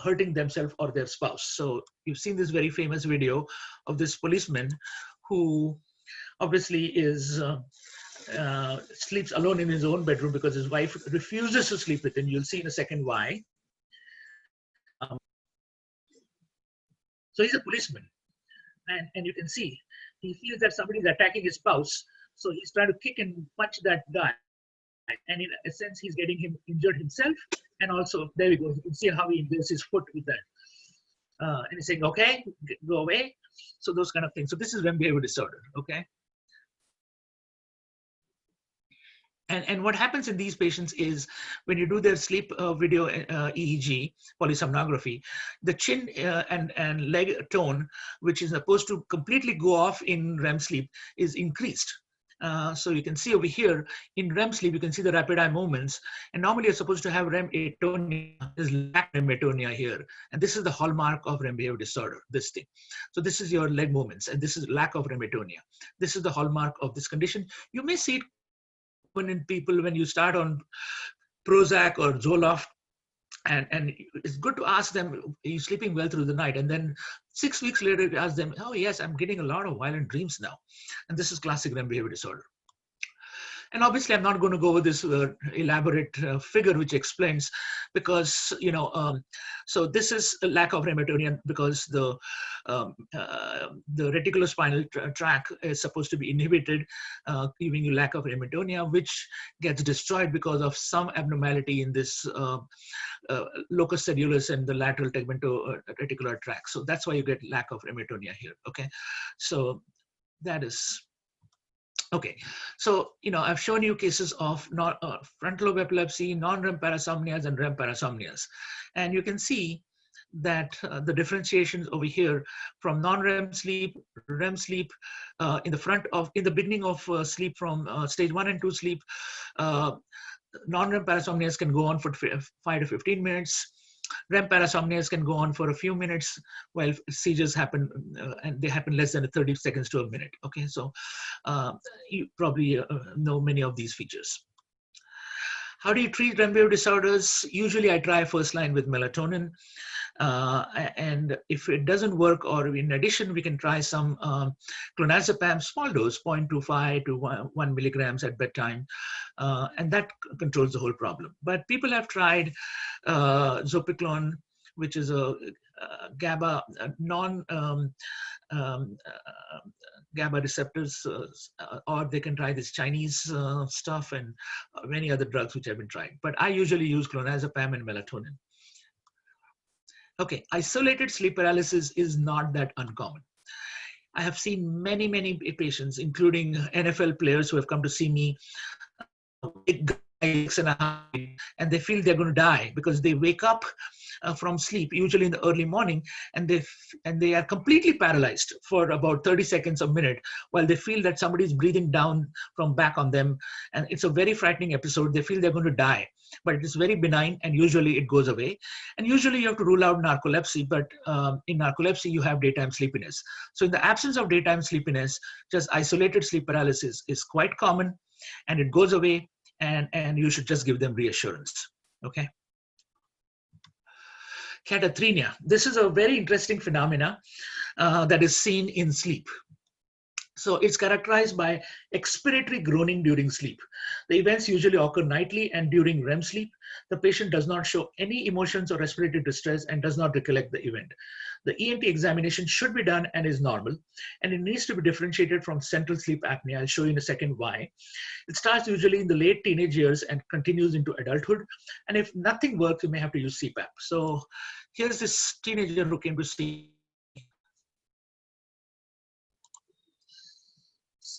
hurting themselves or their spouse. So you've seen this very famous video of this policeman who obviously is sleeps alone in his own bedroom because his wife refuses to sleep with him. You'll see in a second why. So he's a policeman, and you can see he feels that somebody is attacking his spouse. So he's trying to kick and punch that guy. And in a sense, he's getting him injured himself. And also, there we go. You can see how he injures his foot with that. And he's saying, okay, go away. So those kind of things. So this is REM behavior disorder, okay? And what happens in these patients is when you do their sleep video EEG, polysomnography, the chin and leg tone, which is supposed to completely go off in REM sleep, is increased. So you can see over here in REM sleep, you can see the rapid eye movements. And normally you're supposed to have REM atonia, there's lack of REM atonia here. And this is the hallmark of REM behavior disorder, this thing. So this is your leg movements, and this is lack of REM atonia. This is the hallmark of this condition. You may see it in people when you start on Prozac or Zoloft, and it's good to ask them, are you sleeping well through the night? And then 6 weeks later, you ask them, oh yes, I'm getting a lot of violent dreams now. And this is classic REM behavior disorder. And obviously, I'm not going to go over this elaborate figure which explains, because, you know, so this is a lack of REM atonia because the reticulospinal tract is supposed to be inhibited, giving you lack of REM atonia, which gets destroyed because of some abnormality in this locus coeruleus and the lateral tegmentoreticular tract. So that's why you get lack of REM atonia here. Okay, so that is. Okay, so, you know, I've shown you cases of frontal lobe epilepsy, non-REM parasomnias, and REM parasomnias. And you can see that the differentiations over here from non-REM sleep, REM sleep, in the beginning of sleep from stage 1 and 2 sleep, non-REM parasomnias can go on for 5 to 15 minutes. REM parasomnias can go on for a few minutes, while seizures happen, and they happen less than 30 seconds to a minute. Okay, so you probably know many of these features. How do you treat REM behavior disorders? Usually I try first line with melatonin. And if it doesn't work, or in addition, we can try some clonazepam, small dose, 0.25 to 1 milligrams at bedtime. And that controls the whole problem. But people have tried zopiclone, which is a GABA, GABA receptors, or they can try this Chinese stuff and many other drugs which have been tried. But I usually use clonazepam and melatonin. Okay, isolated sleep paralysis is not that uncommon. I have seen many, many patients, including NFL players who have come to see me, and they feel they're going to die because they wake up from sleep, usually in the early morning, and they are completely paralyzed for about 30 seconds, a minute, while they feel that somebody is breathing down from back on them. And it's a very frightening episode. They feel they're going to die, but it is very benign, and usually it goes away. And usually you have to rule out narcolepsy, but in narcolepsy, you have daytime sleepiness. So in the absence of daytime sleepiness, just isolated sleep paralysis is quite common, and it goes away, and you should just give them reassurance, okay? Catatonia. This is a very interesting phenomena that is seen in sleep. So it's characterized by expiratory groaning during sleep. The events usually occur nightly and during REM sleep. The patient does not show any emotions or respiratory distress and does not recollect the event. The ENT examination should be done and is normal, and it needs to be differentiated from central sleep apnea. I'll show you in a second why. It starts usually in the late teenage years and continues into adulthood. And if nothing works, you may have to use CPAP. So here's this teenager who came to see.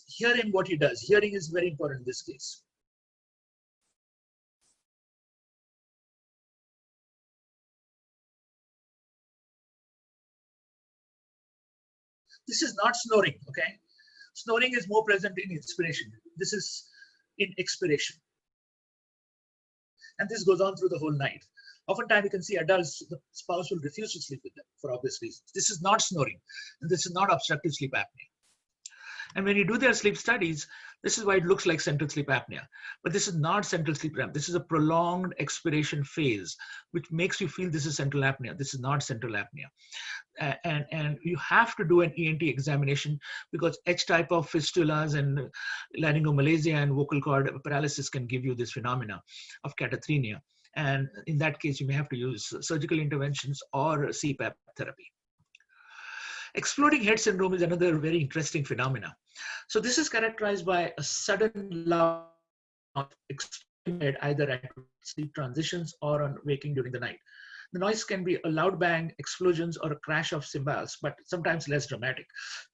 Hear him what he does. Hearing is very important in this case. This is not snoring, okay? Snoring is more present in inspiration. This is in expiration. And this goes on through the whole night. Oftentimes you can see adults, the spouse will refuse to sleep with them for obvious reasons. This is not snoring, and this is not obstructive sleep apnea. And when you do their sleep studies, this is why it looks like central sleep apnea. But this is not central sleep apnea. This is a prolonged expiration phase, which makes you feel this is central apnea. This is not central apnea. And you have to do an ENT examination because H type of fistulas and laryngomalacia and vocal cord paralysis can give you this phenomena of catatonia. And in that case, you may have to use surgical interventions or CPAP therapy. Exploding head syndrome is another very interesting phenomena. So this is characterized by a sudden loud either at sleep transitions or on waking during the night. The noise can be a loud bang, explosions, or a crash of cymbals, but sometimes less dramatic.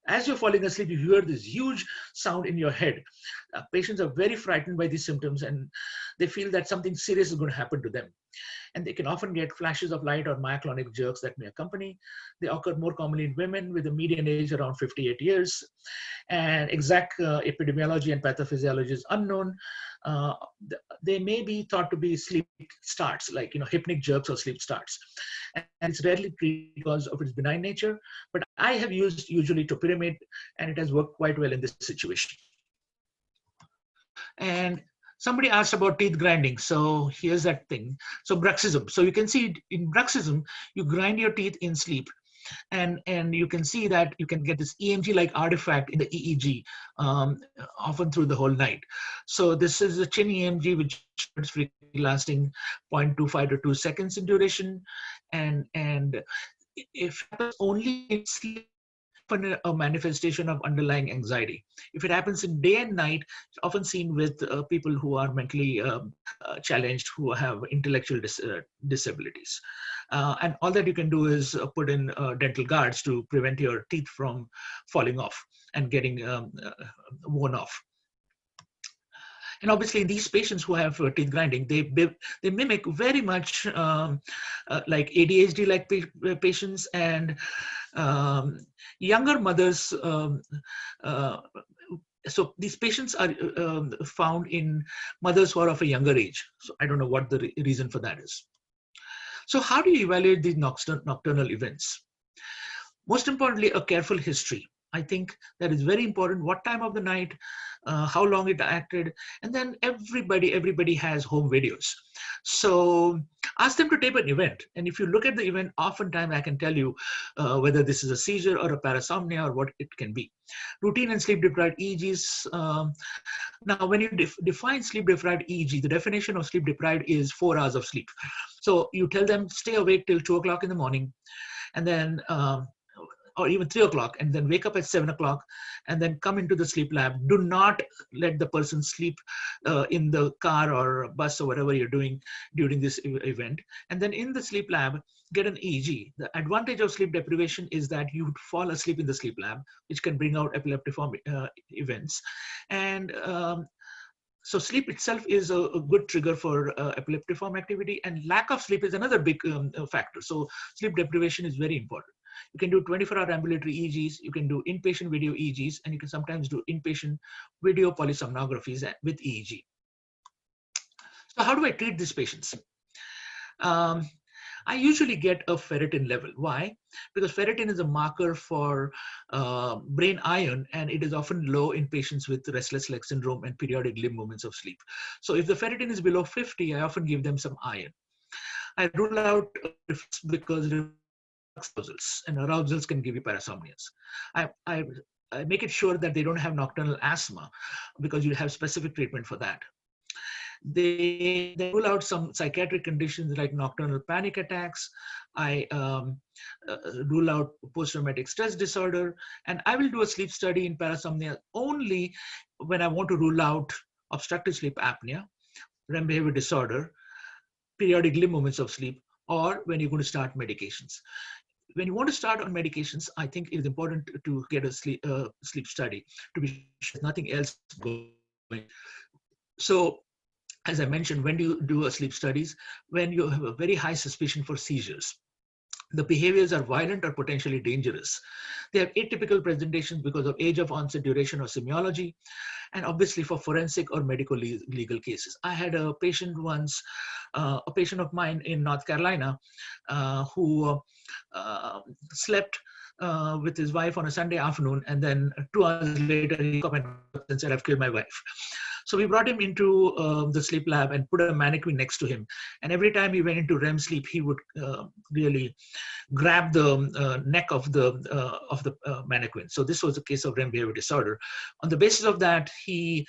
As you're falling asleep, you hear this huge sound in your head. Patients are very frightened by these symptoms, and they feel that something serious is going to happen to them. And they can often get flashes of light or myoclonic jerks that may accompany. They occur more commonly in women with a median age around 58 years. And exact epidemiology and pathophysiology is unknown. They may be thought to be sleep starts, like hypnic jerks or sleep starts. And it's rarely treated because of its benign nature, but I have used usually topiramate, and it has worked quite well in this situation. And somebody asked about teeth grinding. So here's that thing. So bruxism. So you can see in bruxism, you grind your teeth in sleep. And you can see that you can get this EMG-like artifact in the EEG, often through the whole night. So this is a chin EMG, which is frequently lasting 0.25 to 2 seconds in duration. And if it happens only in sleep, a manifestation of underlying anxiety. If it happens in day and night, it's often seen with people who are mentally challenged, who have intellectual disabilities. And all that you can do is put in dental guards to prevent your teeth from falling off and getting worn off. And obviously, these patients who have teeth grinding, they mimic very much like ADHD-like patients, and younger mothers. So these patients are found in mothers who are of a younger age. So I don't know what the reason for that is. So how do you evaluate these nocturnal events? Most importantly, a careful history. I think that is very important. What time of the night, how long it acted, and then everybody has home videos. So ask them to tape an event. And if you look at the event, oftentimes I can tell you whether this is a seizure or a parasomnia or what it can be. Routine and sleep-deprived EEGs. Now, when you define sleep-deprived EEG, the definition of sleep-deprived is 4 hours of sleep. So you tell them, stay awake till 2 o'clock in the morning, and then or even 3 o'clock, and then wake up at 7 o'clock, and then come into the sleep lab. Do not let the person sleep in the car or bus or whatever you're doing during this event. And then in the sleep lab, get an EEG. The advantage of sleep deprivation is that you fall asleep in the sleep lab, which can bring out epileptiform events. And so sleep itself is a good trigger for epileptiform activity, and lack of sleep is another big factor. So sleep deprivation is very important. You can do 24-hour ambulatory EEGs, you can do inpatient video EEGs, and you can sometimes do inpatient video polysomnographies with EEG. So how do I treat these patients? I usually get a ferritin level. Why? Because ferritin is a marker for brain iron, and it is often low in patients with restless leg syndrome and periodic limb movements of sleep. So if the ferritin is below 50, I often give them some iron. I rule out because arousals, and arousals can give you parasomnias. I make it sure that they don't have nocturnal asthma, because you have specific treatment for that. They rule out some psychiatric conditions like nocturnal panic attacks. I rule out post-traumatic stress disorder, and I will do a sleep study in parasomnia only when I want to rule out obstructive sleep apnea, REM behavior disorder, periodic limb movements of sleep, or when you're going to start medications. When you want to start on medications, I think it is important to get a sleep study to be sure nothing else going. So, as I mentioned, when do you do a sleep studies? When you have a very high suspicion for seizures. The behaviors are violent or potentially dangerous. They have atypical presentations because of age of onset, duration, or semiology, and obviously for forensic or medical legal cases. I had a patient once, a patient of mine in North Carolina, who slept with his wife on a Sunday afternoon, and then 2 hours later he came and said, "I've killed my wife." So we brought him into the sleep lab and put a mannequin next to him. And every time he went into REM sleep, he would really grab the neck of the mannequin. So this was a case of REM behavior disorder. On the basis of that, he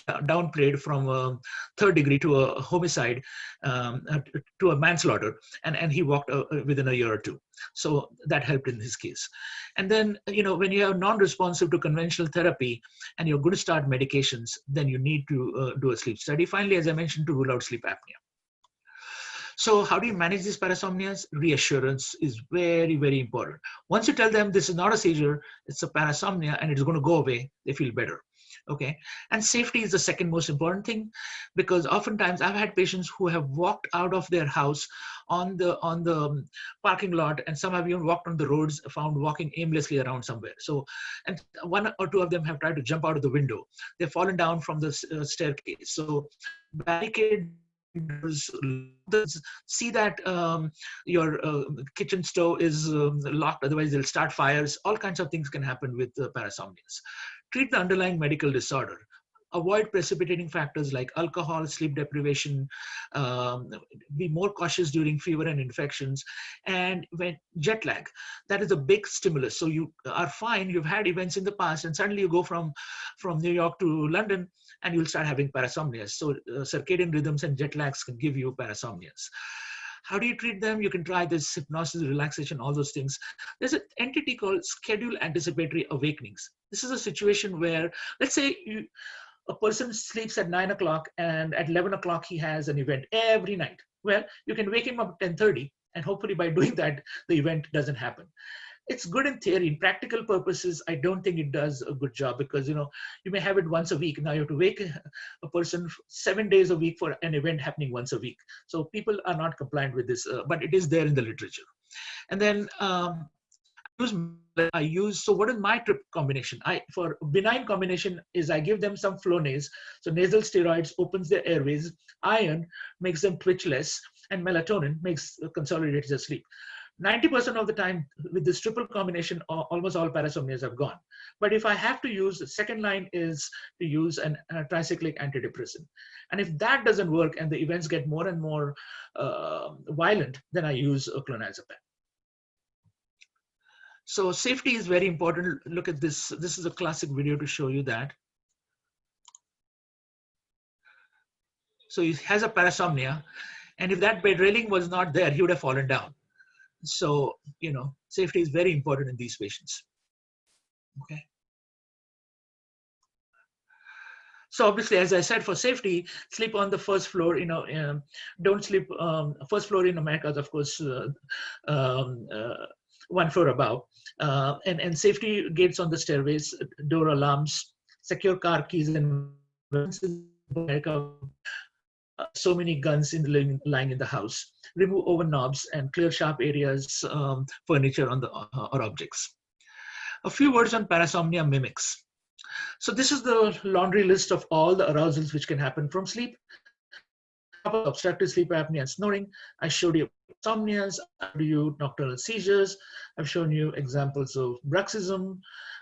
downplayed from a third degree to a homicide, to a manslaughter, and he walked within a year or two. So that helped in his case. And then, when you are non-responsive to conventional therapy and you're going to start medications, then you need to do a sleep study. Finally, as I mentioned, to rule out sleep apnea. So how do you manage these parasomnias? Reassurance is very, very important. Once you tell them this is not a seizure, it's a parasomnia and it's going to go away, they feel better. Okay. And safety is the second most important thing, because oftentimes I've had patients who have walked out of their house on the parking lot, and some have even walked on the roads, found walking aimlessly around somewhere. So, and one or two of them have tried to jump out of the window. They've fallen down from the staircase. So barricade, see that your kitchen stove is locked, otherwise they'll start fires. All kinds of things can happen with parasomnias. Treat the underlying medical disorder. Avoid precipitating factors like alcohol, sleep deprivation, be more cautious during fever and infections, and when jet lag, that is a big stimulus. So you are fine, you've had events in the past, and suddenly you go from New York to London and you'll start having parasomnias. So circadian rhythms and jet lags can give you parasomnias. How do you treat them? You can try this hypnosis, relaxation, all those things. There's an entity called scheduled anticipatory awakenings. This is a situation where, let's say a person sleeps at 9 o'clock and at 11 o'clock he has an event every night. Well, you can wake him up at 10:30, and hopefully by doing that, the event doesn't happen. It's good in theory. In practical purposes, I don't think it does a good job, because you may have it once a week. Now you have to wake a person 7 days a week for an event happening once a week. So people are not compliant with this, but it is there in the literature. And then so what is my trip combination? For benign combination is I give them some Flonase. So nasal steroids opens their airways, iron makes them twitch less, and melatonin consolidates their sleep. 90% of the time with this triple combination, almost all parasomnias have gone. But if I have to use, the second line is to use a tricyclic antidepressant. And if that doesn't work and the events get more and more violent, then I use a clonazepam. So safety is very important. Look at this. This is a classic video to show you that. So he has a parasomnia, and if that bed railing was not there, he would have fallen down. So, safety is very important in these patients. Okay. So obviously, as I said, for safety, sleep on the first floor. Don't sleep first floor in America is of course 1 floor above, and safety gates on the stairways, door alarms, secure car keys, and America. So many guns lying in the house. Remove oven knobs and clear sharp areas, furniture on the or objects. A few words on parasomnia mimics. So this is the laundry list of all the arousals which can happen from sleep. Obstructive sleep apnea and snoring. I showed you insomnias. I showed you nocturnal seizures. I've shown you examples of bruxism,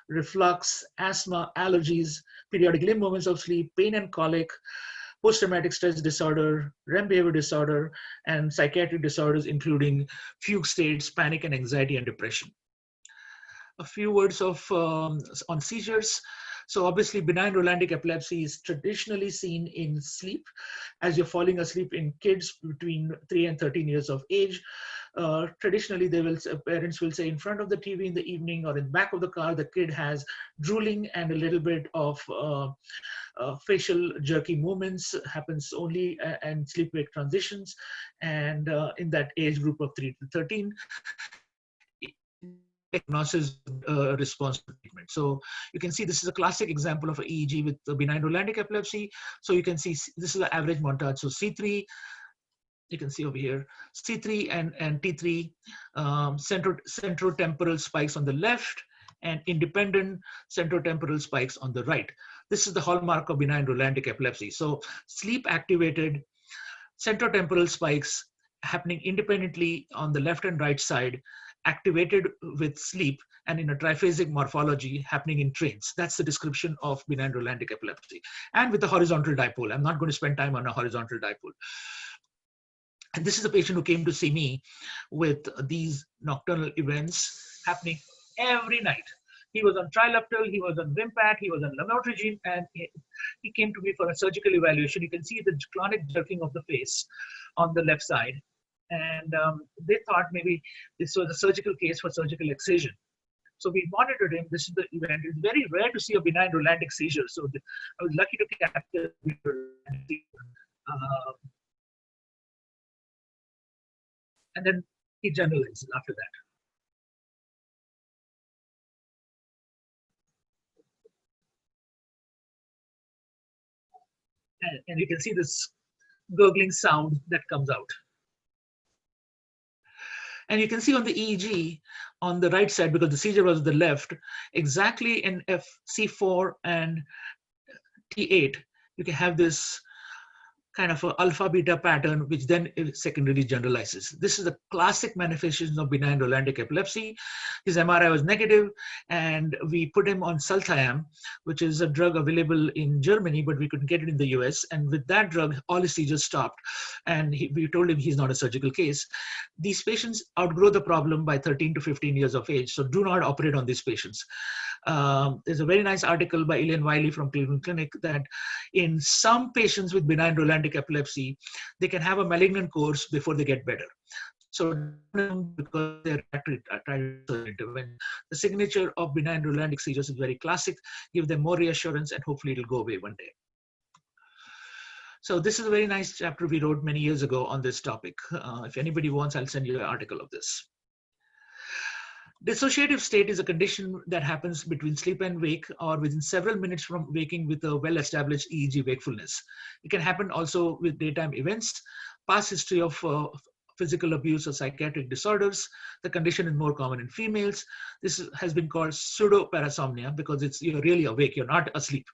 reflux, asthma, allergies, periodic limb movements of sleep, pain and colic, post-traumatic stress disorder, REM behavior disorder, and psychiatric disorders, including fugue states, panic and anxiety, and depression. A few words on seizures. So obviously, benign Rolandic epilepsy is traditionally seen in sleep, as you're falling asleep in kids between 3 and 13 years of age. Traditionally, parents will say in front of the TV in the evening or in the back of the car, the kid has drooling and a little bit of facial jerky movements, happens only and sleep-wake transitions. And in that age group of 3 to 13, diagnosis response to treatment. So you can see this is a classic example of an EEG with benign Rolandic epilepsy. So you can see this is the average montage. So C3, you can see over here, C3 and T3, centrotemporal spikes on the left and independent centrotemporal spikes on the right. This is the hallmark of benign Rolandic epilepsy. So sleep activated centrotemporal spikes happening independently on the left and right side, activated with sleep and in a triphasic morphology happening in trains. That's the description of benign Rolandic epilepsy. And with the horizontal dipole. I'm not going to spend time on a horizontal dipole. And this is a patient who came to see me with these nocturnal events happening every night. He was on Trilaptil, he was on Vimpat, he was on lamotrigine, and he came to me for a surgical evaluation. You can see the clonic jerking of the face on the left side. And they thought maybe this was a surgical case for surgical excision. So we monitored him. This is the event. It's very rare to see a benign Rolandic seizure. So I was lucky to capture and then he generalizes after that. And you can see this gurgling sound that comes out. And you can see on the EEG on the right side, because the seizure was on the left, exactly in FC4 and T8, you can have this kind of alpha beta pattern, which then secondarily generalizes. This is a classic manifestation of benign Rolandic epilepsy. His MRI was negative, and we put him on Sultiam, which is a drug available in Germany, but we couldn't get it in the US. And with that drug, all his seizures stopped. And we told him he's not a surgical case. These patients outgrow the problem by 13 to 15 years of age, so do not operate on these patients. There's a very nice article by Ilian Wiley from Cleveland Clinic that in some patients with benign Rolandic epilepsy, they can have a malignant course before they get better. So because they're intervention, the signature of benign Rolandic seizures is very classic. Give them more reassurance and hopefully it'll go away one day. So this is a very nice chapter we wrote many years ago on this topic. If anybody wants, I'll send you an article of this. Dissociative state is a condition that happens between sleep and wake or within several minutes from waking with a well-established EEG wakefulness. It can happen also with daytime events, past history of physical abuse or psychiatric disorders. The condition is more common in females. This has been called pseudo-parasomnia because you're really awake, you're not asleep.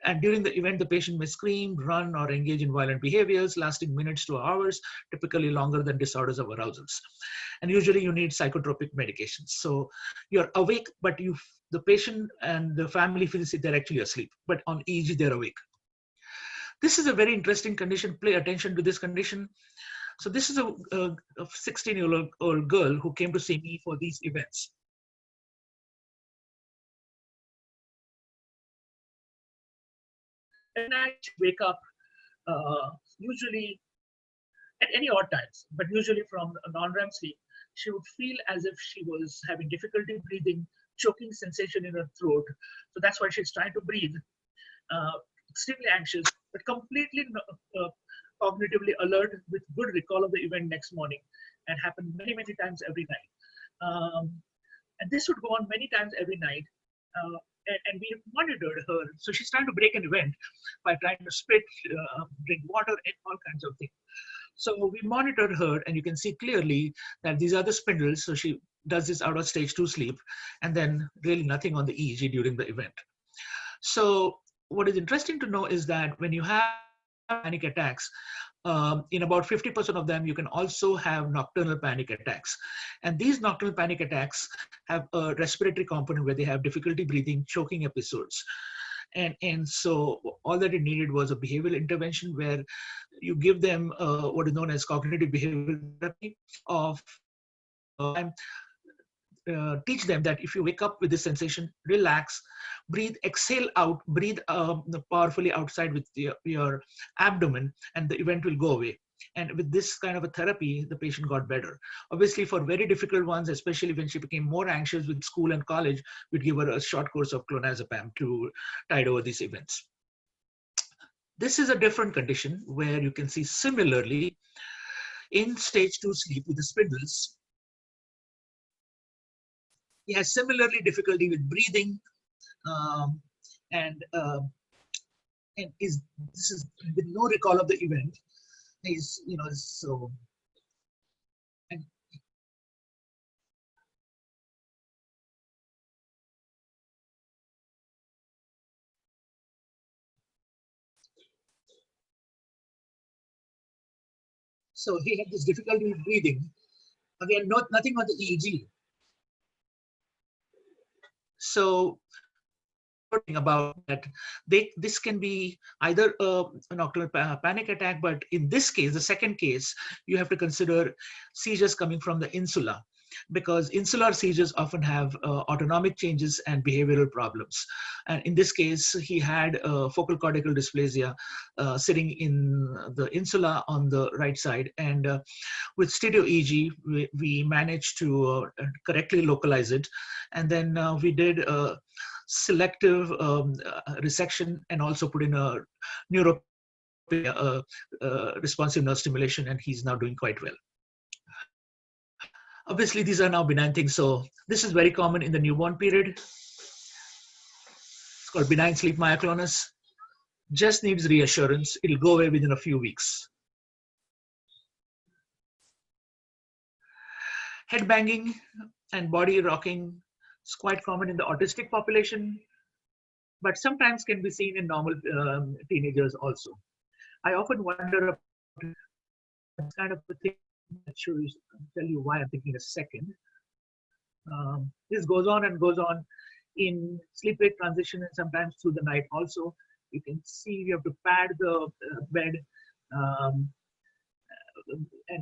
And during the event, the patient may scream, run, or engage in violent behaviors lasting minutes to hours, typically longer than disorders of arousals. And usually you need psychotropic medications. So you're awake, but the patient and the family feels they're actually asleep, but on EEG, they're awake. This is a very interesting condition. Pay attention to this condition. So this is a 16-year-old girl who came to see me for these events. And I wake up usually at any odd times, but usually from a non-REM sleep. She would feel as if she was having difficulty breathing, choking sensation in her throat. So that's why she's trying to breathe. Extremely anxious, but completely cognitively alert with good recall of the event next morning, and happened many, many times every night. And this would go on many times every night. And we monitored her. So she's trying to break an event by trying to spit, drink water, and all kinds of things. So we monitored her, and you can see clearly that these are the spindles. So she does this out of stage 2 sleep, and then really nothing on the EEG during the event. So what is interesting to know is that when you have panic attacks, in about 50% of them, you can also have nocturnal panic attacks. And these nocturnal panic attacks have a respiratory component where they have difficulty breathing, choking episodes. And so all that it needed was a behavioral intervention where you give them what is known as cognitive behavioral therapy of teach them that if you wake up with this sensation, relax, breathe, exhale out, breathe powerfully outside with your abdomen, and the event will go away. And with this kind of a therapy, the patient got better. Obviously, for very difficult ones, especially when she became more anxious with school and college, we'd give her a short course of clonazepam to tide over these events. This is a different condition where you can see similarly in stage 2 sleep with the spindles. He has similarly difficulty with breathing, this is with no recall of the event. He's, so. And so he had this difficulty with breathing. Again, nothing on the EEG. So about that, this can be either a nocturnal panic attack, but in this case, the second case, you have to consider seizures coming from the insula. because insular seizures often have autonomic changes and behavioral problems. And in this case, he had focal cortical dysplasia sitting in the insula on the right side. And with stereo EEG, we managed to correctly localize it. And then we did selective resection and also put in a responsive nerve stimulation, and he's now doing quite well. Obviously, these are now benign things. So this is very common in the newborn period. It's called benign sleep myoclonus. Just needs reassurance. It'll go away within a few weeks. Head banging and body rocking is quite common in the autistic population, but sometimes can be seen in normal teenagers also. I often wonder about this kind of a thing. I'll tell you why I'm thinking in a second. This goes on and goes on in sleep-wake transition and sometimes through the night also. You can see you have to pad the bed.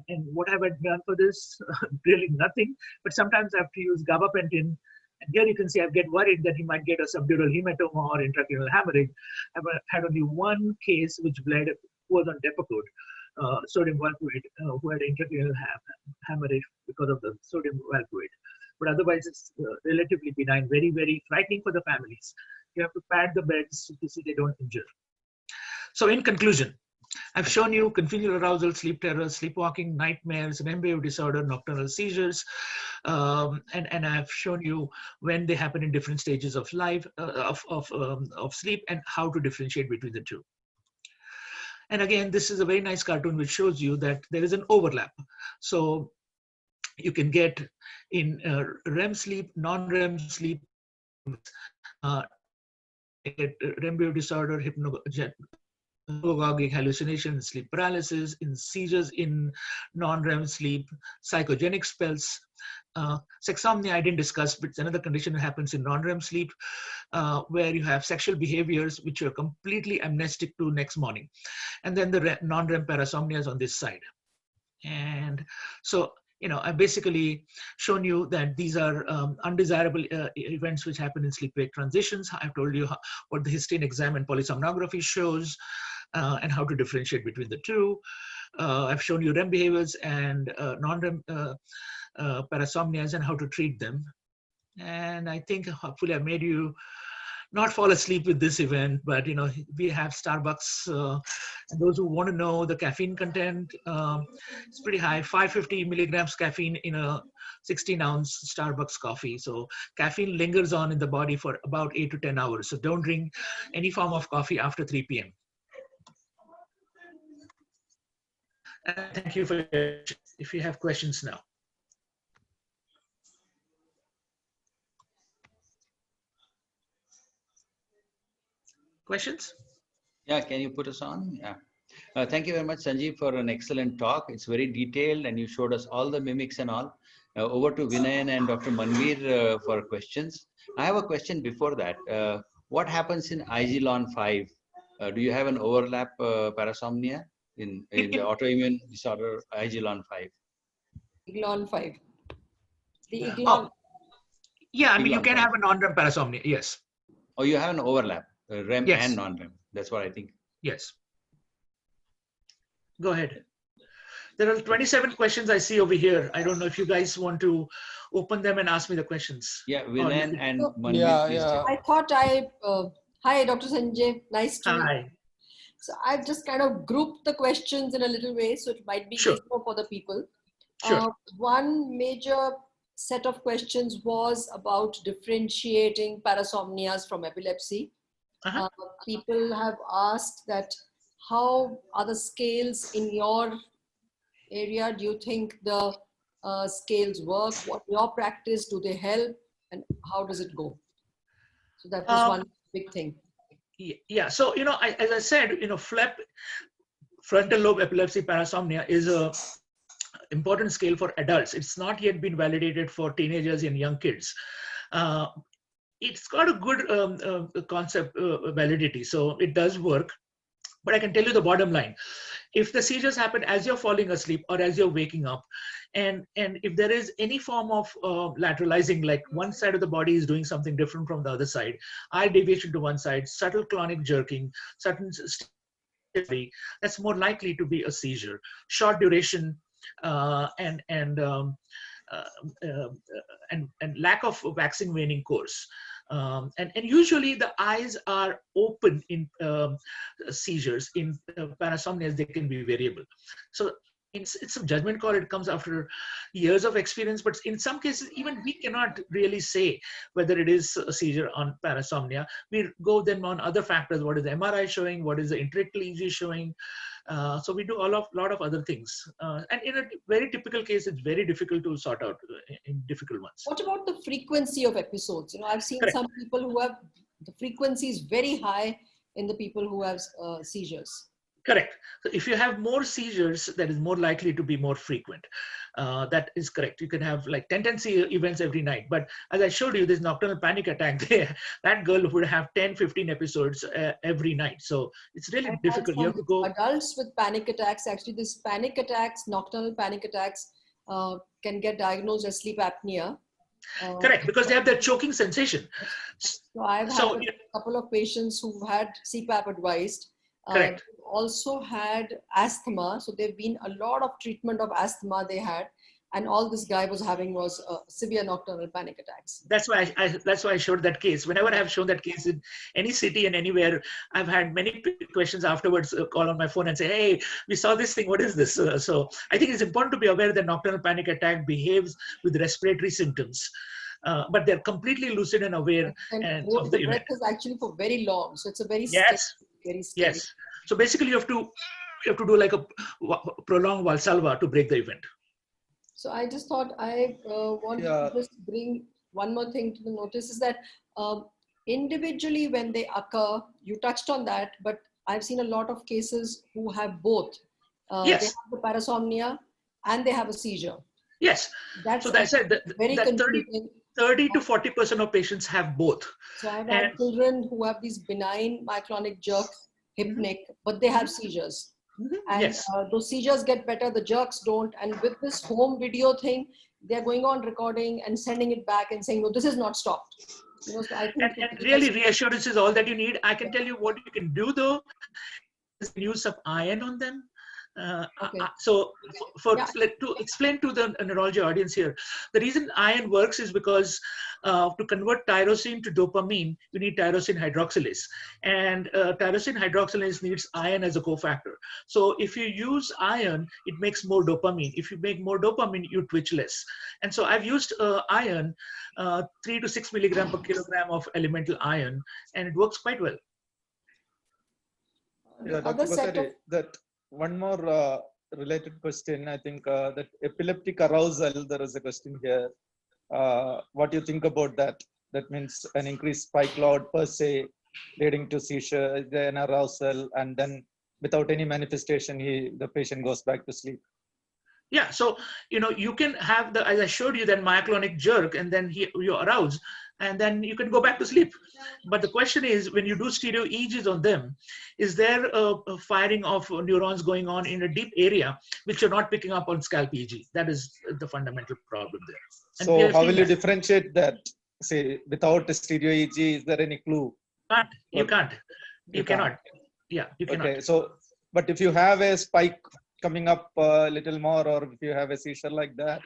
And what have I done for this? Really nothing. But sometimes I have to use gabapentin. And here you can see I get worried that he might get a subdural hematoma or intracranial hemorrhage. I've had only one case which bled, who was on Depakote, sodium valproate, who had intracranial hemorrhage because of the sodium valproate. But otherwise, it's relatively benign, very, very frightening for the families. You have to pad the beds to see they don't injure. So in conclusion, I've shown you continual arousal, sleep terror, sleepwalking, nightmares, REM wave disorder, nocturnal seizures, and I've shown you when they happen in different stages of life, of sleep, and how to differentiate between the two. And again, this is a very nice cartoon which shows you that there is an overlap. So you can get in REM sleep, non-REM sleep, REM wave disorder, hypnagogic hallucination, sleep paralysis, in seizures in non-REM sleep, psychogenic spells. Sexsomnia I didn't discuss, but it's another condition that happens in non-REM sleep where you have sexual behaviors which are completely amnestic to next morning. And then the non-REM parasomnia is on this side. And so, you know, I've basically shown you that these are undesirable events which happen in sleep-wake transitions. I've told you what the histine exam and polysomnography shows and how to differentiate between the two. I've shown you REM behaviors and non-REM parasomnias and how to treat them. And I think hopefully I've made you not fall asleep with this event, but you know, we have Starbucks, and those who want to know the caffeine content, it's pretty high, 550 milligrams caffeine in a 16-ounce Starbucks coffee. So caffeine lingers on in the body for about 8 to 10 hours. So don't drink any form of coffee after 3 p.m. And thank you for your attention. If you have questions now. Questions? Yeah, can you put us on? Yeah. Thank you very much, Sanjeev, for an excellent talk. It's very detailed and you showed us all the mimics and all. Over to Vinayan and Dr. Manveer for questions. I have a question before that. What happens in IgLon5? Do you have an overlap parasomnia in the autoimmune disorder IgLon5? IgLon5. The IgLon. Yeah, I mean, you can have a non-REM parasomnia, yes. Oh, you have an overlap, REM Yes. and non-REM. That's what I think. Yes. Go ahead. There are 27 questions I see over here. I don't know if you guys want to open them and ask me the questions. Yeah, Vinayan and Manveer, Yeah. I thought hi, Dr. Sanjay. Nice to meet you. So I've just kind of grouped the questions in a little way, so it might be easier for the people. Sure. One major set of questions was about differentiating parasomnias from epilepsy. People have asked that how are the scales in your area? Do you think the scales work? What your practice? Do they help? And how does it go? So that was one big thing. Yeah, so, you know, as I said, you know, FLEP, frontal lobe epilepsy parasomnia, is a important scale for adults. It's not yet been validated for teenagers and young kids. It's got a good concept validity, so it does work. But I can tell you the bottom line. if the seizures happen as you're falling asleep or as you're waking up, and if there is any form of lateralizing, like one side of the body is doing something different from the other side, eye deviation to one side, subtle clonic jerking, sudden that's more likely to be a seizure. Short duration and lack of waxing waning course. And usually the eyes are open in seizures. In parasomnias, they can be variable. So it's a judgment call. It comes after years of experience, but in some cases, even we cannot really say whether it is a seizure on parasomnia. We go then on other factors. What is the MRI showing? What is the intracranial EEG showing? So we do a lot of other things. And in a very typical case, it's very difficult to sort out in difficult ones. What about the frequency of episodes? You know, I've seen some people who have the frequency is very high in the people who have seizures. Correct. So if you have more seizures, that is more likely to be more frequent. That is correct. You can have like 10 events every night. But as I showed you, this nocturnal panic attack, that girl would have 10, 15 episodes every night. So it's really difficult. You have to go. Adults with panic attacks, actually, this panic attacks, nocturnal panic attacks, can get diagnosed as sleep apnea. Correct, because they have that choking sensation. So I've had a couple of patients who've had CPAP advised. Correct. Also had asthma, so there've been a lot of treatment of asthma they had, and all this guy was having was severe nocturnal panic attacks. That's why I showed that case. Whenever I've shown that case in any city and anywhere, I've had many questions afterwards. Call on my phone and say, "Hey, we saw this thing. What is this?" So I think it's important to be aware that nocturnal panic attack behaves with respiratory symptoms. But they're completely lucid and aware. And of the breath event is actually for very long, so it's a very yes, very scary. yes. So basically, you have to do like a prolonged Valsalva to break the event. So I just thought I wanted to just bring one more thing to the notice is that individually when they occur, you touched on that, but I've seen a lot of cases who have both. Yes. They have the parasomnia and they have a seizure. Yes. That's so I said that 30 to 40% of patients have both. So I've had children who have these benign myoclonic jerks, hypnic, but they have seizures. And yes. Those seizures get better, the jerks don't. And with this home video thing, they're going on recording and sending it back and saying, no, this is not stopped. You know, so I think and really reassurance is all that you need. I can tell you what you can do though, is use some iron on them. So to explain to the neurology audience here, the reason iron works is because to convert tyrosine to dopamine, you need tyrosine hydroxylase, and tyrosine hydroxylase needs iron as a cofactor. So if you use iron, it makes more dopamine. If you make more dopamine, you twitch less. And so I've used iron, 3 to 6 milligram per kilogram of elemental iron, and it works quite well. Yeah, Dr. Bhatia, that one more related question. I think that epileptic arousal, there is a question here. What do you think about that? That means an increased spike load per se, leading to seizure, then arousal, and then without any manifestation, the patient goes back to sleep. Yeah, so you can have the, as I showed you, that myoclonic jerk, and then you arouse, and then you can go back to sleep. But the question is, when you do stereo EEGs on them, is there a firing of neurons going on in a deep area which you're not picking up on scalp EEG? That is the fundamental problem there. And so how will you differentiate that? Say, without a stereo EEG, is there any clue? You can't. You cannot. Yeah, you cannot. Okay, so, but if you have a spike coming up a little more, or if you have a seizure like that,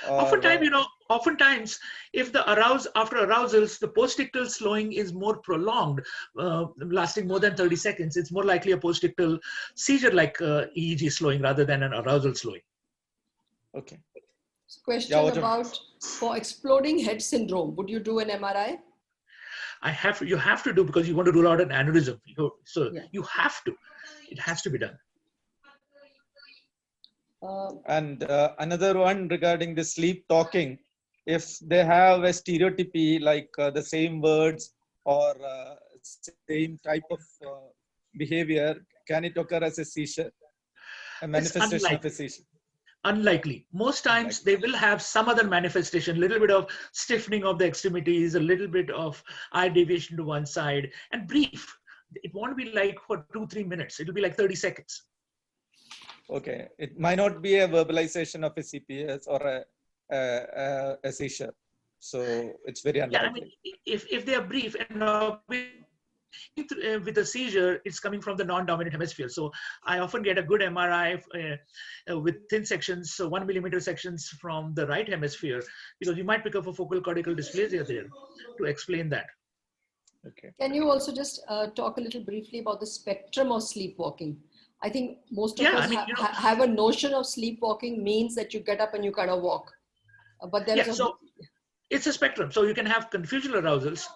oftentimes, if the after arousals, the postictal slowing is more prolonged, lasting more than 30 seconds, it's more likely a postictal seizure-like EEG slowing rather than an arousal slowing. Okay. Question about for exploding head syndrome, would you do an MRI? You have to do, because you want to rule out an aneurysm. You have to. It has to be done. And another one regarding the sleep talking, if they have a stereotypy like the same words or same type of behavior, can it occur as a seizure, a manifestation of a seizure? Unlikely. Most times they will have some other manifestation, a little bit of stiffening of the extremities, a little bit of eye deviation to one side, and brief. It won't be like for 2-3 minutes. It'll be like 30 seconds. Okay, it might not be a verbalization of a CPS or a seizure. So it's very unlikely. Yeah, I mean, if they are brief and with a seizure, it's coming from the non-dominant hemisphere. So I often get a good MRI with thin sections, so 1 millimeter sections from the right hemisphere, because you might pick up a focal cortical dysplasia there to explain that. Okay. Can you also just talk a little briefly about the spectrum of sleepwalking? I think most of us have a notion of sleepwalking means that you get up and you kind of walk. But there is so it's a spectrum. So you can have confusional arousals,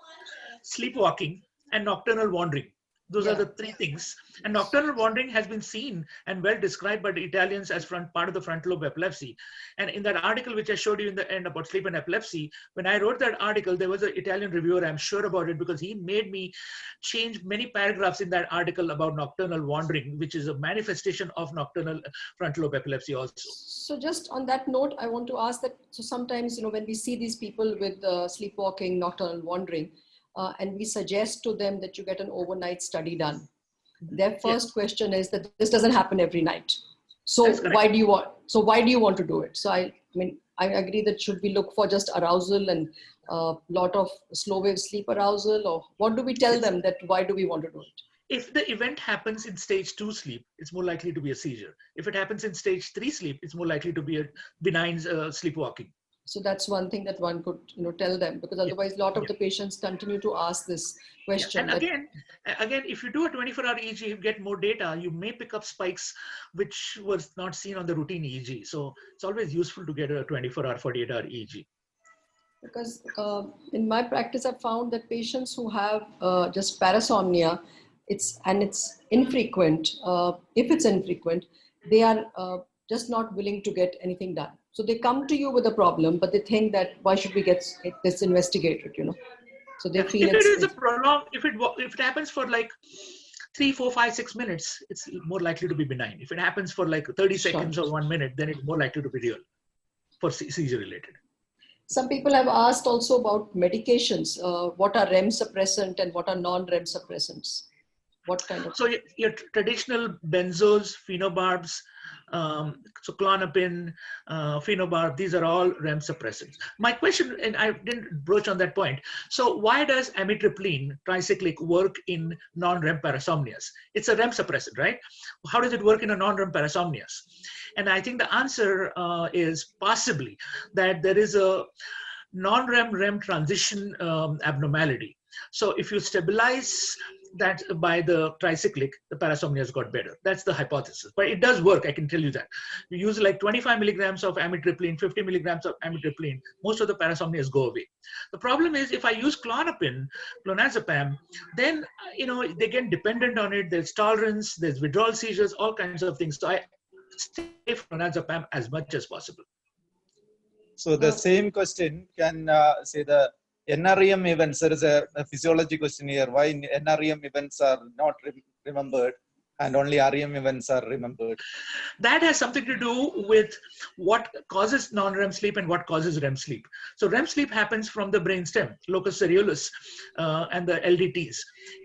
sleepwalking, and nocturnal wandering. Those are the three things. And nocturnal wandering has been seen and well described by the Italians as part of the frontal lobe epilepsy. And in that article, which I showed you in the end about sleep and epilepsy, when I wrote that article, there was an Italian reviewer, I'm sure about it, because he made me change many paragraphs in that article about nocturnal wandering, which is a manifestation of nocturnal frontal lobe epilepsy also. So just on that note, I want to ask that, so sometimes, when we see these people with sleepwalking, nocturnal wandering, and we suggest to them that you get an overnight study done. Their first question is that this doesn't happen every night. So why do you want to do it? So I agree that should we look for just arousal and a lot of slow wave sleep arousal, or what do we tell them that why do we want to do it? If the event happens in stage 2 sleep, it's more likely to be a seizure. If it happens in stage 3 sleep, it's more likely to be a benign sleepwalking. So that's one thing that one could tell them, because otherwise a lot of the patients continue to ask this question. And again, if you do a 24-hour EEG, you get more data, you may pick up spikes which was not seen on the routine EEG. So it's always useful to get a 24-hour, 48-hour EEG. Because in my practice, I've found that patients who have just parasomnia, it's infrequent. If it's infrequent, they are just not willing to get anything done. So they come to you with a problem, but they think that why should we get this investigated, So they feel if it is a prolonged, if it happens for like 3, 4, 5, 6 minutes, it's more likely to be benign. If it happens for like 30 seconds or 1 minute, then it's more likely to be real for seizure related. Some people have asked also about medications. What are REM suppressant and what are non-REM suppressants? What kind of? So your traditional benzos, phenobarbs, so Klonopin, phenobarb, these are all REM suppressants. My question, and I didn't broach on that point. So why does amitriptyline tricyclic work in non-REM parasomnias? It's a REM suppressant, right? How does it work in a non-REM parasomnias? And I think the answer is possibly that there is a non-REM-REM transition abnormality. So if you stabilize that by the tricyclic, the parasomnias got better. That's the hypothesis. But it does work, I can tell you that. You use like 25 milligrams of amitriptyline, 50 milligrams of amitriptyline, most of the parasomnias go away. The problem is if I use Klonopin, clonazepam, then they get dependent on it. There's tolerance, there's withdrawal seizures, all kinds of things. So I stay for clonazepam as much as possible. So the same question can say the NREM events. There is a physiology question here. Why NREM events are not remembered and only REM events are remembered? That has something to do with what causes non-REM sleep and what causes REM sleep. So REM sleep happens from the brainstem, locus ceruleus, and the LDTs,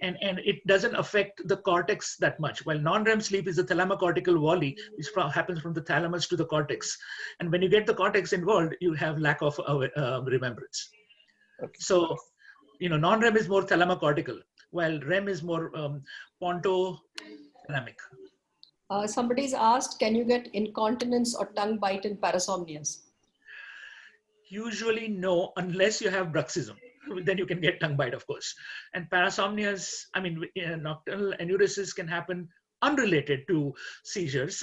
and it doesn't affect the cortex that much. While non-REM sleep is the thalamocortical volley, which happens from the thalamus to the cortex. And when you get the cortex involved, you have lack of remembrance. Okay. So, non-REM is more thalamocortical, while REM is more pontothalamic. Somebody's asked, can you get incontinence or tongue bite in parasomnias? Usually no, unless you have bruxism. Then you can get tongue bite, of course. And parasomnias, nocturnal enuresis can happen unrelated to seizures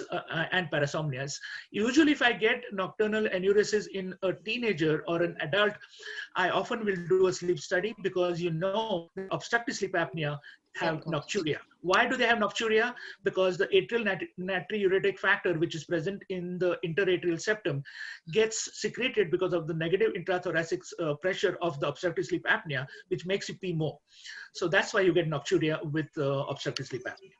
and parasomnias. Usually if I get nocturnal enuresis in a teenager or an adult, I often will do a sleep study because obstructive sleep apnea have nocturia. Why do they have nocturia? Because the atrial natriuretic factor, which is present in the interatrial septum, gets secreted because of the negative intrathoracic pressure of the obstructive sleep apnea, which makes you pee more. So that's why you get nocturia with obstructive sleep apnea.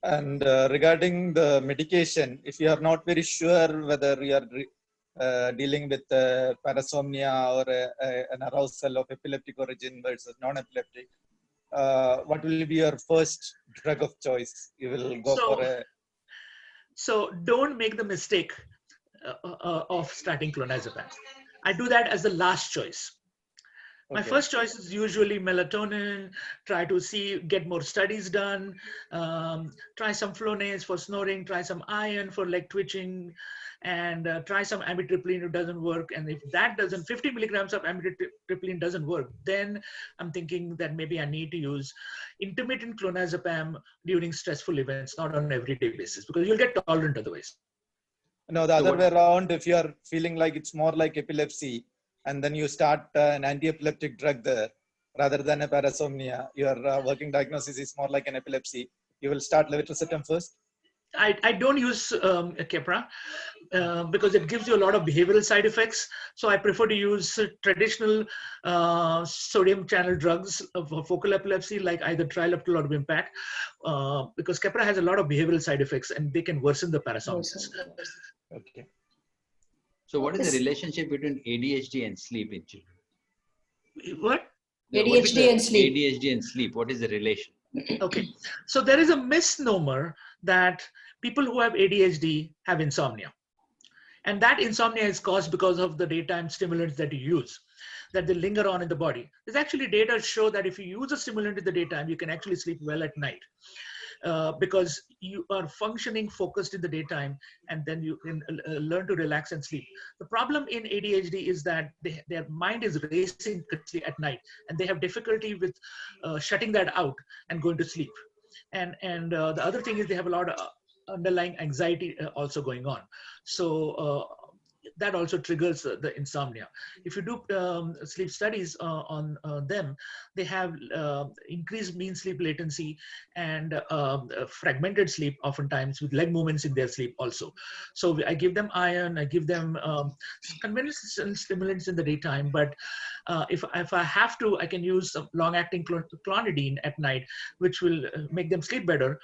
And regarding the medication, if you are not very sure whether you are dealing with parasomnia or an arousal of epileptic origin versus non-epileptic, what will be your first drug of choice? You will go for a... So don't make the mistake of starting clonazepam. I do that as the last choice. My first choice is usually melatonin, try to get more studies done, try some Flonase for snoring, try some iron for leg twitching, and try some amitriptyline if it doesn't work. And if that doesn't, 50 milligrams of amitriptyline doesn't work, then I'm thinking that maybe I need to use intermittent clonazepam during stressful events, not on an everyday basis, because you'll get tolerant otherwise. No, the other way around, if you're feeling like it's more like epilepsy, and then you start an anti-epileptic drug there, rather than a parasomnia, your working diagnosis is more like an epilepsy, you will start levetiracetam first? I don't use Keppra because it gives you a lot of behavioral side effects. So I prefer to use traditional sodium channel drugs for focal epilepsy, like either Trilaptol or Vimpat, because Keppra has a lot of behavioral side effects and they can worsen the parasomnias. Okay. So what is the relationship between ADHD and sleep in children? What? ADHD and sleep. ADHD and sleep, what is the relation? Okay, so there is a misnomer that people who have ADHD have insomnia. And that insomnia is caused because of the daytime stimulants that you use, that they linger on in the body. There's actually data show that if you use a stimulant in the daytime, you can actually sleep well at night. Because you are functioning focused in the daytime, and then you can learn to relax and sleep. The problem in ADHD is that their mind is racing at night, and they have difficulty with shutting that out and going to sleep. And the other thing is they have a lot of underlying anxiety also going on. So that also triggers the insomnia. If you do sleep studies on them, they have increased mean sleep latency and fragmented sleep oftentimes with leg movements in their sleep also. So I give them iron, I give them conventional stimulants in the daytime, but if I have to, I can use some long-acting clonidine at night, which will make them sleep better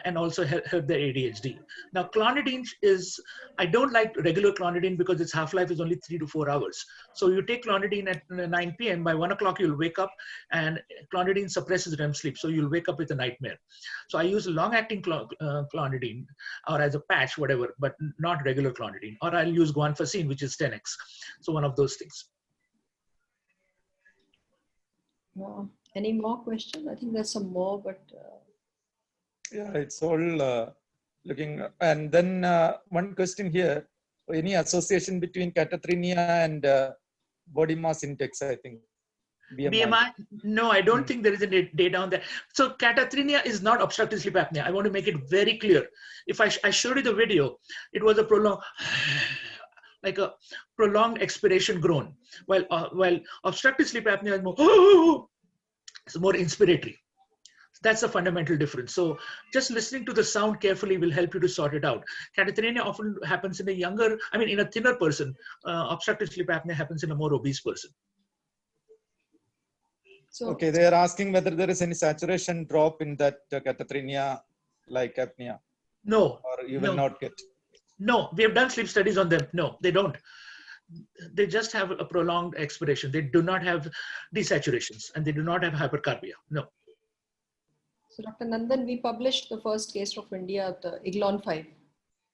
and also help their ADHD. Now, clonidine is, I don't like regular clonidine because its half-life is only 3 to 4 hours. So you take clonidine at 9 p.m., by 1 o'clock you'll wake up, and clonidine suppresses REM sleep, so you'll wake up with a nightmare. So I use long-acting clonidine, or as a patch, whatever, but not regular clonidine. Or I'll use guanfacine, which is 10x. So one of those things. Any more questions? I think there's some more, but yeah, it's all looking. And then one question here: any association between catatonia and body mass index? I think BMI? No, I don't think there is any data on that. So catatonia is not obstructive sleep apnea. I want to make it very clear. If I showed you the video, it was a prolonged, like a prolonged expiration groan. While obstructive sleep apnea is more, it's more inspiratory. That's the fundamental difference. So just listening to the sound carefully will help you to sort it out. Catatonia often happens in in a thinner person. Obstructive sleep apnea happens in a more obese person. So, okay, they are asking whether there is any saturation drop in that catatonia-like apnea. No. Or you will not get. No, we have done sleep studies on them. No, they don't. They just have a prolonged expiration. They do not have desaturations, and they do not have hypercarbia. No. So Dr. Nandan, we published the first case of India, the Iglon 5.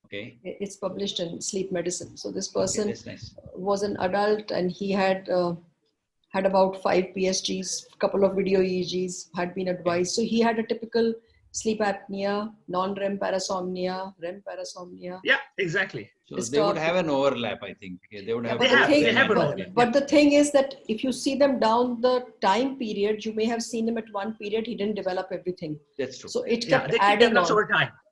Okay. It's published in Sleep Medicine. So this person nice. was an adult, and he had about 5 PSGs, a couple of video EEGs, had been advised. So he had a typical sleep apnea, non-REM parasomnia, REM parasomnia. Yeah, exactly. So they would have an overlap, I think. They would have. But the thing is that if you see them down the time period, you may have seen him at one period, he didn't develop everything. That's true. So it kept adding on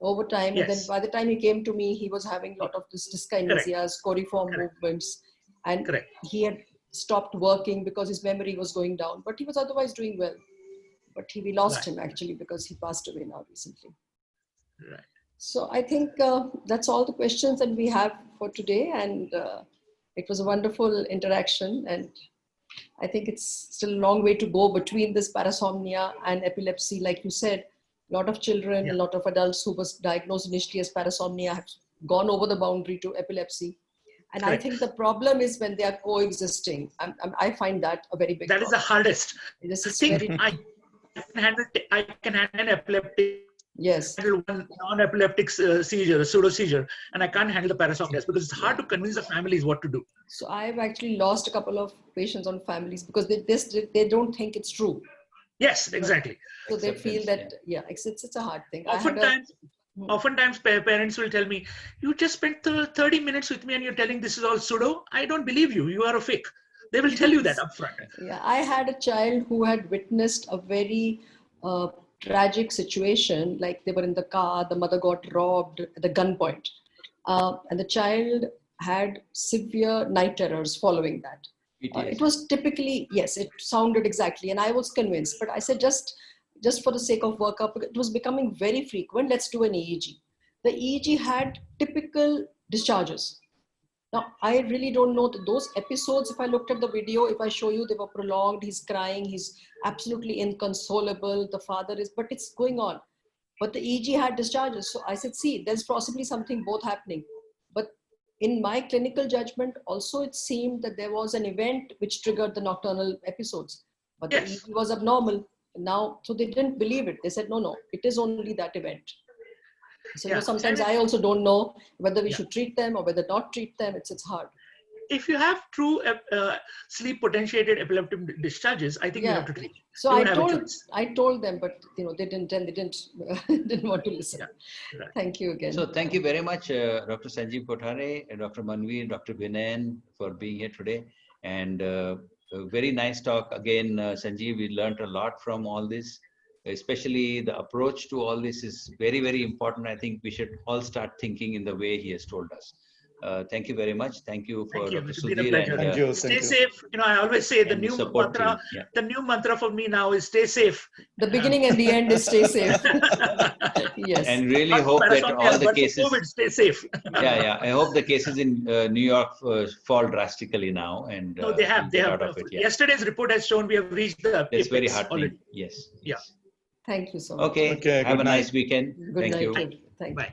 over time. Yes. And then by the time he came to me, he was having a lot of this dyskinesias, coriform movements. And he had stopped working because his memory was going down, but he was otherwise doing well. But we lost him actually because he passed away now recently. Right. So I think that's all the questions that we have for today. And it was a wonderful interaction. And I think it's still a long way to go between this parasomnia and epilepsy. Like you said, a lot of children, a lot of adults who was diagnosed initially as parasomnia have gone over the boundary to epilepsy. And I think the problem is when they are coexisting. I find that a very big problem. That is the hardest. This is I can handle an epileptic Yes. Handle one non-epileptic seizure, a pseudo seizure, and I can't handle the parasomnias because it's hard to convince the families what to do. So I've actually lost a couple of patients on families because they don't think it's true. Yes, exactly. So they feel that, yeah, it's a hard thing. Oftentimes parents will tell me, you just spent 30 minutes with me and you're telling this is all pseudo. I don't believe you. You are a fake. They will tell you that upfront. Yeah, I had a child who had witnessed a very tragic situation. Like they were in the car, the mother got robbed at the gunpoint. And the child had severe night terrors following that. It was typically, yes, it sounded exactly. And I was convinced, but I said, just for the sake of workup, it was becoming very frequent. Let's do an EEG. The EEG had typical discharges. Now, I really don't know those episodes. If I looked at the video, if I show you, they were prolonged. He's crying. He's absolutely inconsolable. The father is, but it's going on. But the EEG had discharges. So I said, see, there's possibly something both happening. But in my clinical judgment, also it seemed that there was an event which triggered the nocturnal episodes. But the EEG was abnormal. Now, so they didn't believe it. They said, no, it is only that event. So you know, sometimes I also don't know whether we should treat them or whether not treat them. It's hard. If you have true sleep potentiated epileptic discharges, I think you have to treat. So I told them, but you know, they didn't want to listen. Yeah. Right. Thank you again. So thank you very much, Dr. Sanjeev Kothare, Dr. Manvi, Dr. Benign for being here today. And a very nice talk. Again, Sanjeev, we learned a lot from all this. Especially the approach to all this is very, very important. I think we should all start thinking in the way he has told us. Thank you very much. Thank you for Dr. Sudhir. And stay safe. You know, I always say the new mantra. The new mantra for me now is stay safe. The beginning and the end is stay safe. Yes. And really hope that all the cases. COVID, stay safe. Yeah. I hope the cases in New York fall drastically now. And no, they have. Yesterday's report has shown we have reached the. That's very heartening. Already. Yes. Yeah. Thank you so much. Okay. Have a nice weekend. Good Thank night. you. Thank you. Bye.